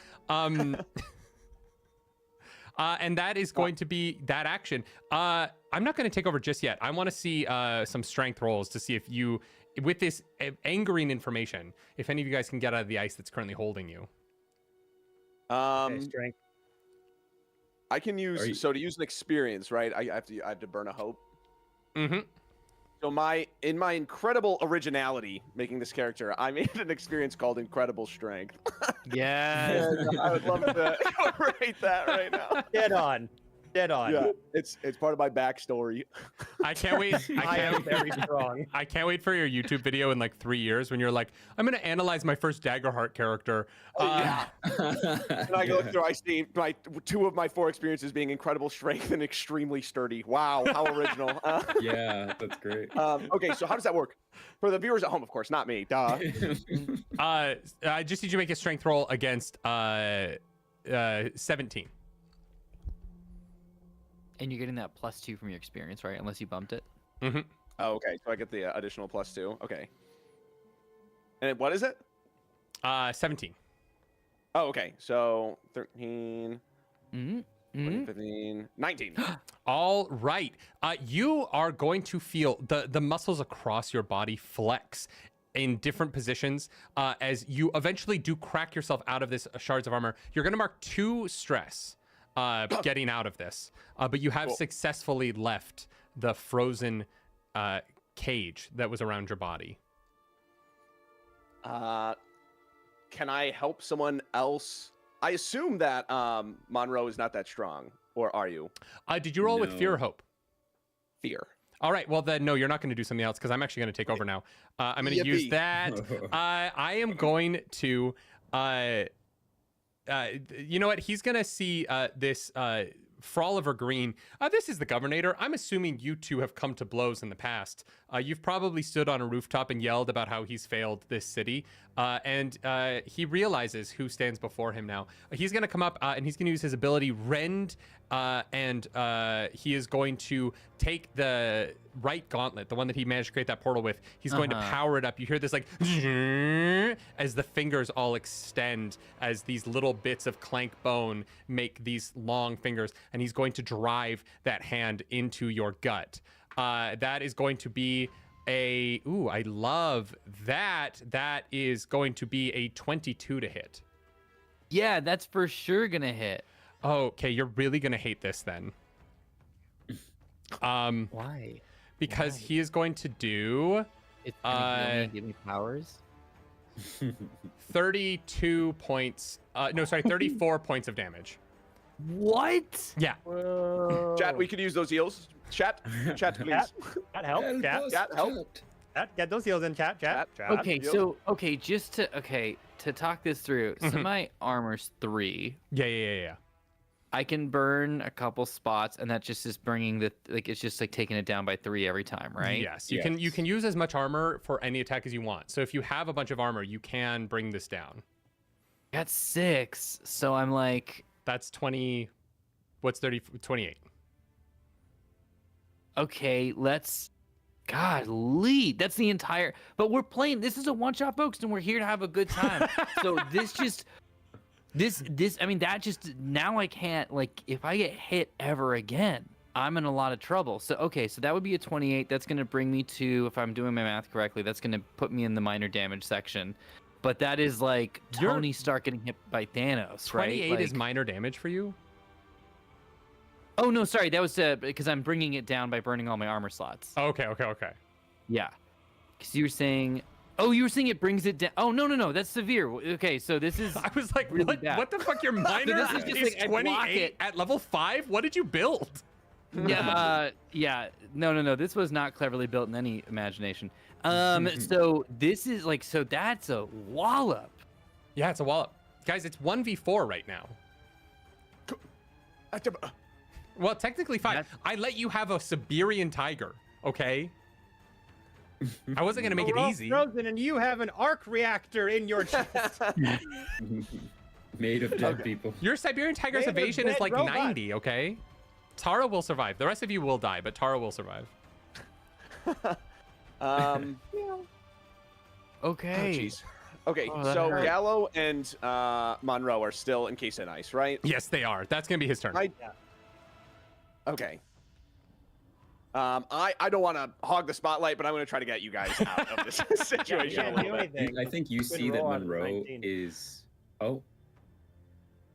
And that is going to be that action. I'm not going to take over just yet. I want to see some strength rolls to see if you, with this angering information, if any of you guys can get out of the ice that's currently holding you. Okay, strength. I can use to use an experience, right? I have to burn a hope. Mm-hmm. So in my incredible originality making this character, I made an experience called Incredible Strength. Yes. And I would love to rate that right now. Dead on. Yeah, it's part of my backstory. I can't wait. I am very strong. I can't wait for your YouTube video in like 3 years when you're like, I'm going to analyze my first Daggerheart character. Yeah. And I go through, I see two of my 4 experiences being incredible strength and extremely sturdy. Wow, how original. Yeah, that's great. Okay, so how does that work? For the viewers at home, of course, not me. Duh. I just need you to make a strength roll against 17. And you're getting that +2 from your experience, right? Unless you bumped it. Mm-hmm. Oh, okay, so I get the additional +2. Okay. And what is it? 17. Oh, okay. So 13, Mm-hmm. 14, 15, 19. All right. You are going to feel the muscles across your body flex in different positions as you eventually do crack yourself out of this shards of armor. You're going to mark 2 stress getting out of this, but you have successfully left the frozen cage that was around your body. Can I help someone else? I assume that Monroe is not that strong, or are you? Did you roll with fear or No. hope? fear. All right. Well, then, no, you're not going to do something else because I'm actually going to take over now. I'm going to use Yippee. that. I am going to, you know what? He's going to see this Froliver Green. This is the governator. I'm assuming you two have come to blows in the past. You've probably stood on a rooftop and yelled about how he's failed this city. And he realizes who stands before him now. He's going to come up and he's going to use his ability Rend. And he is going to take the right gauntlet, the one that he managed to create that portal with. He's going to power it up. You hear this like as the fingers all extend as these little bits of clank bone make these long fingers. And he's going to drive that hand into your gut. That is going to be ooh, I love that. That is going to be a 22 to hit. Yeah, that's for sure gonna hit. Okay, you're really gonna hate this then. Why? Because he is going to do It's gonna give me powers. 32 points. No, sorry, 34 points of damage. What? Yeah. Chat, we could use those heals. Chat, please. Chat help. Chat help. Chat, get those heals in. Chat. Okay, so just to talk this through. So my armor's 3. Yeah. I can burn a couple spots, and that just is bringing it's just like taking it down by 3 every time, right? Yes. You can use as much armor for any attack as you want. So if you have a bunch of armor, you can bring this down. That's 6. So I'm like, that's 20. What's 30? 28. Okay, Golly, that's the entire. But we're playing. This is a one-shot, folks, and we're here to have a good time. So I mean, that just now I can't if I get hit ever again, I'm in a lot of trouble. So okay, so that would be a 28. That's gonna bring me to, if I'm doing my math correctly, that's gonna put me in the minor damage section. But that is like Tony Stark getting hit by Thanos, right? 28 is minor damage for you. Oh no, sorry, that was because I'm bringing it down by burning all my armor slots. Okay. Yeah, because you were saying. Oh, you were saying it brings it down. Oh, no, that's severe. Okay, so this is. I was like, really bad. what the fuck? Your minor this is just like, I block 28 it. at level 5? What did you build? Yeah, no. This was not cleverly built in any imagination. So this is so that's a wallop. Yeah, it's a wallop. Guys, it's 1v4 right now. Well, technically 5. I let you have a Siberian tiger, okay? I wasn't going to make it easy. Frozen, and you have an arc reactor in your chest. Made of dead people. Your Siberian tiger's Made of evasion is dead like robots. 90, okay? Tara will survive. The rest of you will die, but Tara will survive. Okay. Jeez. Okay, Oh, that so hurt. Gallo and Monroe are still encased in ice, right? Yes, they are. That's going to be his turn. Okay. I don't want to hog the spotlight, but I'm going to try to get you guys out of this situation a little bit. I think you see that roll on Monroe 19. is. Oh.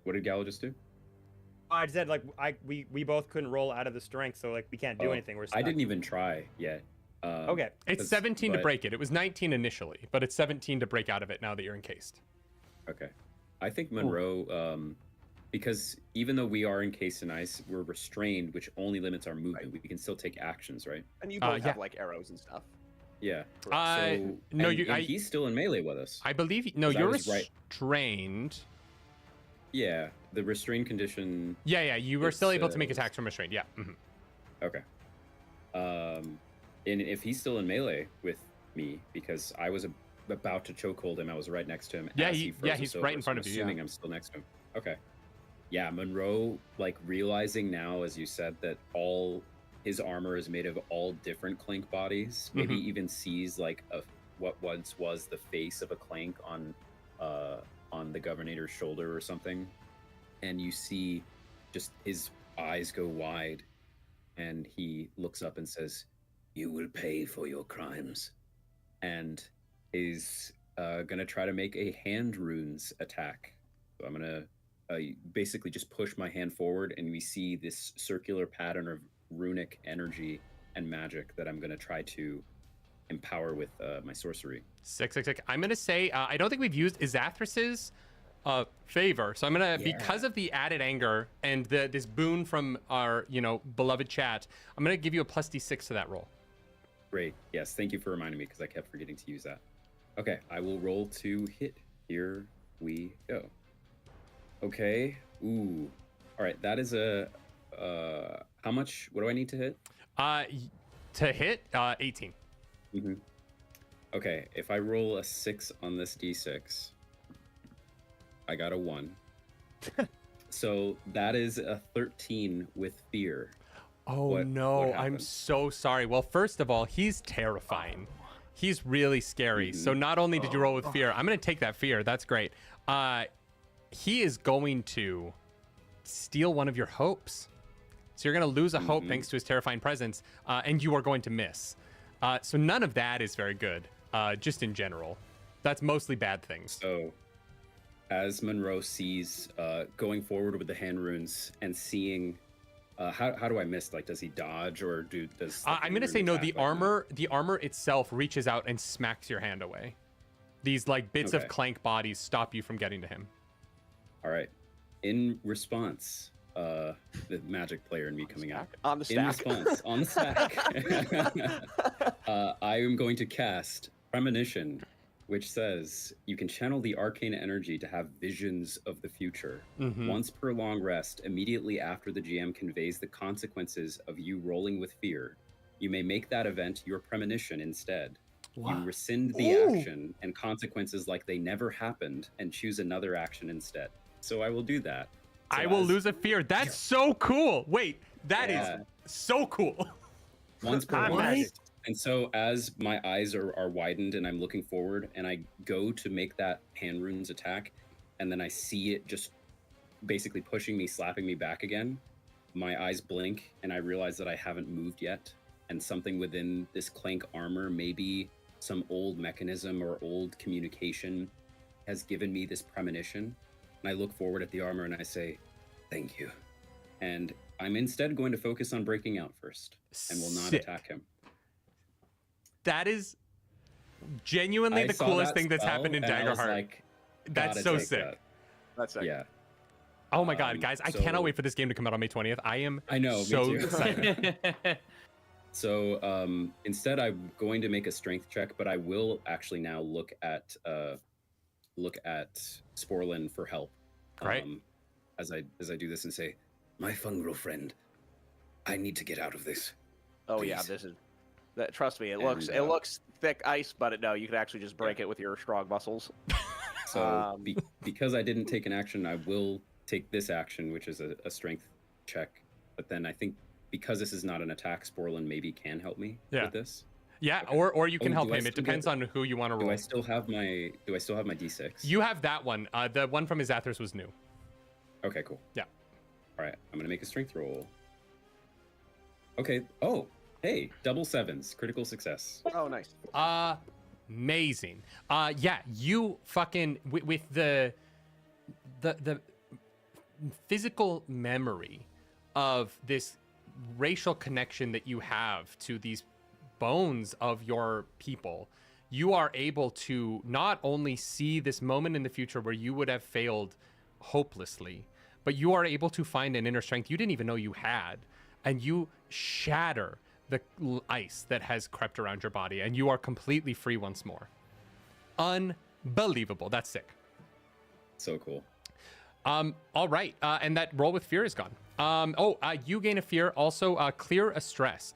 What did Gallo just do? I said we both couldn't roll out of the strength, so we can't do Oh, anything. We're stuck. I didn't even try yet. Okay. It's 'cause- 17 to but- break it. It was 19 initially, but it's 17 to break out of it now that you're encased. Okay. I think Monroe, because even though we are encased in ice, we're restrained, which only limits our movement. We can still take actions, right? And you both yeah. have arrows and stuff. Yeah. No, and he's still in melee with us. I believe no, 'Cause I you're was right. restrained. Yeah, the restrained condition. Yeah, you were still able to make says- attacks from restrained. Yeah. Mhm. Okay. And if he's still in melee with me, because I was about to chokehold him, I was right next to him. Yeah, as he- froze yeah, us he's over, right in so front I'm of you, Assuming yeah. I'm still next to him. Okay. Yeah, Monroe, realizing now, as you said, that all his armor is made of all different Clank bodies. Maybe Mm-hmm. even sees what once was the face of a Clank on the governator's shoulder or something, and you see just his eyes go wide, and he looks up and says, "You will pay for your crimes," and is gonna try to make a hand runes attack. So I'm gonna basically just push my hand forward, and we see this circular pattern of runic energy and magic that I'm gonna try to empower with my sorcery. Sick. I'm gonna say I don't think we've used Izathras's favor. So I'm gonna, because of the added anger and this boon from our, beloved chat, I'm gonna give you a plus d6 to that roll. Great. Yes, thank you for reminding me because I kept forgetting to use that. Okay, I will roll to hit. Here we go. Okay. Ooh. All right, that is a how much? What do I need to hit? To hit, 18. Mm-hmm. Okay, if I roll a 6 on this d6, I got a 1. So that is a 13 with fear. Oh What no, I'm happened? so sorry. Well, first of all, he's terrifying. He's really scary. So not only did you roll with fear, I'm going to take that fear. That's great. He is going to steal one of your hopes. So you're going to lose a hope thanks to his terrifying presence, and you are going to miss. So none of that is very good, just in general. That's mostly bad things. So as Monroe sees going forward with the hand runes and seeing how do I miss? Like, does he dodge or does I'm going to say no. The armor itself reaches out and smacks your hand away. These like bits of clank bodies stop you from getting to him. All right. In response, the magic player and me coming out. On the stack. In response, on the stack, I am going to cast Premonition, which says you can channel the arcane energy to have visions of the future. Once per long rest, immediately after the GM conveys the consequences of you rolling with fear, you may make that event your premonition instead. You rescind the action and consequences like they never happened and choose another action instead. So I will do that. So I will lose a fear. That's so cool. Wait, that is so cool. Once per rest. And so as my eyes are widened and I'm looking forward and I go to make that hand runes attack, and then I see it just basically pushing me, slapping me back again, my eyes blink and I realize that I haven't moved yet. And something within this clank armor, maybe some old mechanism or old communication, has given me this premonition. And I look forward at the armor and I say, thank you. And I'm instead going to focus on breaking out first and will not attack him. That is genuinely the coolest thing that's happened in Daggerheart. Like, that's so sick. That's sick. Yeah. Oh my god, guys, I cannot wait for this game to come out on May 20th. I know, so me too. excited. So instead I'm going to make a strength check, but I will actually now look at Sporlin for help. Right. As I do this and say, my fungal friend, I need to get out of this. Oh Please. yeah, this is. Trust me, it looks thick ice, but no, you could actually just break it with your strong muscles. So because I didn't take an action, I will take this action, which is a strength check. But then I think because this is not an attack, Sporlin maybe can help me with this. Yeah, or you can help him. It depends on who you want to roll. Do I still have my D6? You have that one. The one from Izathras was new. Okay, cool. Yeah. All right, I'm gonna make a strength roll. Okay. Oh, hey, double sevens, critical success. Oh, nice. Amazing. Yeah, you fucking with the physical memory of this racial connection that you have to these bones of your people, you are able to not only see this moment in the future where you would have failed hopelessly, but you are able to find an inner strength you didn't even know you had, and you shatter the ice that has crept around your body, and you are completely free once more. Unbelievable. That's sick. So cool. All right, and that roll with fear is gone. You gain a fear. Also, clear a stress.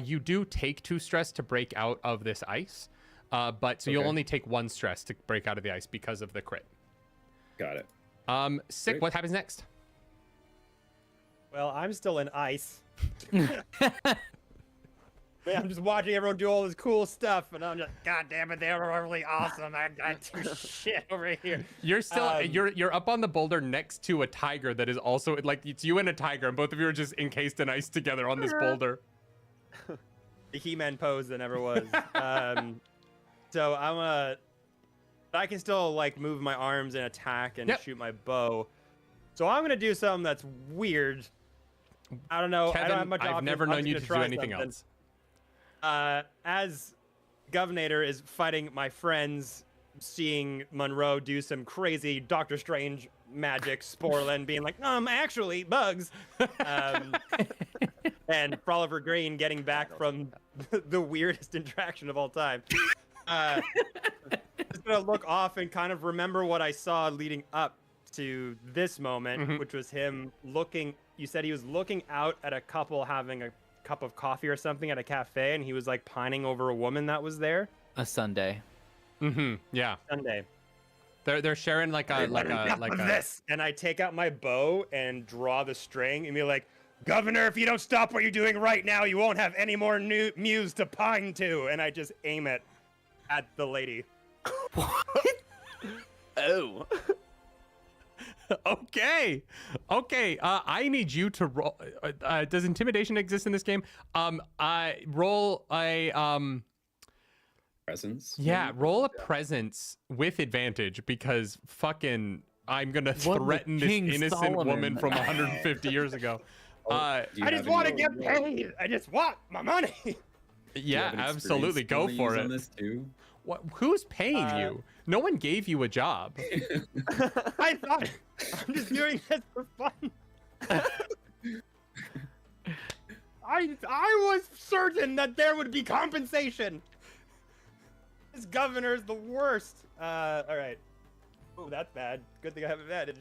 You do take 2 stress to break out of this ice, but so you'll only take 1 stress to break out of the ice because of the crit. Got it. Sick. Great. What happens next? Well, I'm still in ice. Man, I'm just watching everyone do all this cool stuff, and I'm just, God damn it, they're really awesome. I got shit over here. You're still you're up on the boulder next to a tiger that is also like it's you and a tiger, and both of you are just encased in ice together on this boulder. The He-Man pose that never was. So I can still like move my arms and attack and shoot my bow. So I'm gonna do something that's weird. I don't know. Kevin, I don't have much I've options. never I'm known just you gonna to do try anything something. else. As governator is fighting my friends seeing Monroe do some crazy Doctor Strange magic, Sporlin being like, actually, bugs. And Oliver Green getting back from the weirdest interaction of all time. Just gonna look off and kind of remember what I saw leading up to this moment, which was him looking. You said he was looking out at a couple having a cup of coffee or something at a cafe, and he was like pining over a woman that was there. A Sunday. Yeah. Sunday. They're sharing like a this, and I take out my bow and draw the string and be like, Governor, if you don't stop what you're doing right now, you won't have any more new muse to pine to. And I just aim it at the lady. Oh. Okay. I need you to roll. Does intimidation exist in this game? I roll a Presence. Yeah, roll a presence with advantage because fucking I'm gonna threaten this King innocent Solomon. woman from 150 years ago. I just want to get paid. I just want my money. Yeah, absolutely. Go for On it. this too? What? Who's paying you? No one gave you a job. I thought I'm just doing this for fun. I was certain that there would be compensation. This governor's the worst. All right. Oh, that's bad. Good thing I have advantage.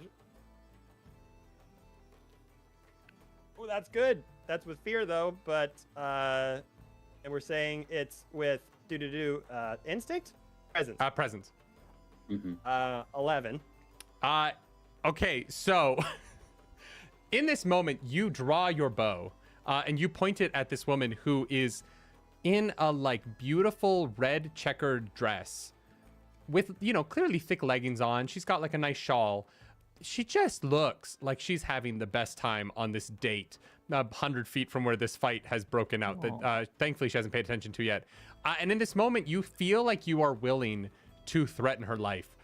Oh, that's good. That's with fear though, but and we're saying it's with instinct, presence. Presence. 11. Okay, so in this moment, you draw your bow and you point it at this woman who is in a like beautiful red checkered dress with, clearly thick leggings on. She's got like a nice shawl. She just looks like she's having the best time on this date 100 feet from where this fight has broken out that thankfully she hasn't paid attention to yet. And in this moment, you feel like you are willing to threaten her life,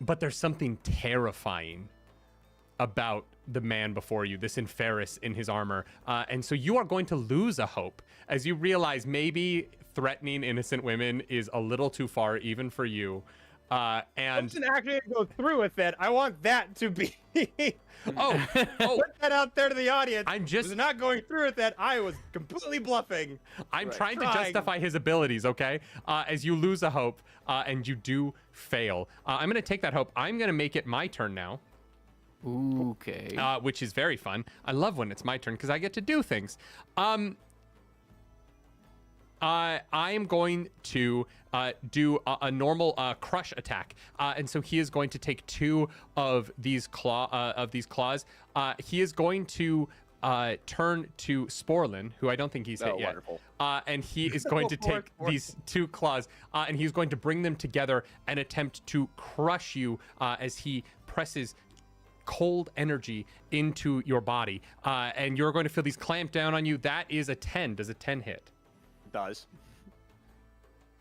but there's something terrifying about the man before you, this Inferis in his armor. And so you are going to lose a hope as you realize maybe threatening innocent women is a little too far even for you. And I wasn't actually gonna go through with it. I want that to be. oh, Put that out there to the audience. I'm just was not going through with it. I was completely bluffing. I'm trying to justify his abilities, okay? As you lose a hope and you do fail. I'm going to take that hope. I'm going to make it my turn now. Okay. Which is very fun. I love when it's my turn because I get to do things. I am going to do a normal crush attack, and so he is going to take 2 of these claws. He is going to turn to Sporlin, who I don't think he's hit yet. Wonderful. And he is going to take these 2 claws, and he's going to bring them together and attempt to crush you as he presses cold energy into your body. And you're going to feel these clamp down on you. That is a 10. Does a 10 hit? It does.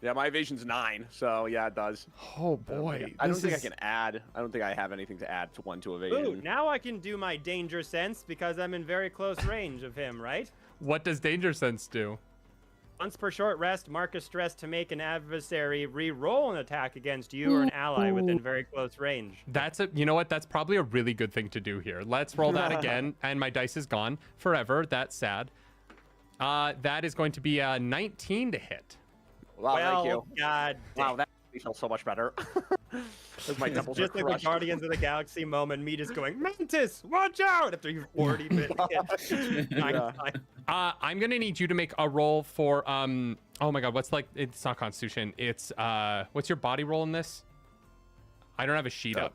Yeah, my evasion's 9, so yeah, it does. Oh boy. I don't think I can add. I don't think I have anything to add to 1 to evasion. Ooh, now I can do my danger sense because I'm in very close range of him, right? What does danger sense do? Once per short rest, mark a stress to make an adversary re-roll an attack against you or an ally within very close range. That's you know what? That's probably a really good thing to do here. Let's roll that again. And my dice is gone forever. That's sad. That is going to be a 19 to hit. Wow, thank you. God. Wow, that feels so much better. That's my temples Just are like the Guardians of the Galaxy moment, me just going, Mantis, watch out! After you've already been hit. I'm gonna need you to make a roll for oh my god, it's not Constitution. It's what's your body roll in this? I don't have a sheet up.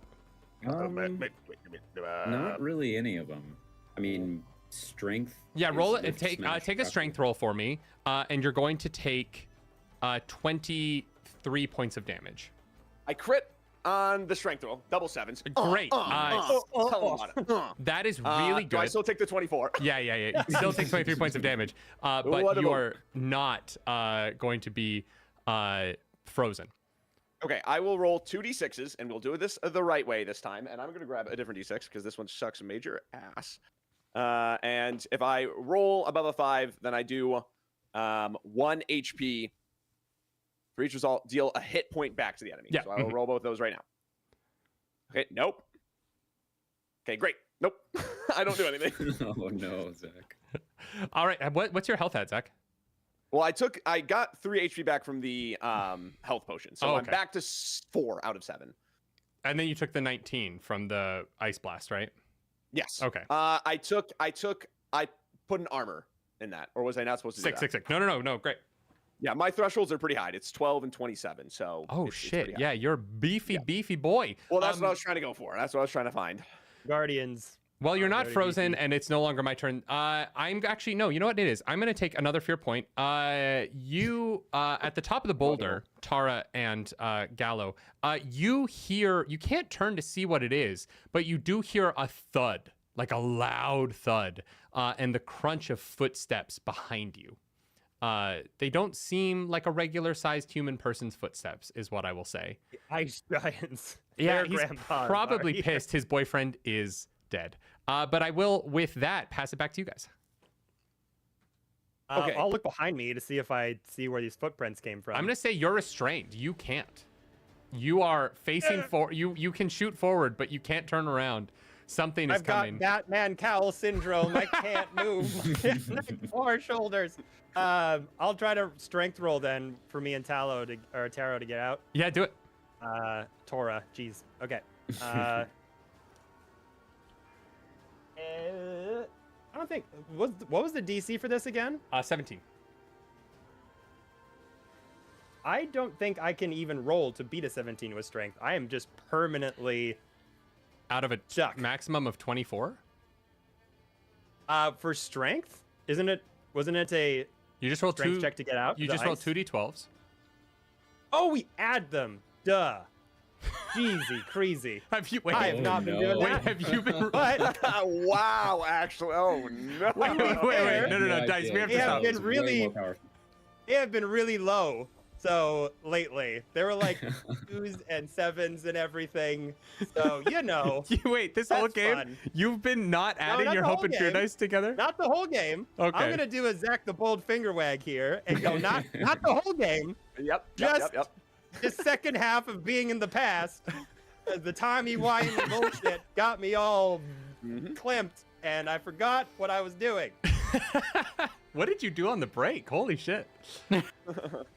Not really any of them. I mean, strength. Yeah, roll it. lift, Take smash, a grapple. strength roll for me, and you're going to take 23 points of damage. I crit on the strength roll, double 7s. Great. Tell him about it. That is really Do I good. still take the 24? Yeah. You still take 23 points of damage, but What you about- are not going to be frozen. Okay, I will roll 2d6s, and we'll do this the right way this time. And I'm going to grab a different d6 because this one sucks major ass. And if I roll above a 5, then I do 1 HP For each result, deal a hit point back to the enemy. Yeah. So I will roll both those right now. Okay, nope. Okay, great. Nope. I don't do anything. Oh no, Zach. All right. What's your health at, Zach? Well, I got 3 HP back from the health potion. So I'm okay. back to 4 out of 7. And then you took the 19 from the ice blast, right? Yes. Okay. I put an armor in that, or was I not supposed to do that? 6. No. Great. Yeah, my thresholds are pretty high. It's 12 and 27. So. Oh it's shit! pretty high. Yeah, you're a beefy boy. Well, that's what I was trying to go for. That's what I was trying to find. Guardians. Well, you're not very frozen, beefy. and it's no longer my turn. I'm actually no. You know what it is? I'm gonna take another fear point. You at the top of the boulder, Tara and Gallo. You hear. You can't turn to see what it is, but you do hear a thud, like a loud thud, and the crunch of footsteps behind you. They don't seem like a regular-sized human person's footsteps, is what I will say. Ice giants. Yeah, Their he's grandpas probably are here. pissed. His boyfriend is dead. But I will, with that, pass it back to you guys. Okay. I'll look behind me to see if I see where these footprints came from. I'm gonna say you're restrained. You can't. You are facing forward. You can shoot forward, but you can't turn around. Something is I've coming. got Batman cowl syndrome. I can't move. 4 shoulders. I'll try to strength roll then for me and Taro to get out. Yeah, do it. Tora. Jeez. Okay. I don't think. What was the DC for this again? 17. I don't think I can even roll to beat a 17 with strength. I am just permanently Out of a stuck. maximum of 24. For strength, wasn't it a You just roll strength two. check to get out? You the just roll ice? 2d12s. Oh, we add them. Duh. Jeezy, crazy. Have you? Wait, I have not been doing wait. that. Have you been? But Wow, actually. Oh no. Wait. No, Dice. We have They to have stop. been really- they have been really low. So lately, they were like 2s and 7s and everything. So you know, Wait, this whole That's game, fun. you've been not adding not your the hope whole and fear game. dice together. not the whole game. Okay. I'm gonna do a Zach the Bold finger wag here and go not the whole game. Yep. Just Yep. the second half of being in the past. The timey-wimey bullshit got me all clamped, and I forgot what I was doing. What did you do on the break? Holy shit.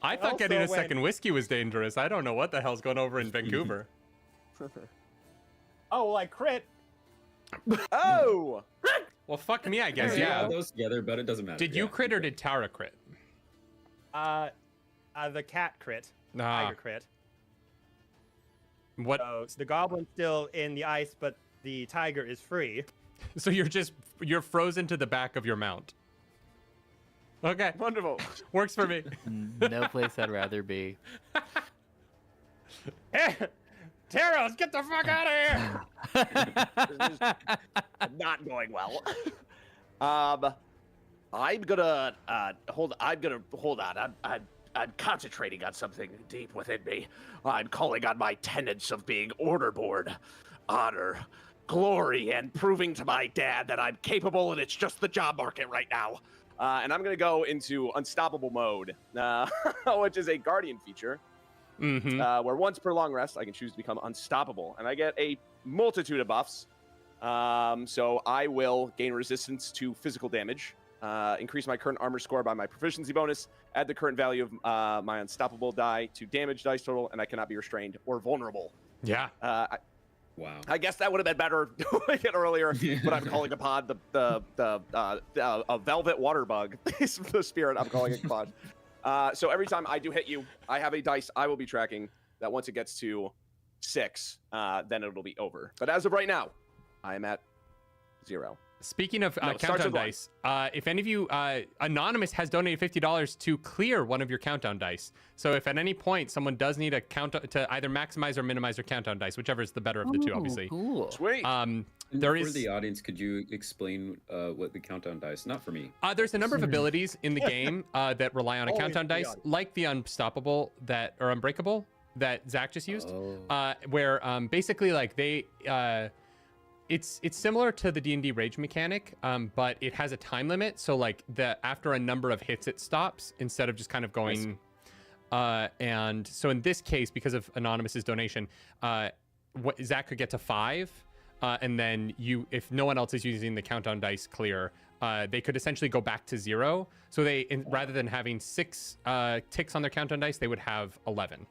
I thought getting a Also second whiskey was dangerous. I don't know what the hell's going over in Vancouver. Oh, well, I crit. Oh. Well, fuck me, I guess. Yeah, Yeah. those together, but it doesn't matter. Did you Yeah. crit or did Tara crit? The cat crit. Nah. Tiger crit. What? So the goblin's still in the ice, but the tiger is free. So you're frozen to the back of your mount. Okay. Wonderful. Works for me. No place I'd rather be. Hey, Taros, get the fuck out of here! This is not going well. I'm gonna hold on. I'm concentrating on something deep within me. I'm calling on my tenets of being orderborn, honor, glory, and proving to my dad that I'm capable, and it's just the job market right now. And I'm gonna go into unstoppable mode, which is a guardian feature. Mm-hmm. Where once per long rest, I can choose to become unstoppable, and I get a multitude of buffs. So I will gain resistance to physical damage, increase my current armor score by my proficiency bonus, add the current value of my unstoppable die to damage dice total, and I cannot be restrained or vulnerable. Yeah. Wow. I guess that would have been better doing it earlier, but I'm calling upon a velvet water bug. Is the spirit I'm calling it upon. So every time I do hit you, I have a dice I will be tracking that once it gets to 6, then it'll be over. But as of right now, I am at 0. Speaking of No, it starts countdown with one. dice, if any of you, Anonymous has donated $50 to clear one of your countdown dice. So if at any point someone does need a to either maximize or minimize their countdown dice, whichever is the better of the two, obviously. Cool. Sweet. There For is the audience, could you explain what the countdown dice? Not for me. there's a number of abilities in the game that rely on a Always countdown for the dice, audience. like the unstoppable or unbreakable that Zach just used, Oh. where basically like they. It's similar to the D&D rage mechanic, but it has a time limit. So like after a number of hits, it stops instead of just kind of going. And so in this case, because of Anonymous's donation, Zach could get to 5. And then if no one else is using the countdown dice clear, they could essentially go back to 0. So rather than having 6 ticks on their countdown dice, they would have 11.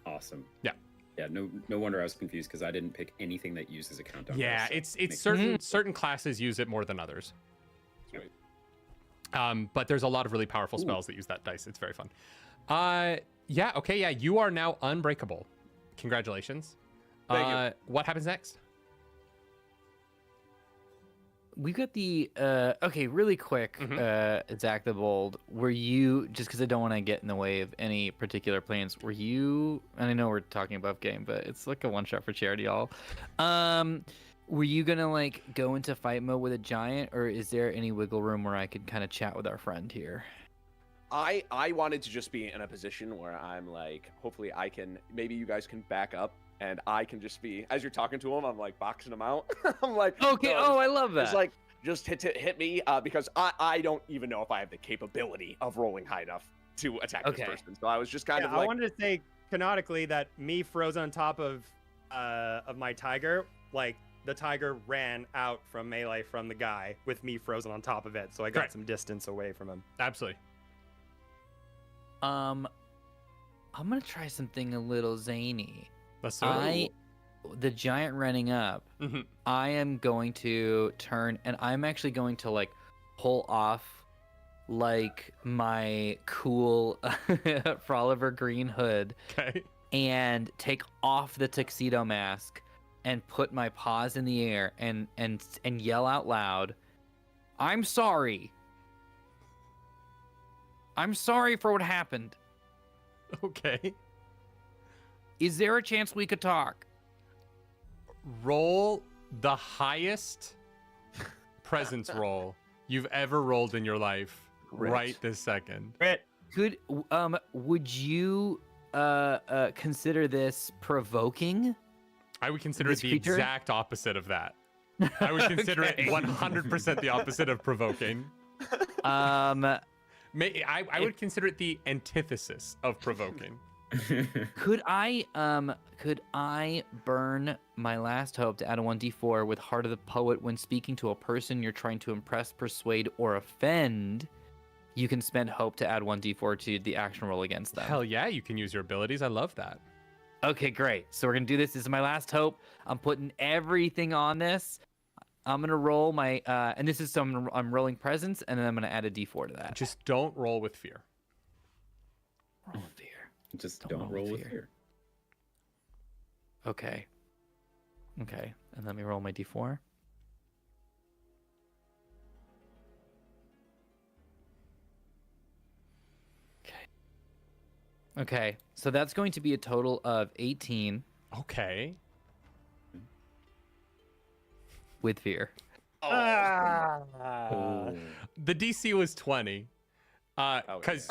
Awesome. Yeah. Yeah, no wonder I was confused because I didn't pick anything that uses a countdown. Yeah, dice, so it's makes certain classes use it more than others. Sweet. But there's a lot of really powerful spells that use that dice. It's very fun. Yeah, okay, yeah, you are now unbreakable. Congratulations. Thank you. What happens next? We got the okay, really quick, Zach the Bold. Were you, just because I don't want to get in the way of any particular plans, were you, and I know we're talking above game, but it's like a one shot for charity, y'all. Were you gonna like go into fight mode with a giant, or is there any wiggle room where I could kind of chat with our friend here? I wanted to just be in a position where I'm like, hopefully maybe you guys can back up and I can just be, as you're talking to him, I'm like boxing him out. I'm like, okay, no, I love that. It's like, just hit me because I don't even know if I have the capability of rolling high enough to attack this person. So I was just kind of like, I wanted to say canonically that me frozen on top of my tiger, like the tiger ran out from melee from the guy with me frozen on top of it, so I got some distance away from him. Absolutely. I'm gonna try something a little zany. Let's do it. The giant running up, I am going to turn, and I'm actually going to like pull off like my cool Froliver green hood, and take off the tuxedo mask and put my paws in the air and yell out loud, "I'm sorry. I'm sorry for what happened." Okay. Is there a chance we could talk? Roll the highest presence roll you've ever rolled in your life right this second. Would you consider this provoking? I would consider it the exact opposite of that. I would consider it 100% the opposite of provoking. I would consider it the antithesis of provoking. Could I burn my last hope to add a 1d4 with Heart of the Poet when speaking to a person you're trying to impress, persuade, or offend? You can spend hope to add 1d4 to the action roll against them. Hell yeah, you can use your abilities. I love that. Okay, great. So we're gonna do this. This is my last hope. I'm putting everything on this. I'm gonna roll my and this is I'm rolling presence, and then I'm gonna add a d4 to that. Just don't roll with fear. Roll with fear. Just don't roll with fear. Okay. Okay. And let me roll my d4. Okay. Okay. So that's going to be a total of 18. Okay. With fear. The DC was 20. Because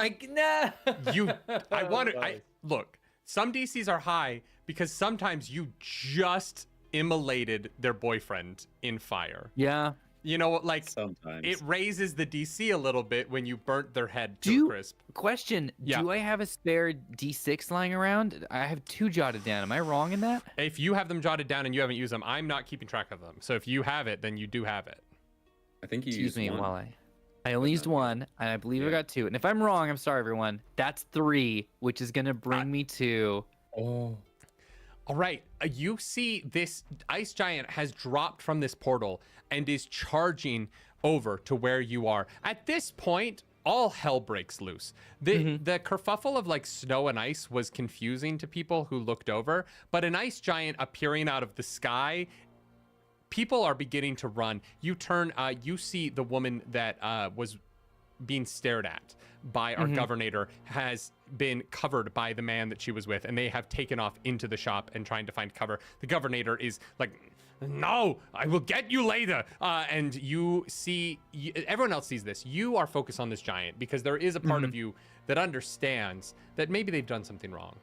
look, some DCs are high because sometimes you just immolated their boyfriend in fire. Yeah. You know, like sometimes it raises the DC a little bit when you burnt their head to a crisp. Question, yeah. Do I have a spare D6 lying around? I have 2 jotted down. Am I wrong in that? If you have them jotted down and you haven't used them, I'm not keeping track of them. So if you have it, then you do have it. I think you Excuse used me one. while I only used 1, and I believe I got 2. And if I'm wrong, I'm sorry, everyone. That's 3, which is going to bring me to... Oh. All right. You see this ice giant has dropped from this portal and is charging over to where you are. At this point, all hell breaks loose. The kerfuffle of like snow and ice was confusing to people who looked over, but an ice giant appearing out of the sky, people are beginning to run. You turn, you see the woman that was being stared at by our governator has been covered by the man that she was with, and they have taken off into the shop and trying to find cover. The governator is like, "No, I will get you later." And you see, everyone else sees this. You are focused on this giant because there is a part of you that understands that maybe they've done something wrong,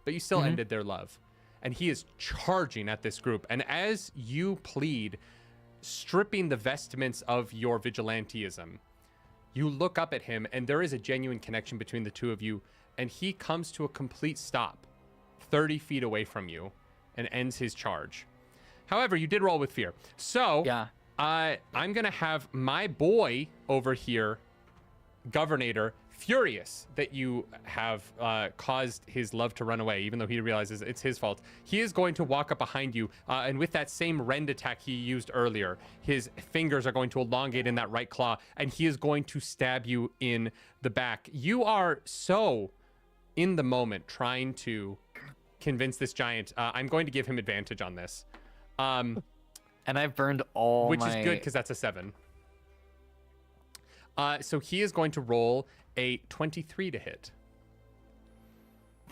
but you still ended their love. And he is charging at this group. And as you plead, stripping the vestments of your vigilantism, You look up at him, and there is a genuine connection between the two of you, and he comes to a complete stop 30 feet away from you and ends his charge. However, you did roll with fear. So Yeah. I'm going to have my boy over here, Governator, furious that you have caused his love to run away, even though he realizes it's his fault. He is going to walk up behind you, and with that same rend attack he used earlier, his fingers are going to elongate in that right claw, and he is going to stab you in the back. You are so in the moment trying to convince this giant. I'm going to give him advantage on this. And I've burned all which my... is good because that's a 7. So he is going to roll a 23 to hit.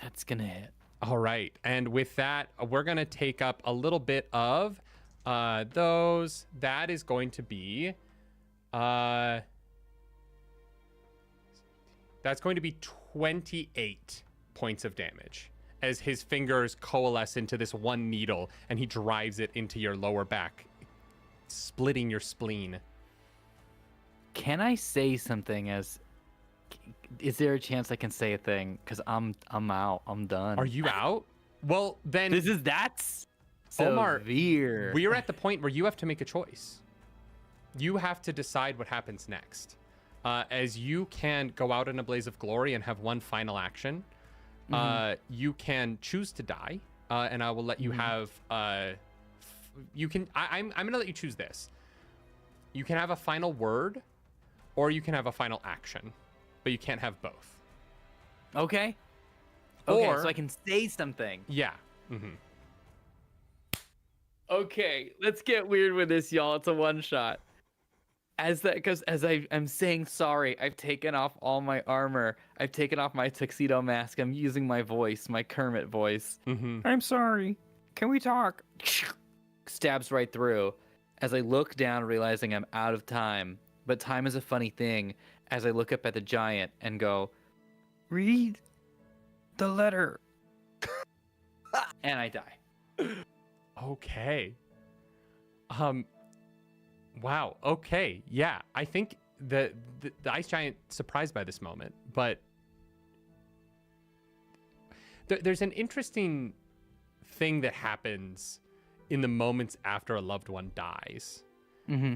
That's gonna hit. All right. And with that, we're going to take up a little bit of those. That is going to be... that's going to be 28 points of damage as his fingers coalesce into this one needle and he drives it into your lower back, splitting your spleen. Can I say something as... Is there a chance I can say a thing? Because I'm out. I'm done. Are you out? Well, then... That's Omar, severe. we're at the point where you have to make a choice. You have to decide what happens next. As you can go out in a blaze of glory and have one final action, you can choose to die, and I will let you have... you can... I'm going to let you choose this. You can have a final word, or you can have a final action, but you can't have both. Okay. Okay, Or- so I can say something. Yeah. Mm-hmm. Okay, let's get weird with this, y'all. It's a one shot. Because as I'm saying sorry, I've taken off all my armor. I've taken off my tuxedo mask. I'm using my voice, my Kermit voice. Mm-hmm. I'm sorry. Can we talk? Stabs right through. As I look down, realizing I'm out of time. But time is a funny thing. As I look up at the giant and go, read the letter. And I die. Okay. Wow. Okay. Yeah. I think the ice giant surprised by this moment, but there's an interesting thing that happens in the moments after a loved one dies. Mm-hmm.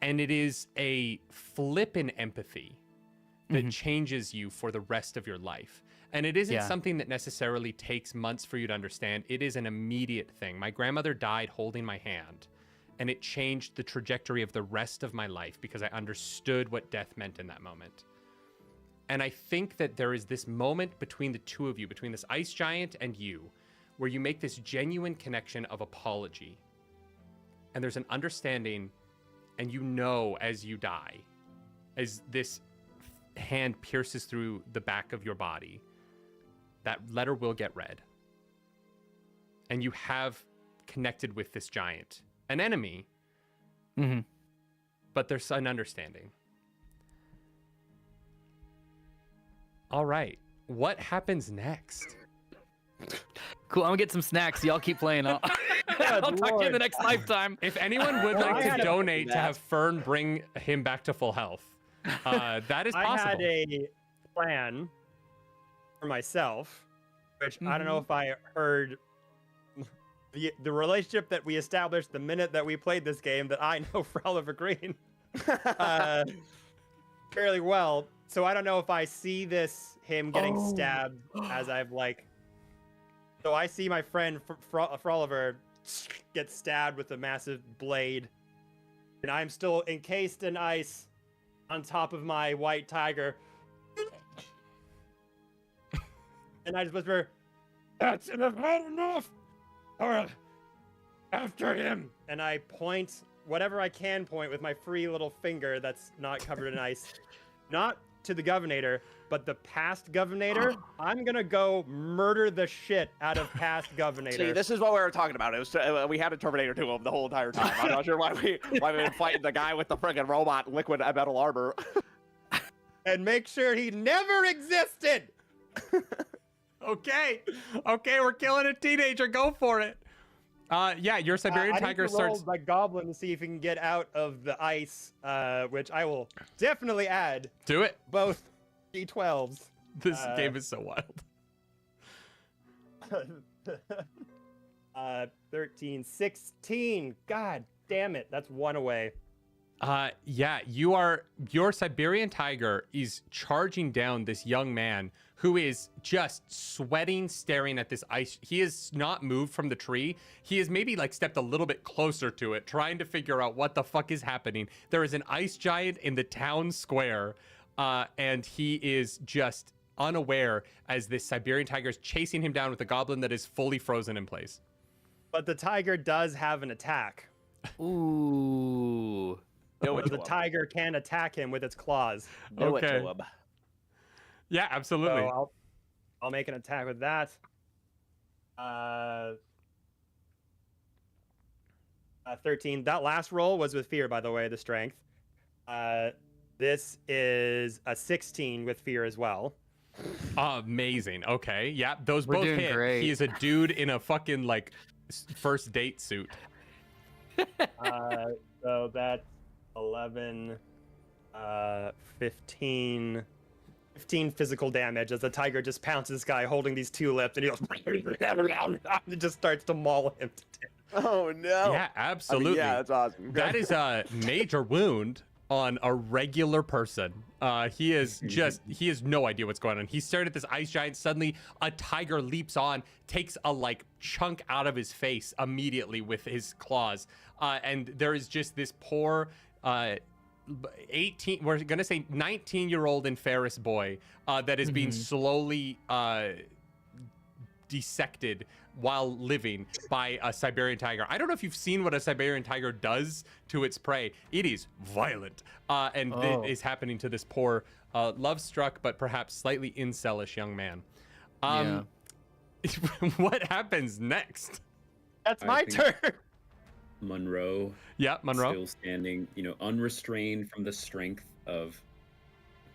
And it is a flip in empathy that changes you for the rest of your life. And it isn't something that necessarily takes months for you to understand. It is an immediate thing. My grandmother died holding my hand, and it changed the trajectory of the rest of my life because I understood what death meant in that moment. And I think that there is this moment between the two of you, between this ice giant and you, where you make this genuine connection of apology. And there's an understanding, and you know as you die, as this hand pierces through the back of your body, that letter will get read. And you have connected with this giant, an enemy, but there's an understanding. All right, what happens next? Cool, I'm gonna get some snacks. Y'all keep playing. I'll talk to you in the next lifetime. If anyone would like to donate to have Fern bring him back to full health, that is possible. I had a plan for myself, which I don't know if I heard the relationship that we established the minute that we played this game, that I know for Oliver Green fairly well. So I don't know if I see him getting stabbed as I've like. So I see my friend Froliver get stabbed with a massive blade, and I'm still encased in ice on top of my white tiger. And I just whisper, "That's had enough! Or after him!" And I point whatever I can point with my free little finger that's not covered in ice, not to the governator, but the past governator. I'm gonna go murder the shit out of past governator. See, this is what we were talking about. It was we had a Terminator 2 the whole entire time. I'm not sure why we've been fighting the guy with the friggin' robot liquid metal armor. And make sure he never existed. Okay, we're killing a teenager. Go for it. Yeah, your Siberian I need tiger to roll starts. my goblin to see if he can get out of the ice, which I will definitely add Do it. both D12s. This game is so wild. 13, 16. God damn it. That's one away. Yeah, your Siberian tiger is charging down this young man who is just sweating, staring at this ice. He has not moved from the tree. He has maybe like stepped a little bit closer to it, trying to figure out what the fuck is happening. There is an ice giant in the town square, and he is just unaware as this Siberian tiger is chasing him down with a goblin that is fully frozen in place. But the tiger does have an attack. Ooh. No, The tiger can attack him with its claws. Okay. Yeah, So absolutely. I'll make an attack with that. 13. That last roll was with fear, by the way, the strength. This is a 16 with fear as well. Amazing. Okay. Yeah, those We're both doing hit. great. He is a dude in a fucking like first date suit. So that's 11, 15 physical damage as the tiger just pounces this guy holding these tulips, and he goes and just starts to maul him to death. Oh no. Yeah, absolutely. yeah, that's awesome. That is a major wound on a regular person. He has no idea what's going on. He stared at this ice giant. Suddenly, a tiger leaps on, takes a like chunk out of his face immediately with his claws, and there is just this poor 18, we're gonna say 19-year-old and Ferris boy that is being slowly dissected while living by a Siberian tiger. I don't know if you've seen what a Siberian tiger does to its prey. It is violent, and it is happening to this poor, love-struck but perhaps slightly incelish young man. What happens next? That's I my think- turn. Monroe, Yeah, Monroe. still standing, unrestrained from the strength of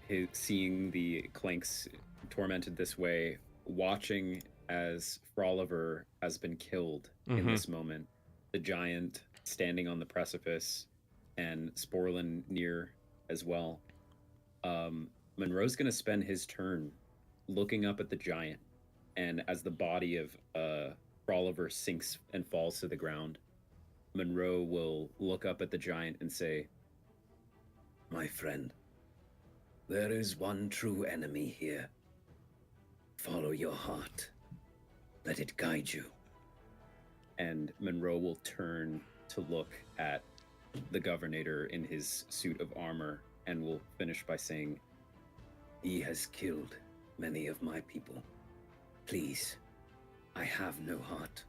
his seeing the Clanks tormented this way, watching as Froliver has been killed in this moment. The giant standing on the precipice, and Sporlin near as well. Monroe's gonna spend his turn looking up at the giant, and as the body of Froliver sinks and falls to the ground, Monroe will look up at the giant and say, My friend, there is one true enemy here. Follow your heart. Let it guide you. and Monroe will turn to look at the governator in his suit of armor and will finish by saying, He has killed many of my people. Please, I have no heart.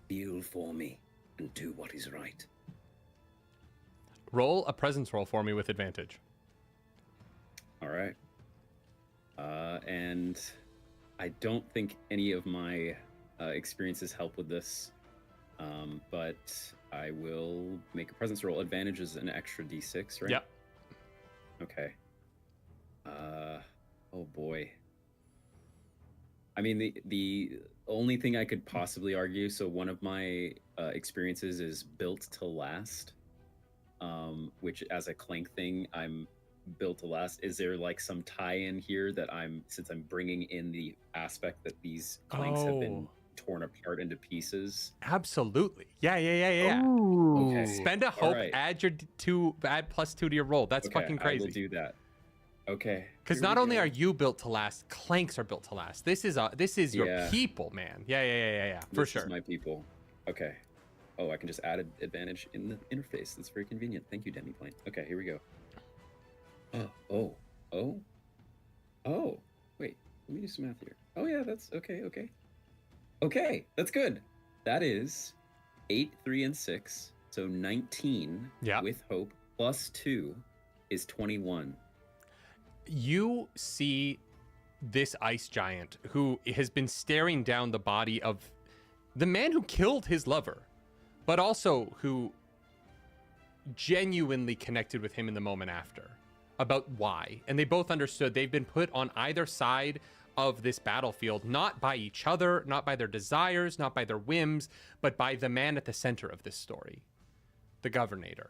Feel for me and do what is right. Roll a presence roll for me with advantage. all right. And I don't think any of my experiences help with this, but I will make a presence roll. Advantage is an extra d6, right? Yep. Okay. Oh boy. I mean, the only thing I could possibly argue, so one of my experiences is built to last, which as a Clank thing, I'm built to last. Is there like some tie-in here that since I'm bringing in the aspect that these Clanks have been torn apart into pieces? Absolutely. Yeah. Okay. Spend a hope, right. add +2 to your roll. That's Okay, fucking I will crazy. do that. Okay. Because here we not only go. are you built to last, Clanks are built to last. This is your Yeah. people, man. Yeah. For This sure. is my people. Okay. Oh, I can just add an advantage in the interface. That's very convenient. Thank you, Demiplane. Okay, here we go. Oh. Wait, let me do some math here. Oh yeah, that's okay. Okay, that's good. That is 8, 3, and 6. So 19 Yeah. with hope plus 2 is 21. You see this ice giant who has been staring down the body of the man who killed his lover, but also who genuinely connected with him in the moment after about why. And they both understood they've been put on either side of this battlefield, not by each other, not by their desires, not by their whims, but by the man at the center of this story, the governator.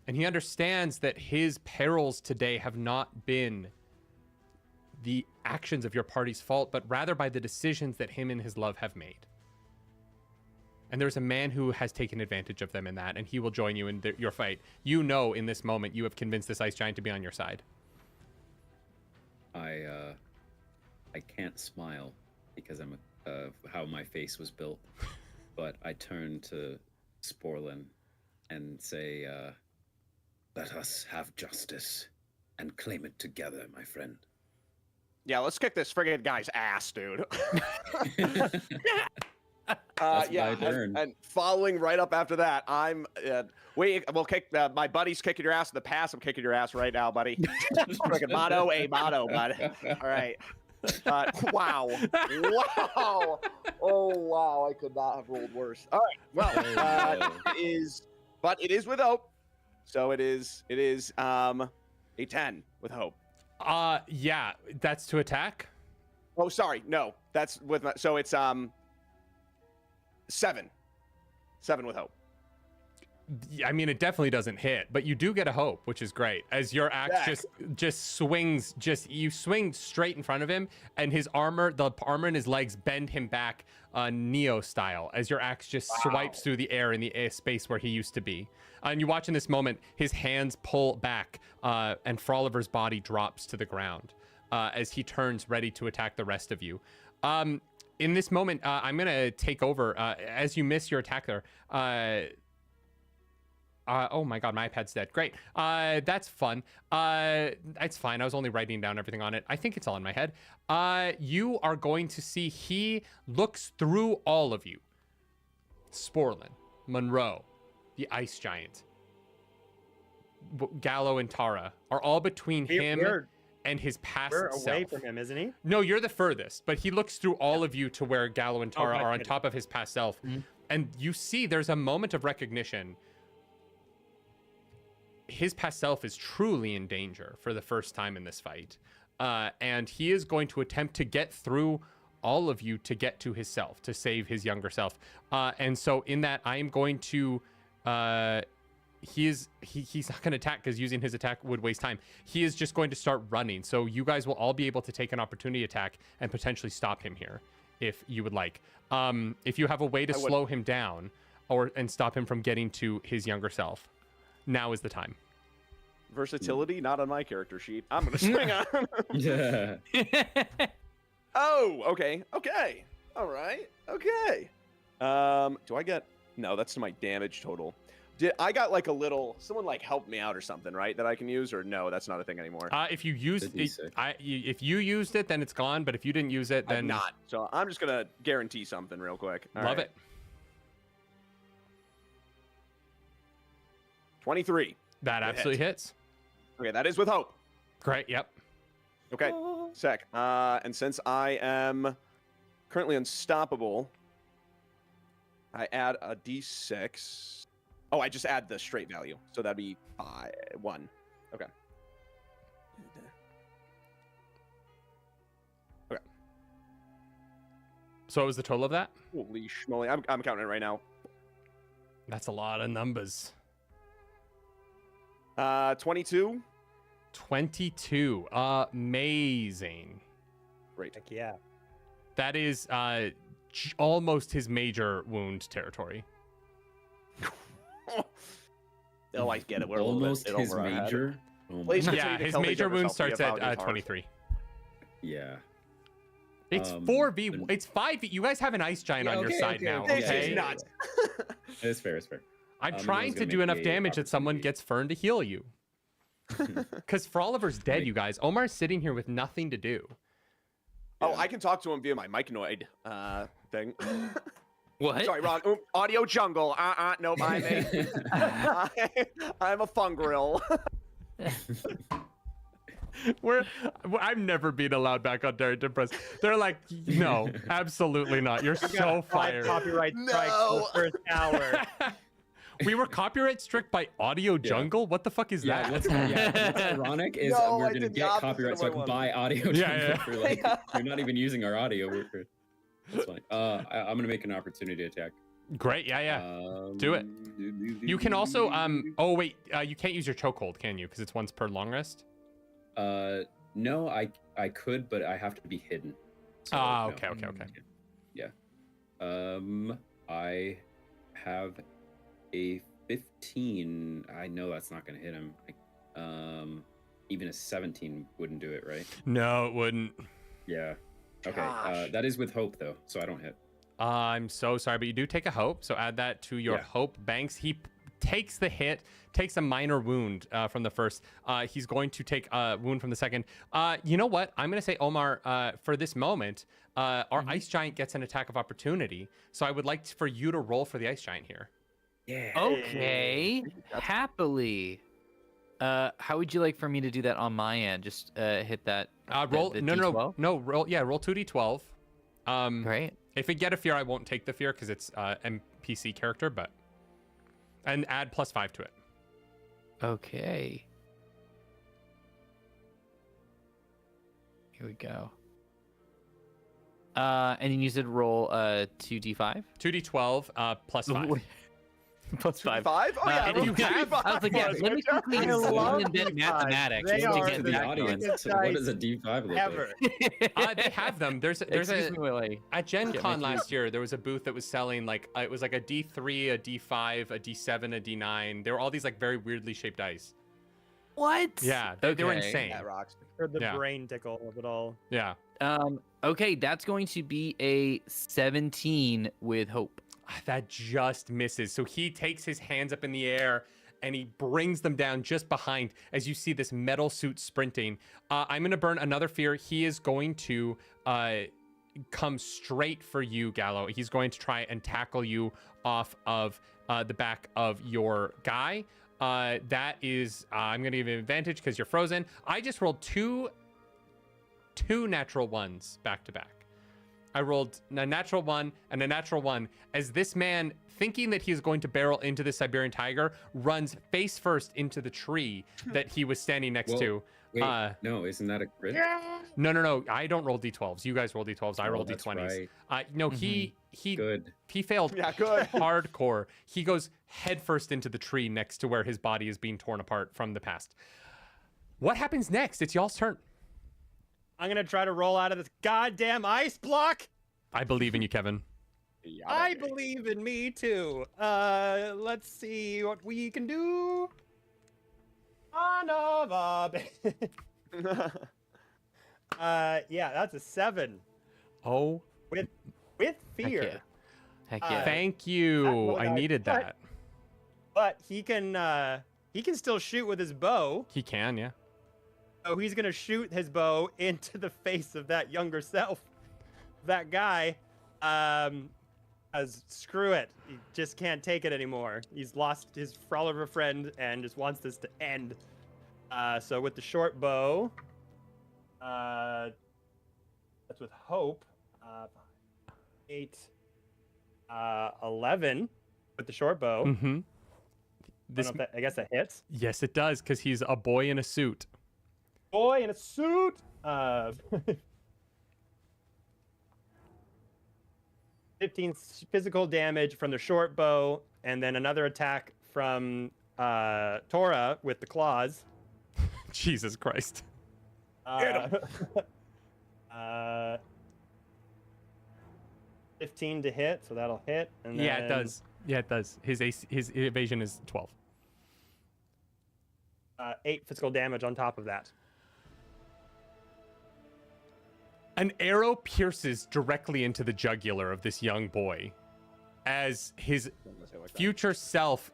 And he understands that his perils today have not been the actions of your party's fault, but rather by the decisions that him and his love have made. And there's a man who has taken advantage of them in that, and he will join you in your fight. You know, in this moment, you have convinced this ice giant to be on your side. I can't smile because I'm how my face was built, but I turn to Sporlin and say, Let us have justice and claim it together, my friend. Yeah, let's kick this friggin' guy's ass, dude. That's yeah, my turn. and following right up after that, I'm we'll kick my buddy's kicking your ass in the past. I'm kicking your ass right now, buddy. Friggin' motto, a motto, bud. All right. Wow. Wow. Oh wow, I could not have rolled worse. All right. Well, it is with hope. So it is a 10 with hope. Yeah, that's to attack. Oh, sorry. No, that's with my, so it's 7 with hope. I mean, it definitely doesn't hit, but you do get a hope, which is great. As your axe just swings, you swing straight in front of him, and the armor in his legs bend him back, Neo style, as your axe just swipes through the air in the space where he used to be. And you watch in this moment, his hands pull back, and Froliver's body drops to the ground as he turns ready to attack the rest of you. In this moment, I'm gonna take over as you miss your attack there. Oh my god, my iPad's dead. Great. That's fun. It's fine. I was only writing down everything on it. I think it's all in my head. You are going to see he looks through all of you. Sporlin, Monroe, the Ice Giant, Gallo and Tara are all between him and his past We're self. away from him, isn't he? No, you're the furthest, but he looks through all of you to where Gallo and Tara are on good. top of his past self. And you see there's a moment of recognition. His past self is truly in danger for the first time in this fight. And he is going to attempt to get through all of you to get to his self, to save his younger self. And so in that, I am going to... he's not going to attack because using his attack would waste time. He is just going to start running. So you guys will all be able to take an opportunity attack and potentially stop him here if you would like. If you have a way to slow him down and stop him from getting to his younger self, now is the time. Versatility, not on my character sheet. I'm gonna swing on. Yeah. Oh, okay. All right. Okay. Do I get? No, that's my damage total. I got like a little? Someone like helped me out or something, right? That I can use, or no? That's not a thing anymore. If you used it, if you used it, then it's gone. But if you didn't use it, then I'm not. So I'm just gonna guarantee something real quick. All love right. it. 23. That absolutely hits. Okay, that is with hope. Great. Yep. Okay, sick. And since I am currently unstoppable, I add a d6. Oh, I just add the straight value, so that'd be 1. Okay. Okay. So what was the total of that? Holy schmoly! I'm counting it right now. That's a lot of numbers. 22. 22. Amazing. Great. Heck yeah. That is almost his major wound territory. Oh, I get it. We're Almost a little bit his over our head. major. Oh my Please God. Yeah, continue to his kill his major younger wound self, starts be about at his heart. 23. Yeah. It's Um, 4v. then- It's 5v. You guys have an ice giant on your side now. This Okay. is nuts. It's fair. It's fair. I'm I was trying to gonna do make enough a damage that someone opportunity. gets Fern to heal you. Because Froliver's dead, you guys. Omar's sitting here with nothing to do. Oh, I can talk to him via my Myconoid thing. What? Sorry, wrong. Audio jungle. Nope, I'm a fungrel. I'm never being allowed back on Darrington Press. They're like, no, absolutely not. You're so fired. Copyright strikes for the first hour. We were copyright strict by Audio Jungle. What the fuck is Yeah, that? what's ironic is No, we're I gonna did the get opposite copyright of what I struck wanted. by Audio Yeah, Jungle yeah. for like you're not even using our audio. That's funny. I'm gonna make an opportunity attack. Great. Yeah. Do it. You can also Oh wait, you can't use your chokehold, can you? Because it's once per long rest. No, I could, but I have to be hidden. So, Okay. Yeah. I have a 15. I know that's not gonna hit him. Even a 17 wouldn't do it, right? No, it wouldn't. Yeah. Okay. Gosh. That is with hope though, so I don't hit. I'm so sorry, but you do take a hope, so add that to your Yeah. hope banks. He takes the hit, takes a minor wound from the first. He's going to take a wound from the second. You know what? I'm going to say, Omar, for this moment, our ice giant gets an attack of opportunity. So I would like for you to roll for the ice giant here. Yeah. Okay, happily. How would you like for me to do that on my end? Just hit that. Roll the no D12? roll 2d12. Great. If we get a fear, I won't take the fear because it's NPC character, and add +5 to it. Okay. Here we go. And then you said roll 2d5. 2d12 +5. +5. 5? Oh yeah, and roll you have- 25 I was like, yeah, was let me it? quickly I love zoom in D5s. mathematics. They just to are get To the the that going. audience, biggest what does a D5 look ever. like? They have them. There's Excuse a me, Willie. at Gen Get Con me through. last year. There was a booth that was selling like it was like a D3, a D5, a D7, a D9. There were all these like very weirdly shaped dice. What? Yeah, they were Okay. insane. That rocks. For the Yeah. brain tickle of it all. Yeah. Okay, that's going to be a 17 with hope. That just misses. So he takes his hands up in the air and he brings them down just behind as you see this metal suit sprinting. I'm going to burn another fear. He is going to come straight for you, Gallo. He's going to try and tackle you off of the back of your guy. That is, I'm going to give you an advantage because you're frozen. I just rolled two natural ones back to back. I rolled a natural one and a natural one as this man, thinking that he's going to barrel into the Siberian tiger, runs face first into the tree that he was standing next to. Wait, no, isn't that a crit? No. I don't roll d12s. You guys roll d12s. I roll that's d20s. right. No, he Good. he failed Yeah, good. hardcore. He goes headfirst into the tree next to where his body is being torn apart from the past. What happens next? It's y'all's turn. I'm gonna try to roll out of this goddamn ice block. I believe in you, Kevin. Yeah, I baby. believe in me too. Let's see what we can do. Yeah, that's a 7 Oh, with Heck fear. yeah. Heck yeah. thank you. well, I needed but- that. But he can still shoot with his bow. He can, yeah. So he's gonna shoot his bow into the face of that younger self. That guy, as screw it. He just can't take it anymore. He's lost his frolic of a friend and just wants this to end. So with the short bow, that's with hope. 8, 11 with the short bow. Mm-hmm. I guess that hits. Yes, it does, because he's a boy in a suit. Boy in a suit. 15 physical damage from the short bow, and then another attack from Tora with the claws. Jesus Christ. Get 15 to hit, so that'll hit. And then Yeah, it does. Yeah, it does. His evasion is 12. 8 physical damage on top of that. An arrow pierces directly into the jugular of this young boy as his future self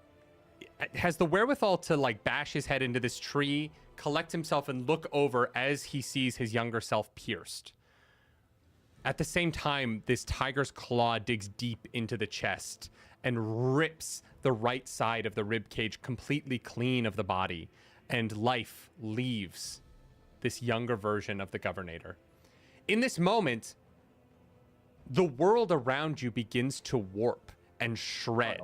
has the wherewithal to like bash his head into this tree, collect himself, and look over as he sees his younger self pierced. At the same time, this tiger's claw digs deep into the chest and rips the right side of the rib cage completely clean of the body, and life leaves this younger version of the governator. In this moment, the world around you begins to warp and shred.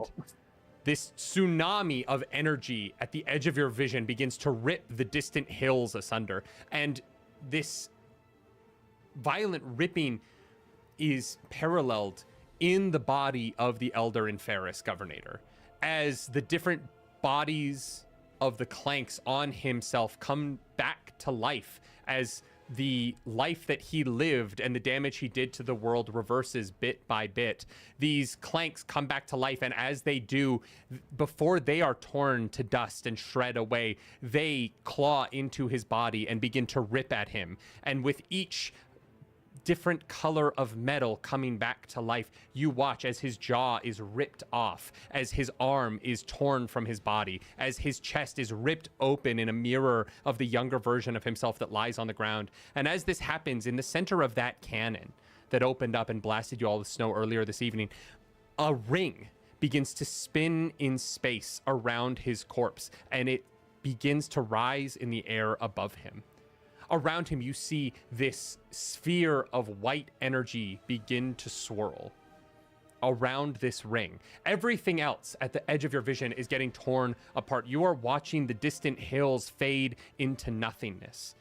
This tsunami of energy at the edge of your vision begins to rip the distant hills asunder. And this violent ripping is paralleled in the body of the Elder and Ferris Governator, as the different bodies of the clanks on himself come back to life, as the life that he lived and the damage he did to the world reverses bit by bit. These clanks come back to life, and as they do, before they are torn to dust and shred away, they claw into his body and begin to rip at him. And with each different color of metal coming back to life, you watch as his jaw is ripped off, as his arm is torn from his body, as his chest is ripped open in a mirror of the younger version of himself that lies on the ground. And as this happens, in the center of that cannon that opened up and blasted you all with snow earlier this evening, a ring begins to spin in space around his corpse, and it begins to rise in the air above him. Around him, you see this sphere of white energy begin to swirl around this ring. Everything else at the edge of your vision is getting torn apart. You are watching the distant hills fade into nothingness.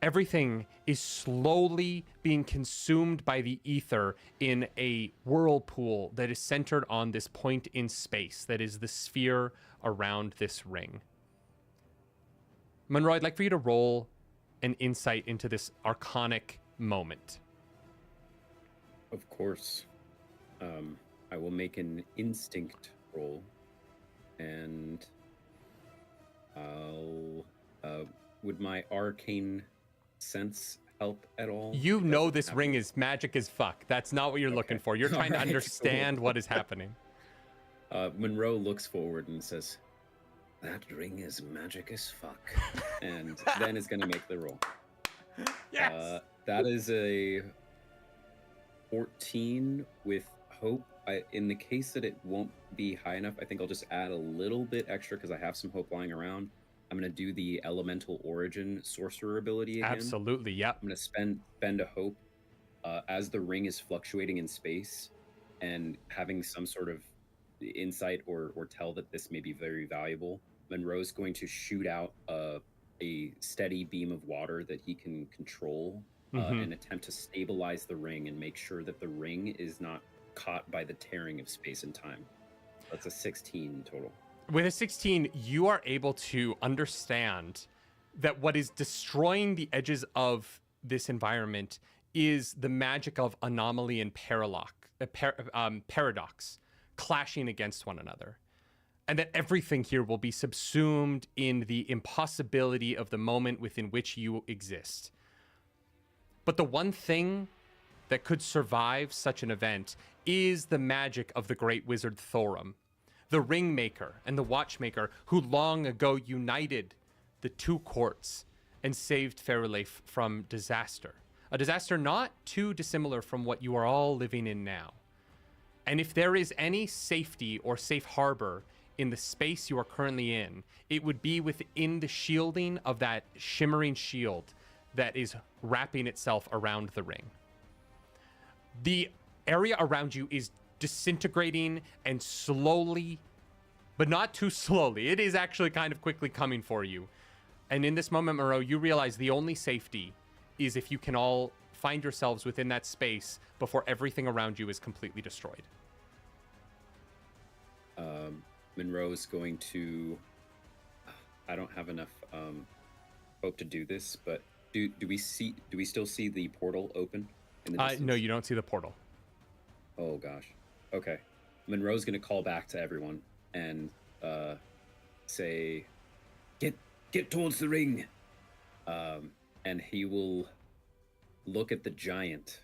Everything is slowly being consumed by the ether in a whirlpool that is centered on this point in space that is the sphere around this ring. Monroe, I'd like for you to roll an insight into this archonic moment. Of course. I will make an instinct roll, and I'll would my arcane sense help at all? You know this ring is magic as fuck. That's not what you're looking for. You're trying to Alright, understand cool. what is happening. Monroe looks forward and says, "That ring is magic as fuck," and then is going to make the roll. Yes. That is a 14 with hope. In the case that it won't be high enough, I think I'll just add a little bit extra because I have some hope lying around. I'm going to do the elemental origin sorcerer ability again. Absolutely, yep. I'm going to spend a hope as the ring is fluctuating in space and having some sort of insight or tell that this may be very valuable. Monroe's going to shoot out a steady beam of water that he can control and attempt to stabilize the ring and make sure that the ring is not caught by the tearing of space and time. That's a 16 total. With a 16, you are able to understand that what is destroying the edges of this environment is the magic of anomaly and paradox clashing against one another. And that everything here will be subsumed in the impossibility of the moment within which you exist. But the one thing that could survive such an event is the magic of the great wizard Thorum, the ringmaker and the watchmaker who long ago united the two courts and saved Fairleif from disaster. A disaster not too dissimilar from what you are all living in now. And if there is any safety or safe harbor in the space you are currently in, it would be within the shielding of that shimmering shield that is wrapping itself around the ring. The area around you is disintegrating and slowly, but not too slowly. It is actually kind of quickly coming for you. And in this moment, Moreau, you realize the only safety is if you can all find yourselves within that space before everything around you is completely destroyed. Monroe's going to... I don't have enough hope to do this, but do we still see the portal open in the distance? No, you don't see the portal. Oh gosh. Okay. Monroe's gonna call back to everyone and say, "Get towards the ring." And he will look at the giant,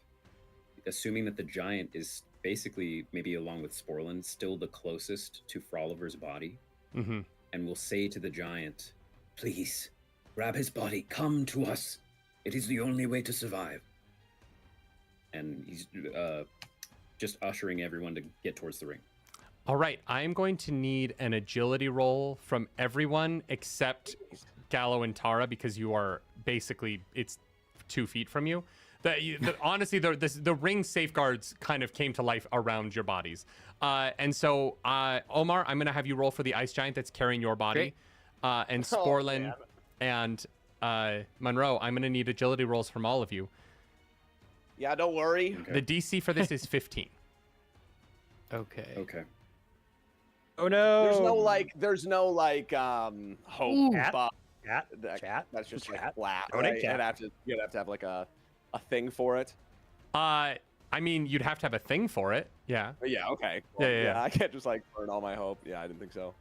assuming that the giant is basically, maybe along with Sporlin, still the closest to Froliver's body. Mm-hmm. And will say to the giant, "Please, grab his body. Come to us. It is the only way to survive." And he's just ushering everyone to get towards the ring. All right, I'm going to need an agility roll from everyone except Gallo and Tara, because you are basically, it's 2 feet from you. Honestly, the ring safeguards kind of came to life around your bodies. And so, Omar, I'm going to have you roll for the ice giant that's carrying your body. And Sporlin and Monroe, I'm going to need agility rolls from all of you. Yeah, don't worry. The DC for this is 15. Okay. Okay. Oh no. There's no hope. Chat. That's just Chat. like flat. Donate Right? chat. You'd have to have like a thing for it. I mean, you'd have to have a thing for it. Yeah. Yeah. Okay. Yeah. I can't just like burn all my hope. Yeah, I didn't think so.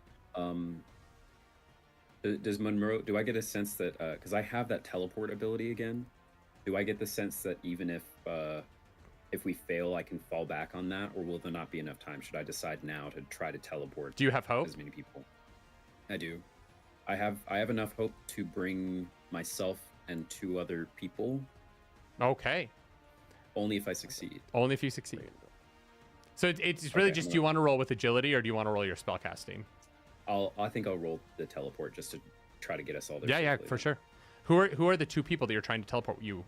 Does Monroe? Do I get a sense that because I have that teleport ability again? Do I get the sense that even if we fail, I can fall back on that, or will there not be enough time? Should I decide now to try to teleport? Do you have hope? As many people. I do. I have enough hope to bring myself and 2 other people. Okay. Only if I succeed. Only if you succeed. So it's really just, do you want to roll with agility or do you want to roll your spellcasting? I think I'll roll the teleport just to try to get us all there. Yeah, safely. for sure. Who are the 2 people that you're trying to teleport you?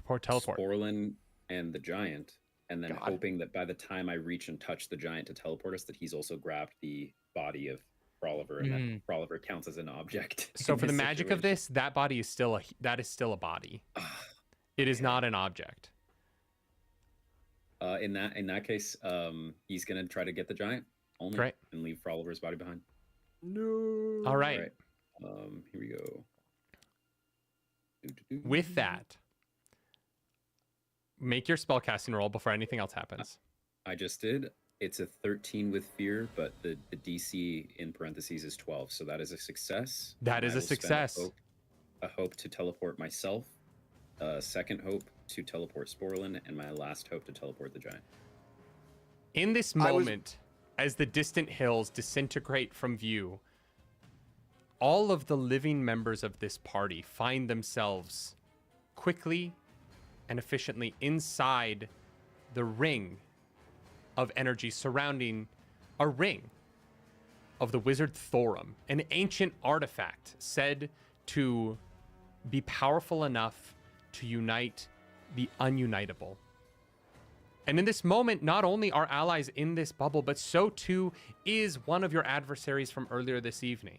Teleport. Sporlin and the giant, and then God. hoping that by the time I reach and touch the giant to teleport us, that he's also grabbed the body of Froliver, and that Froliver counts as an object. So for the magic of this, that body is still a body. It is not an object. In that case, he's gonna try to get the giant only. Great. And leave Froliver's body behind. No. All right. Here we go. With that, make your spellcasting roll before anything else happens. I just did. It's a 13 with fear, but the DC in parentheses is 12, so that is a success. That And is I a will spend success. A hope to teleport myself, a second hope to teleport Sporlin, and my last hope to teleport the giant. In this moment, as the distant hills disintegrate from view, all of the living members of this party find themselves quickly and efficiently inside the ring of energy surrounding a ring of the wizard Thorum, an ancient artifact said to be powerful enough to unite the ununitable. And in this moment, not only are allies in this bubble, but so too is one of your adversaries from earlier this evening.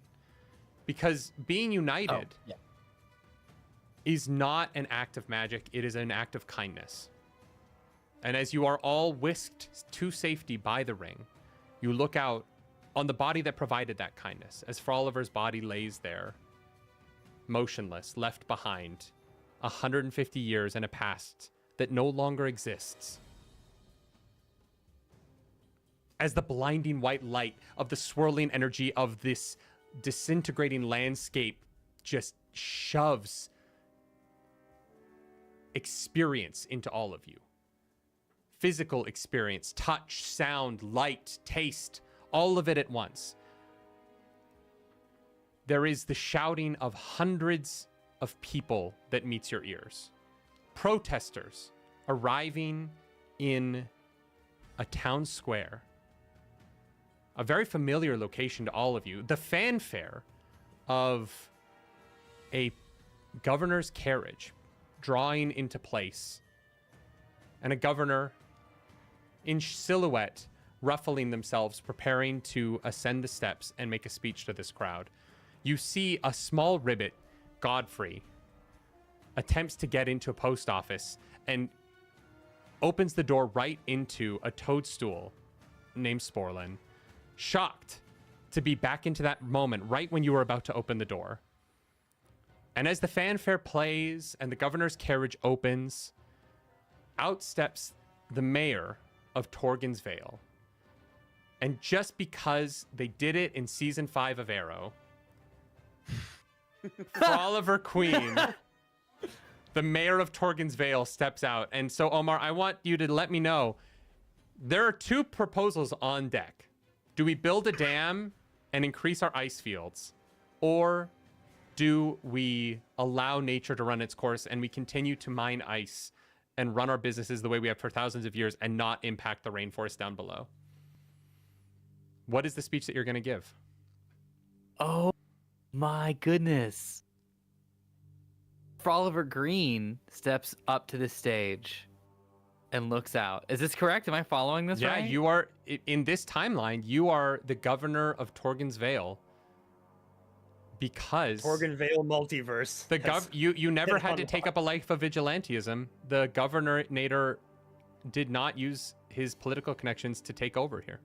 Because being united is not an act of magic, it is an act of kindness. And as you are all whisked to safety by the ring, you look out on the body that provided that kindness, as Froliver's body lays there, motionless, left behind, 150 years in a past that no longer exists. As the blinding white light of the swirling energy of this disintegrating landscape just shoves experience into all of you. Physical experience, touch, sound, light, taste, all of it at once. There is the shouting of hundreds of people that meets your ears. Protesters arriving in a town square. A very familiar location to all of you. The fanfare of a governor's carriage drawing into place. And a governor in silhouette, ruffling themselves, preparing to ascend the steps and make a speech to this crowd. You see a small ribbit, Godfrey, attempts to get into a post office and opens the door right into a toadstool named Sporlin, shocked to be back into that moment right when you were about to open the door. And as the fanfare plays and the governor's carriage opens, out steps the mayor of Torens Veil. And just because they did it in season 5 of Arrow, Oliver Queen, the mayor of Torens Veil, steps out. And so, Omar, I want you to let me know, there are 2 proposals on deck. Do we build a dam and increase our ice fields? Or do we allow nature to run its course and we continue to mine ice and run our businesses the way we have for thousands of years and not impact the rainforest down below? What is the speech that you're going to give? Oh my goodness. Froliver Green steps up to the stage and looks out. Is this correct? Am I following this right? Yeah, you are, in this timeline, you are the governor of Torens Veil because... Torren Veil multiverse. You never hit had to on take up a life of vigilantism. The governator did not use his political connections to take over here.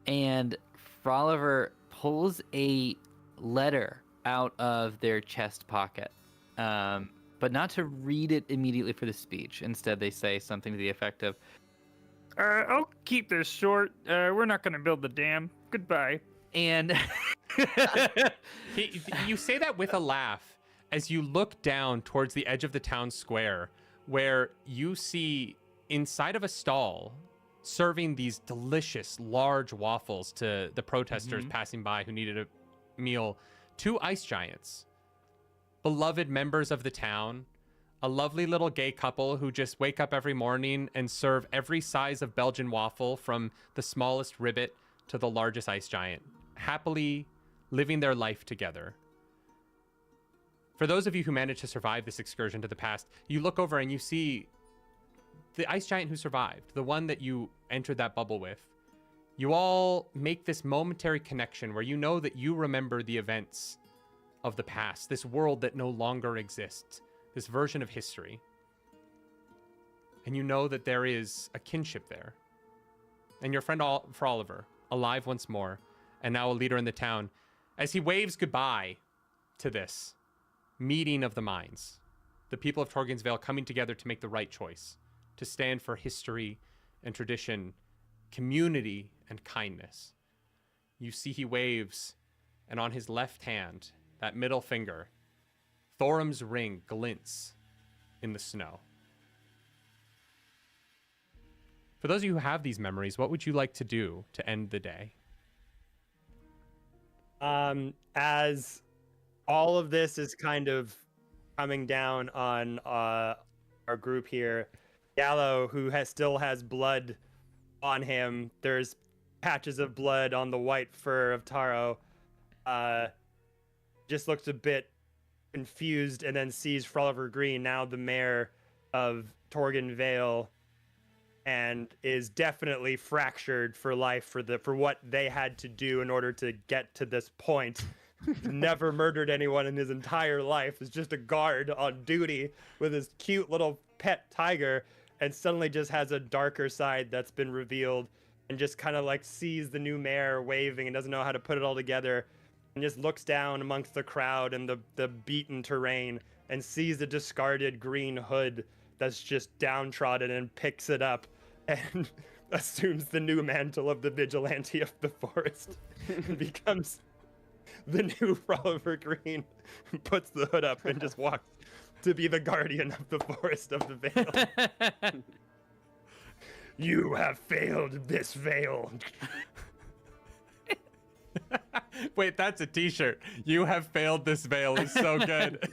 And Froliver pulls a letter out of their chest pocket, but not to read it immediately for the speech. Instead, they say something to the effect of, I'll keep this short. We're not going to build the dam. Goodbye. and You say that with a laugh as you look down towards the edge of the town square, where you see inside of a stall serving these delicious large waffles to the protesters passing by who needed a meal, two ice giants, beloved members of the town, a lovely little gay couple who just wake up every morning and serve every size of Belgian waffle from the smallest ribbit to the largest ice giant, happily living their life together. For those of you who managed to survive this excursion to the past, you look over and you see the ice giant who survived, the one that you entered that bubble with. You all make this momentary connection where you know that you remember the events of the past, this world that no longer exists, this version of history. And you know that there is a kinship there. And your friend Froliver, alive once more, and now a leader in the town, as he waves goodbye to this meeting of the minds, the people of Torens Veil coming together to make the right choice, to stand for history and tradition, community and kindness. You see he waves, and on his left hand, that middle finger, Thorum's ring glints in the snow. For those of you who have these memories, what would you like to do to end the day? As all of this is kind of coming down on our group here, Gallo, who still has blood on him, there's patches of blood on the white fur of Taro, just looks a bit confused and then sees Froliver Green, now the mayor of Torren Veil, and is definitely fractured for life for what they had to do in order to get to this point. Never murdered anyone in his entire life. Is just a guard on duty with his cute little pet tiger, and suddenly just has a darker side that's been revealed, and just kind of like sees the new mayor waving and doesn't know how to put it all together, and just looks down amongst the crowd and the beaten terrain and sees a discarded green hood that's just downtrodden, and picks it up and assumes the new mantle of the vigilante of the forest and becomes the new Froliver Green, puts the hood up and just walks to be the guardian of the forest of the Veil. You have failed this Veil. Wait, that's a t-shirt. You have failed this Veil is so good.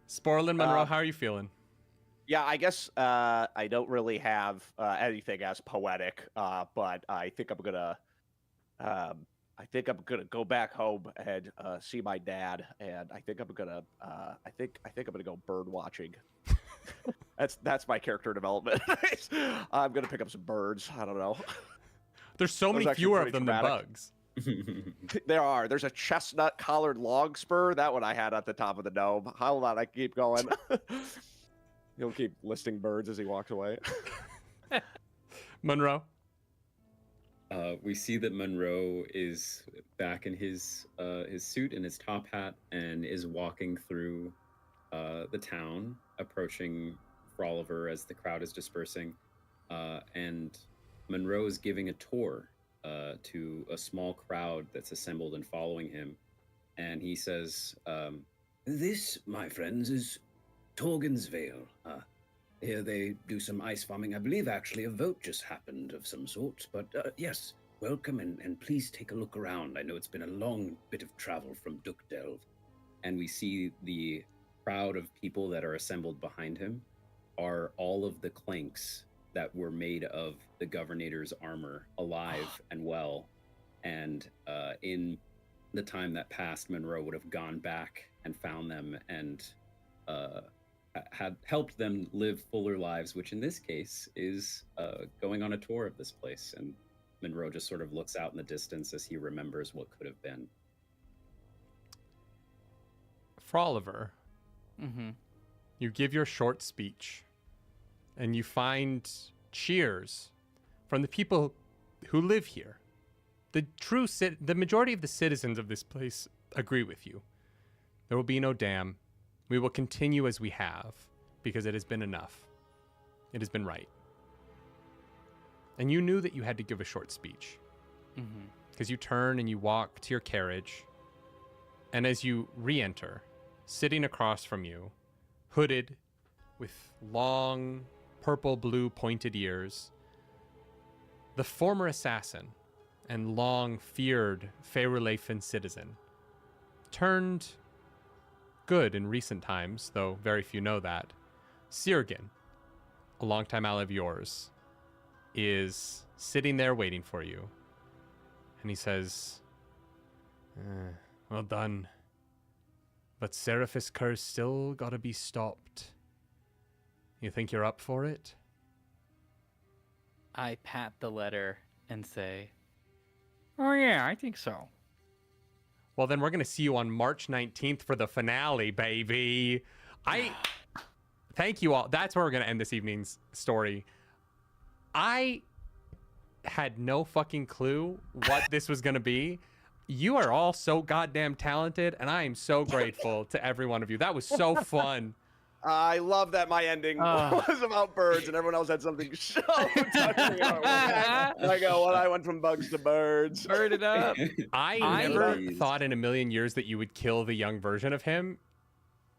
Sporlin Monroe, how are you feeling? Yeah, I guess I don't really have anything as poetic, but I think I'm gonna go back home and see my dad, and I think I'm gonna go bird watching. That's my character development. I'm gonna pick up some birds. I don't know. There's so many fewer of them than bugs. There's a chestnut collared log spur. That one I had at the top of the dome. Hold on, I keep going. He'll keep listing birds as he walks away. Monroe? We see that Monroe is back in his suit and his top hat, and is walking through the town, approaching Froliver as the crowd is dispersing. And Monroe is giving a tour to a small crowd that's assembled and following him. And he says, This, my friends, is Torens Veil. Here they do some ice farming. I believe actually a vote just happened of some sort. But yes, welcome, and please take a look around. I know it's been a long bit of travel from Duckdelve. and we see the crowd of people that are assembled behind him are all of the clanks that were made of the governator's armor, alive and well. And in the time that passed, Monroe would have gone back and found them and had helped them live fuller lives, which in this case is going on a tour of this place. And Monroe just sort of looks out in the distance as he remembers what could have been. Froliver, you give your short speech, and you find cheers from the people who live here. The majority of the citizens of this place agree with you. There will be no dam. We will continue as we have, because it has been enough. It has been right. And you knew that you had to give a short speech. Because you turn and you walk to your carriage, and as you re-enter, sitting across from you, hooded, with long, purple-blue pointed ears, the former assassin and long feared Faerulafan citizen, turned good in recent times, though very few know that, Sirgin, a longtime ally of yours, is sitting there waiting for you. And he says, well done. But Seraphis curse still gotta be stopped. You think you're up for it? I pat the letter and say, Oh yeah, I think so. Well, then we're gonna see you on March 19th for the finale, baby. Thank you all. That's where we're gonna end this evening's story. I had no fucking clue what this was gonna be. You are all so goddamn talented, and I am so grateful to every one of you. That was so fun. I love that my ending was about birds and everyone else had something so touching. I go, well, I went from bugs to birds. bird it up. I never thought in a million years that you would kill the young version of him.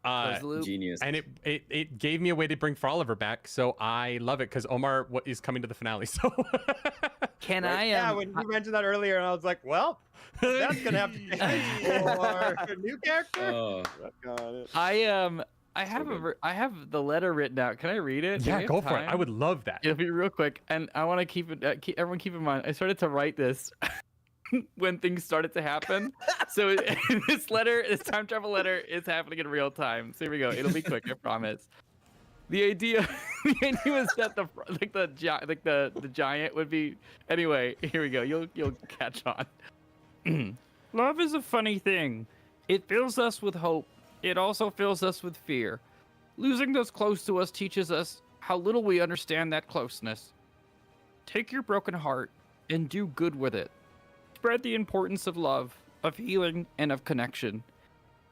Genius. And it gave me a way to bring Froliver back, so I love it because Omar is coming to the finale. So Can Right? I? Yeah, when you mentioned that earlier, and I was like, well, that's gonna have to change for a new character. Oh, I have the letter written out. Can I read it? Do we yeah, have go for it. time? I would love that. It'll be real quick, and I want to keep it. Everyone, keep in mind, I started to write this when things started to happen. So this time travel letter, is happening in real time. So here we go. It'll be quick, I promise. The idea was that the giant would be. Anyway, here we go. You'll catch on. Love is a funny thing. It fills us with hope. It also fills us with fear. Losing those close to us teaches us how little we understand that closeness. Take your broken heart and do good with it. Spread the importance of love, of healing, and of connection.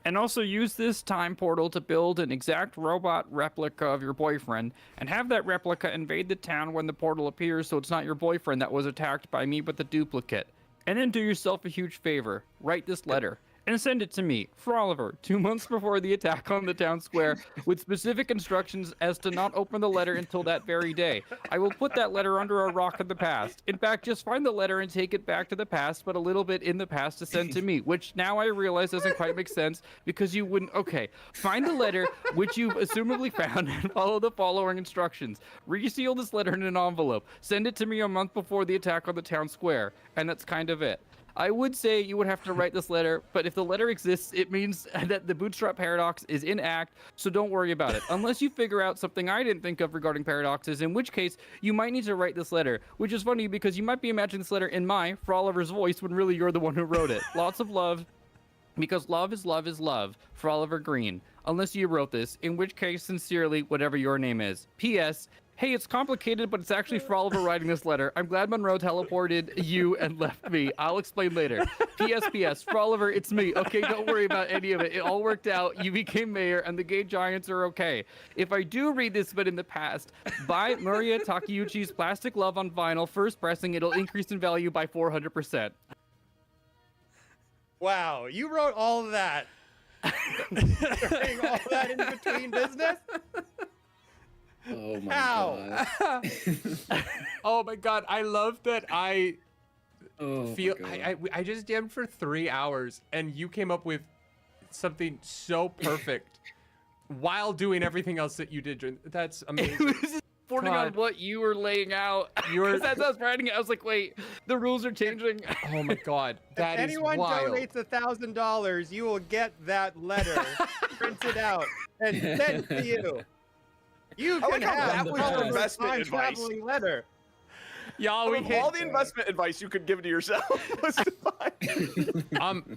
And also use this time portal to build an exact robot replica of your boyfriend, and have that replica invade the town when the portal appears, so it's not your boyfriend that was attacked by me but the duplicate. And then do yourself a huge favor. Write this letter and send it to me, Froliver, 2 months before the attack on the town square, with specific instructions as to not open the letter until that very day. I will put that letter under a rock in the past. In fact, just find the letter and take it back to the past, but a little bit in the past to send to me, which now I realize doesn't quite make sense because you wouldn't. Okay, find the letter, which you've assumably found, and follow the following instructions. Reseal this letter in an envelope. Send it to me a month before the attack on the town square, and that's kind of it. I would say you would have to write this letter, but if the letter exists, it means that the bootstrap paradox is in act, so don't worry about it. Unless you figure out something I didn't think of regarding paradoxes, in which case you might need to write this letter, which is funny because you might be imagining this letter in my, Froliver's voice, when really you're the one who wrote it. Lots of love, because love is love, Froliver Green. Unless you wrote this, in which case, sincerely, whatever your name is. P.S. Hey, it's complicated, but it's actually Froliver writing this letter. I'm glad Monroe teleported you and left me. I'll explain later. P.S. Froliver, it's me. Okay, don't worry about any of it. It all worked out. You became mayor, and the gay giants are okay. If I do read this, but in the past, buy Maria Takeuchi's Plastic Love on vinyl, first pressing. It'll increase in value by 400%. Wow, you wrote all of that. During all that in between business. Oh my How? god. Oh my god, I love that I Oh feel my god. I just jammed for 3 hours and you came up with something so perfect while doing everything else that you did. That's amazing. on God. what you were laying out. You were- As I was writing it, I was like, wait, the rules are changing. Oh my God, that if is anyone wild. donates $1,000, you will get that letter printed out and sent to you. You I can like how have that was Oliver's investment time advice. traveling letter. Y'all, we Of hit. all the investment advice you could give to yourself was to buy.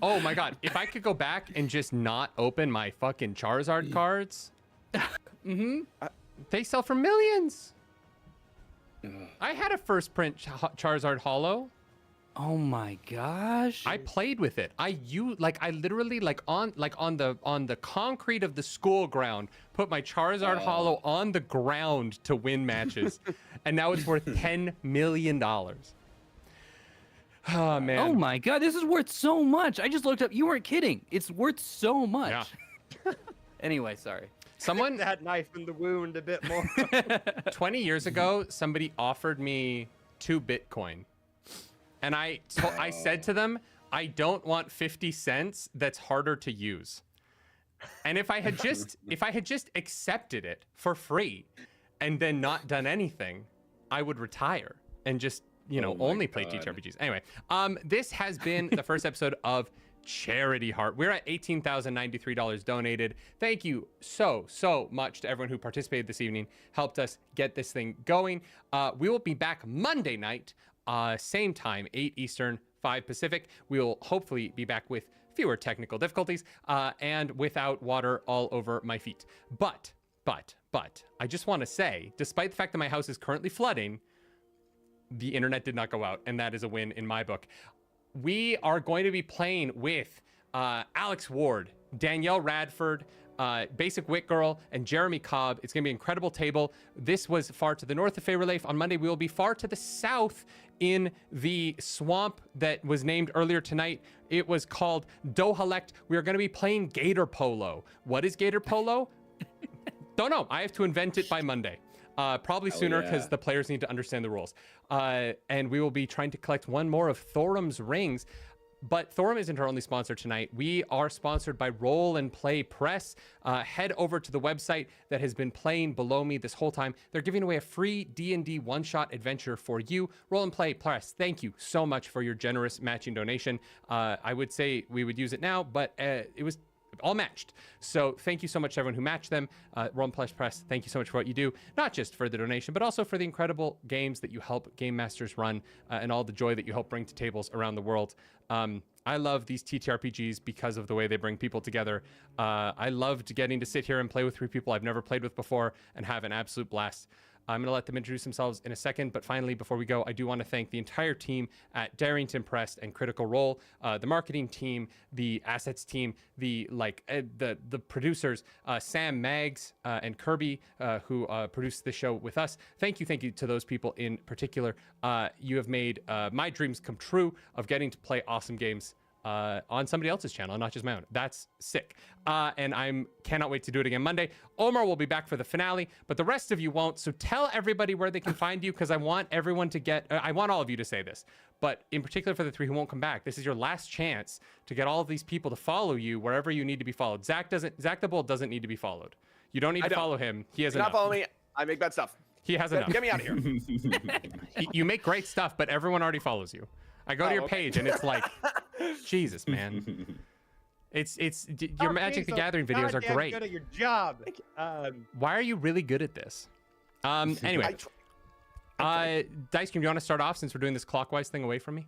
Oh my God, if I could go back and just not open my fucking Charizard cards, they sell for millions. I had a first print Charizard Holo. Oh my gosh. I played with it. I literally on the concrete of the school ground put my Charizard Holo on the ground to win matches, and now it's worth $10 million. Oh man. Oh my god, this is worth so much. I just looked up. You weren't kidding. It's worth so much. Yeah. Anyway, sorry. Someone That knife in the wound a bit more. 20 years ago, somebody offered me 2 Bitcoin. And I said to them, I don't want 50 cents that's harder to use. And if I had just accepted it for free and then not done anything, I would retire and just, only play TTRPGs. Anyway, this has been the first episode of Charity Heart. We're at $18,093 donated. Thank you so much to everyone who participated this evening, helped us get this thing going. We will be back Monday night, same time, 8 Eastern, 5 Pacific. We'll hopefully be back with fewer technical difficulties and without water all over my feet. But I just want to say, despite the fact that my house is currently flooding, the internet did not go out, and that is a win in my book. We are going to be playing with Alex Ward, Danielle Radford, Basic Wit Girl, and Jeremy Cobb. It's going to be an incredible table. This was far to the north of Fairleaf. On Monday, we will be far to the south in the swamp that was named earlier tonight. It was called Dohalect. We are going to be playing Gator Polo. What is Gator Polo? Don't know. I have to invent it by Monday. Probably sooner because the players need to understand the rules. And we will be trying to collect one more of Thorum's rings. But Thorum isn't our only sponsor tonight. We are sponsored by Roll and Play Press. Head over to the website that has been playing below me this whole time. They're giving away a free D&D one-shot adventure for you. Roll and Play Press, thank you so much for your generous matching donation. I would say we would use it now, but it was all matched. So thank you so much to everyone who matched them. Roll and Play Press, thank you so much for what you do, not just for the donation, but also for the incredible games that you help game masters run and all the joy that you help bring to tables around the world. I love these TTRPGs because of the way they bring people together. I loved getting to sit here and play with 3 people I've never played with before and have an absolute blast. I'm going to let them introduce themselves in a second, but finally, before we go, I do want to thank the entire team at Darrington Press and Critical Role, the marketing team, the assets team, the producers, Sam Maggs and Kirby, who produced the show with us. Thank you to those people in particular. You have made my dreams come true of getting to play awesome games on somebody else's channel, not just my own. That's sick. And cannot wait to do it again Monday. Omar will be back for the finale, but the rest of you won't. So tell everybody where they can find you, because I want everyone to get, I want all of you to say this, but in particular for the 3 who won't come back, this is your last chance to get all of these people to follow you wherever you need to be followed. Zach the Bull doesn't need to be followed. You don't need to follow him. He has enough. Not follow me. I make bad stuff. He has enough. Get me out of here. You make great stuff, but everyone already follows you. I go to your page and it's like, Jesus, man. It's your Magic the Gathering videos are great. Good at your job. Why are you really good at this? Anyway, Dice Cream, do you want to start off since we're doing this clockwise thing away from me?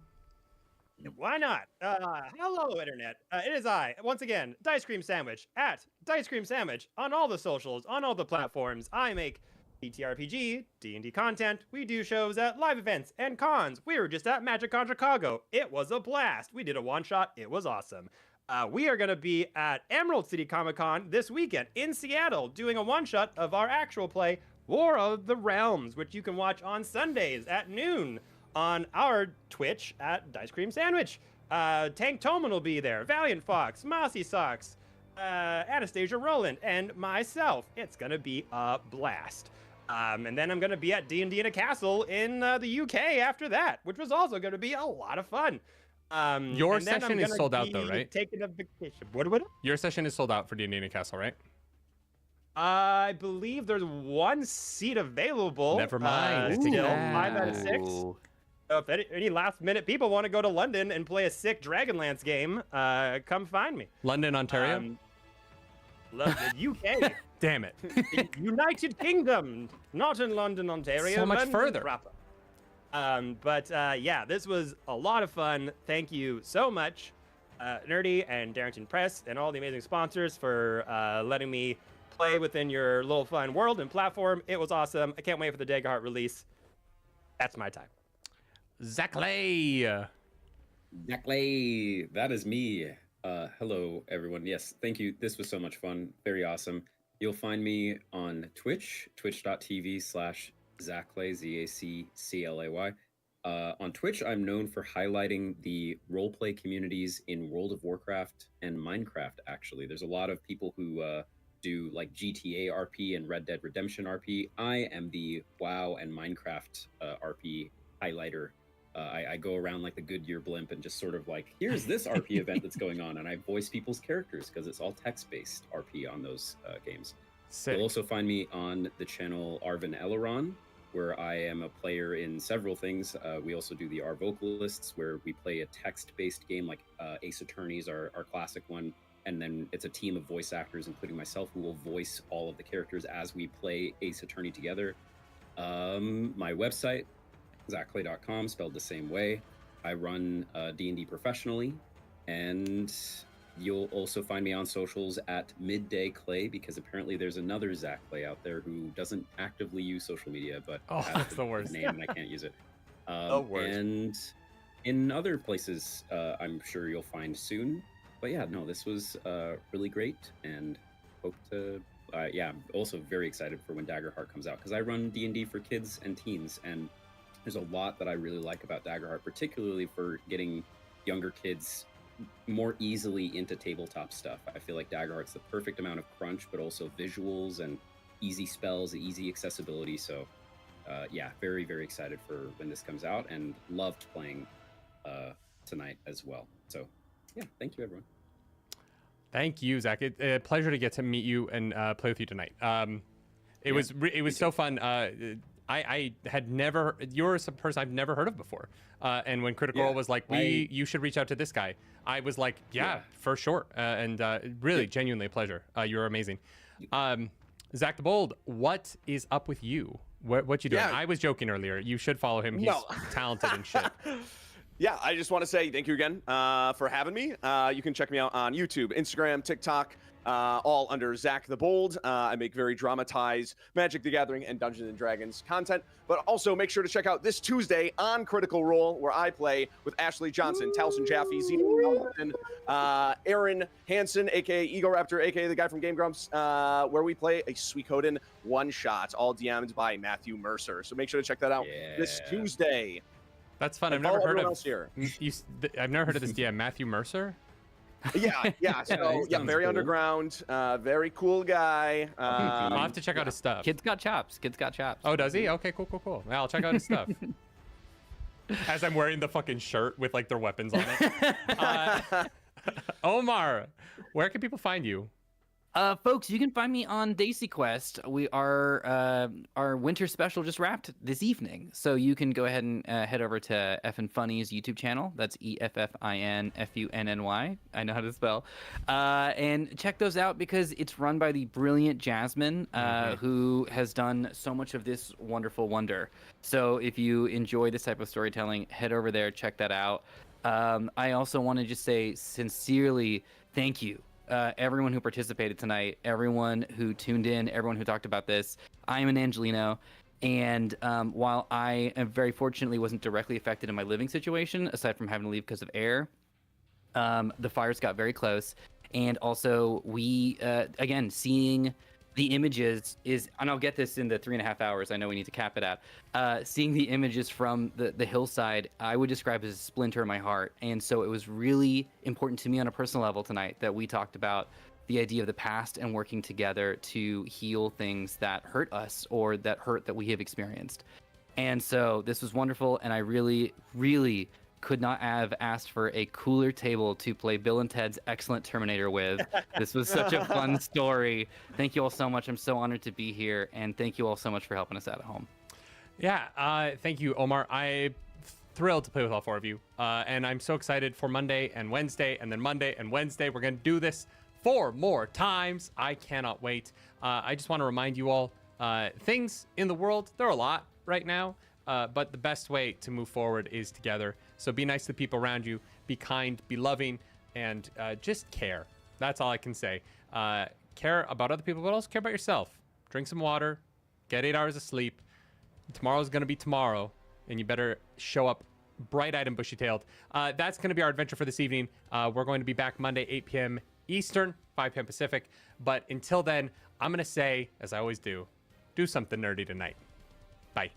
Why not? Hello, Internet. It is I, once again, Dice Cream Sandwich, at Dice Cream Sandwich, on all the socials, on all the platforms. I make TTRPG, D&D content. We do shows at live events and cons. We were just at MagicCon Chicago. It was a blast. We did a one-shot. It was awesome. We are going to be at Emerald City Comic Con this weekend in Seattle doing a one-shot of our actual play, War of the Realms, which you can watch on Sundays at noon on our Twitch at Dice Cream Sandwich. Tank Toman will be there, Valiant Fox, Mossy Socks, Anastasia Rowland, and myself. It's going to be a blast. And then I'm going to be at D&D in a Castle in the UK after that, which was also going to be a lot of fun. Your session is sold out though, right? Taking a vacation. What? Your session is sold out for D&D in a Castle, right? I believe there's one seat available. Never mind. Take it Still back. 5 out of 6. Ooh. So if any last minute people want to go to London and play a sick Dragonlance game, come find me. London, Ontario. Love the UK. Damn it. The United Kingdom, not in London, Ontario. So much London further. proper. Yeah, this was a lot of fun. Thank you so much, Nerdy and Darrington Press and all the amazing sponsors for letting me play within your little fun world and platform. It was awesome. I can't wait for the Daggerheart release. That's my time. Zach Lay. Exactly. That is me. Hello, everyone. Yes, thank you. This was so much fun. Very awesome. You'll find me on Twitch, twitch.tv/Zacklay, Zacclay. On Twitch, I'm known for highlighting the roleplay communities in World of Warcraft and Minecraft, actually. There's a lot of people who do like GTA RP and Red Dead Redemption RP. I am the WoW and Minecraft RP highlighter. I go around like the Goodyear blimp and just sort of like, here's this RP event that's going on, and I voice people's characters because it's all text-based RP on those games. Sick. You'll also find me on the channel Arvin Eleron, where I am a player in several things. We also do the R Vocalists, where we play a text-based game like Ace Attorney is our classic one, and then it's a team of voice actors, including myself, who will voice all of the characters as we play Ace Attorney together. My website, Zacklay.com, spelled the same way. I run D&D professionally, and you'll also find me on socials at Midday Clay, because apparently there's another Zach Clay out there who doesn't actively use social media, but has that's the worst. name and I can't use it. worst. And in other places, I'm sure you'll find soon. But yeah, no, this was really great, and hope to. I'm also very excited for when Daggerheart comes out, because I run D&D for kids and teens, and there's a lot that I really like about Daggerheart, particularly for getting younger kids more easily into tabletop stuff. I feel like Daggerheart's the perfect amount of crunch, but also visuals and easy spells, easy accessibility. So very, very excited for when this comes out, and loved playing tonight as well. So yeah, thank you, everyone. Thank you, Zach. It's a pleasure to get to meet you and play with you tonight. It was so fun. I had never. You're a person I've never heard of before. And when Critical Role was like, you should reach out to this guy, I was like, for sure. And really, genuinely a pleasure. You're amazing. Zach the Bold, what is up with you? What you doing? Yeah. I was joking earlier. You should follow him. He's talented and shit. Yeah, I just want to say thank you again for having me. You can check me out on YouTube, Instagram, TikTok, all under Zach the Bold. I make very dramatized Magic the Gathering and Dungeons & Dragons content. But also make sure to check out this Tuesday on Critical Role, where I play with Ashley Johnson, Taliesin Jaffe, Zeno Nelson, Aaron Hansen, a.k.a. Ego Raptor, a.k.a. the guy from Game Grumps, where we play a Suikoden one-shot, all DM'd by Matthew Mercer. So make sure to check that out this Tuesday. That's fun. I've And never follow heard everyone of else here. I've never heard of this DM, Matthew Mercer. Yeah. So sounds very cool. underground, very cool guy. I'll have to check out his stuff. Kid's got chops. Kid's got chops. Oh, does he? Okay, cool. Yeah, I'll check out his stuff. As I'm wearing the fucking shirt with like their weapons on it. Omar, where can people find you? Folks, you can find me on Daisy Quest. Our winter special just wrapped this evening, so you can go ahead and head over to Effin Funny's YouTube channel. That's EFFINFUNNY. I know how to spell. And check those out, because it's run by the brilliant Jasmine, who has done so much of this wonderful wonder. So if you enjoy this type of storytelling, head over there, check that out. I also want to just say sincerely thank you. Everyone who participated tonight, everyone who tuned in, everyone who talked about this. I am an Angelino, and while I very fortunately wasn't directly affected in my living situation, aside from having to leave because of air, the fires got very close. And also, we, again, seeing the images is, and I'll get this in the 3.5 hours, I know we need to cap it out. Seeing the images from the hillside, I would describe as a splinter in my heart. And so it was really important to me on a personal level tonight that we talked about the idea of the past and working together to heal things that hurt us or that hurt that we have experienced. And so this was wonderful, and I really, really could not have asked for a cooler table to play Bill and Ted's Excellent Terminator with. This was such a fun story. Thank you all so much. I'm so honored to be here, and thank you all so much for helping us out at home. Yeah, thank you, Omar. I'm thrilled to play with all four of you, and I'm so excited for Monday and Wednesday, and then Monday and Wednesday. We're going to do this 4 more times. I cannot wait. I just want to remind you all, things in the world, there are a lot right now, but the best way to move forward is together. So be nice to the people around you, be kind, be loving, and just care. That's all I can say. Care about other people, but also care about yourself. Drink some water, get 8 hours of sleep. Tomorrow's going to be tomorrow, and you better show up bright-eyed and bushy-tailed. That's going to be our adventure for this evening. We're going to be back Monday, 8 p.m. Eastern, 5 p.m. Pacific. But until then, I'm going to say, as I always do something nerdy tonight. Bye.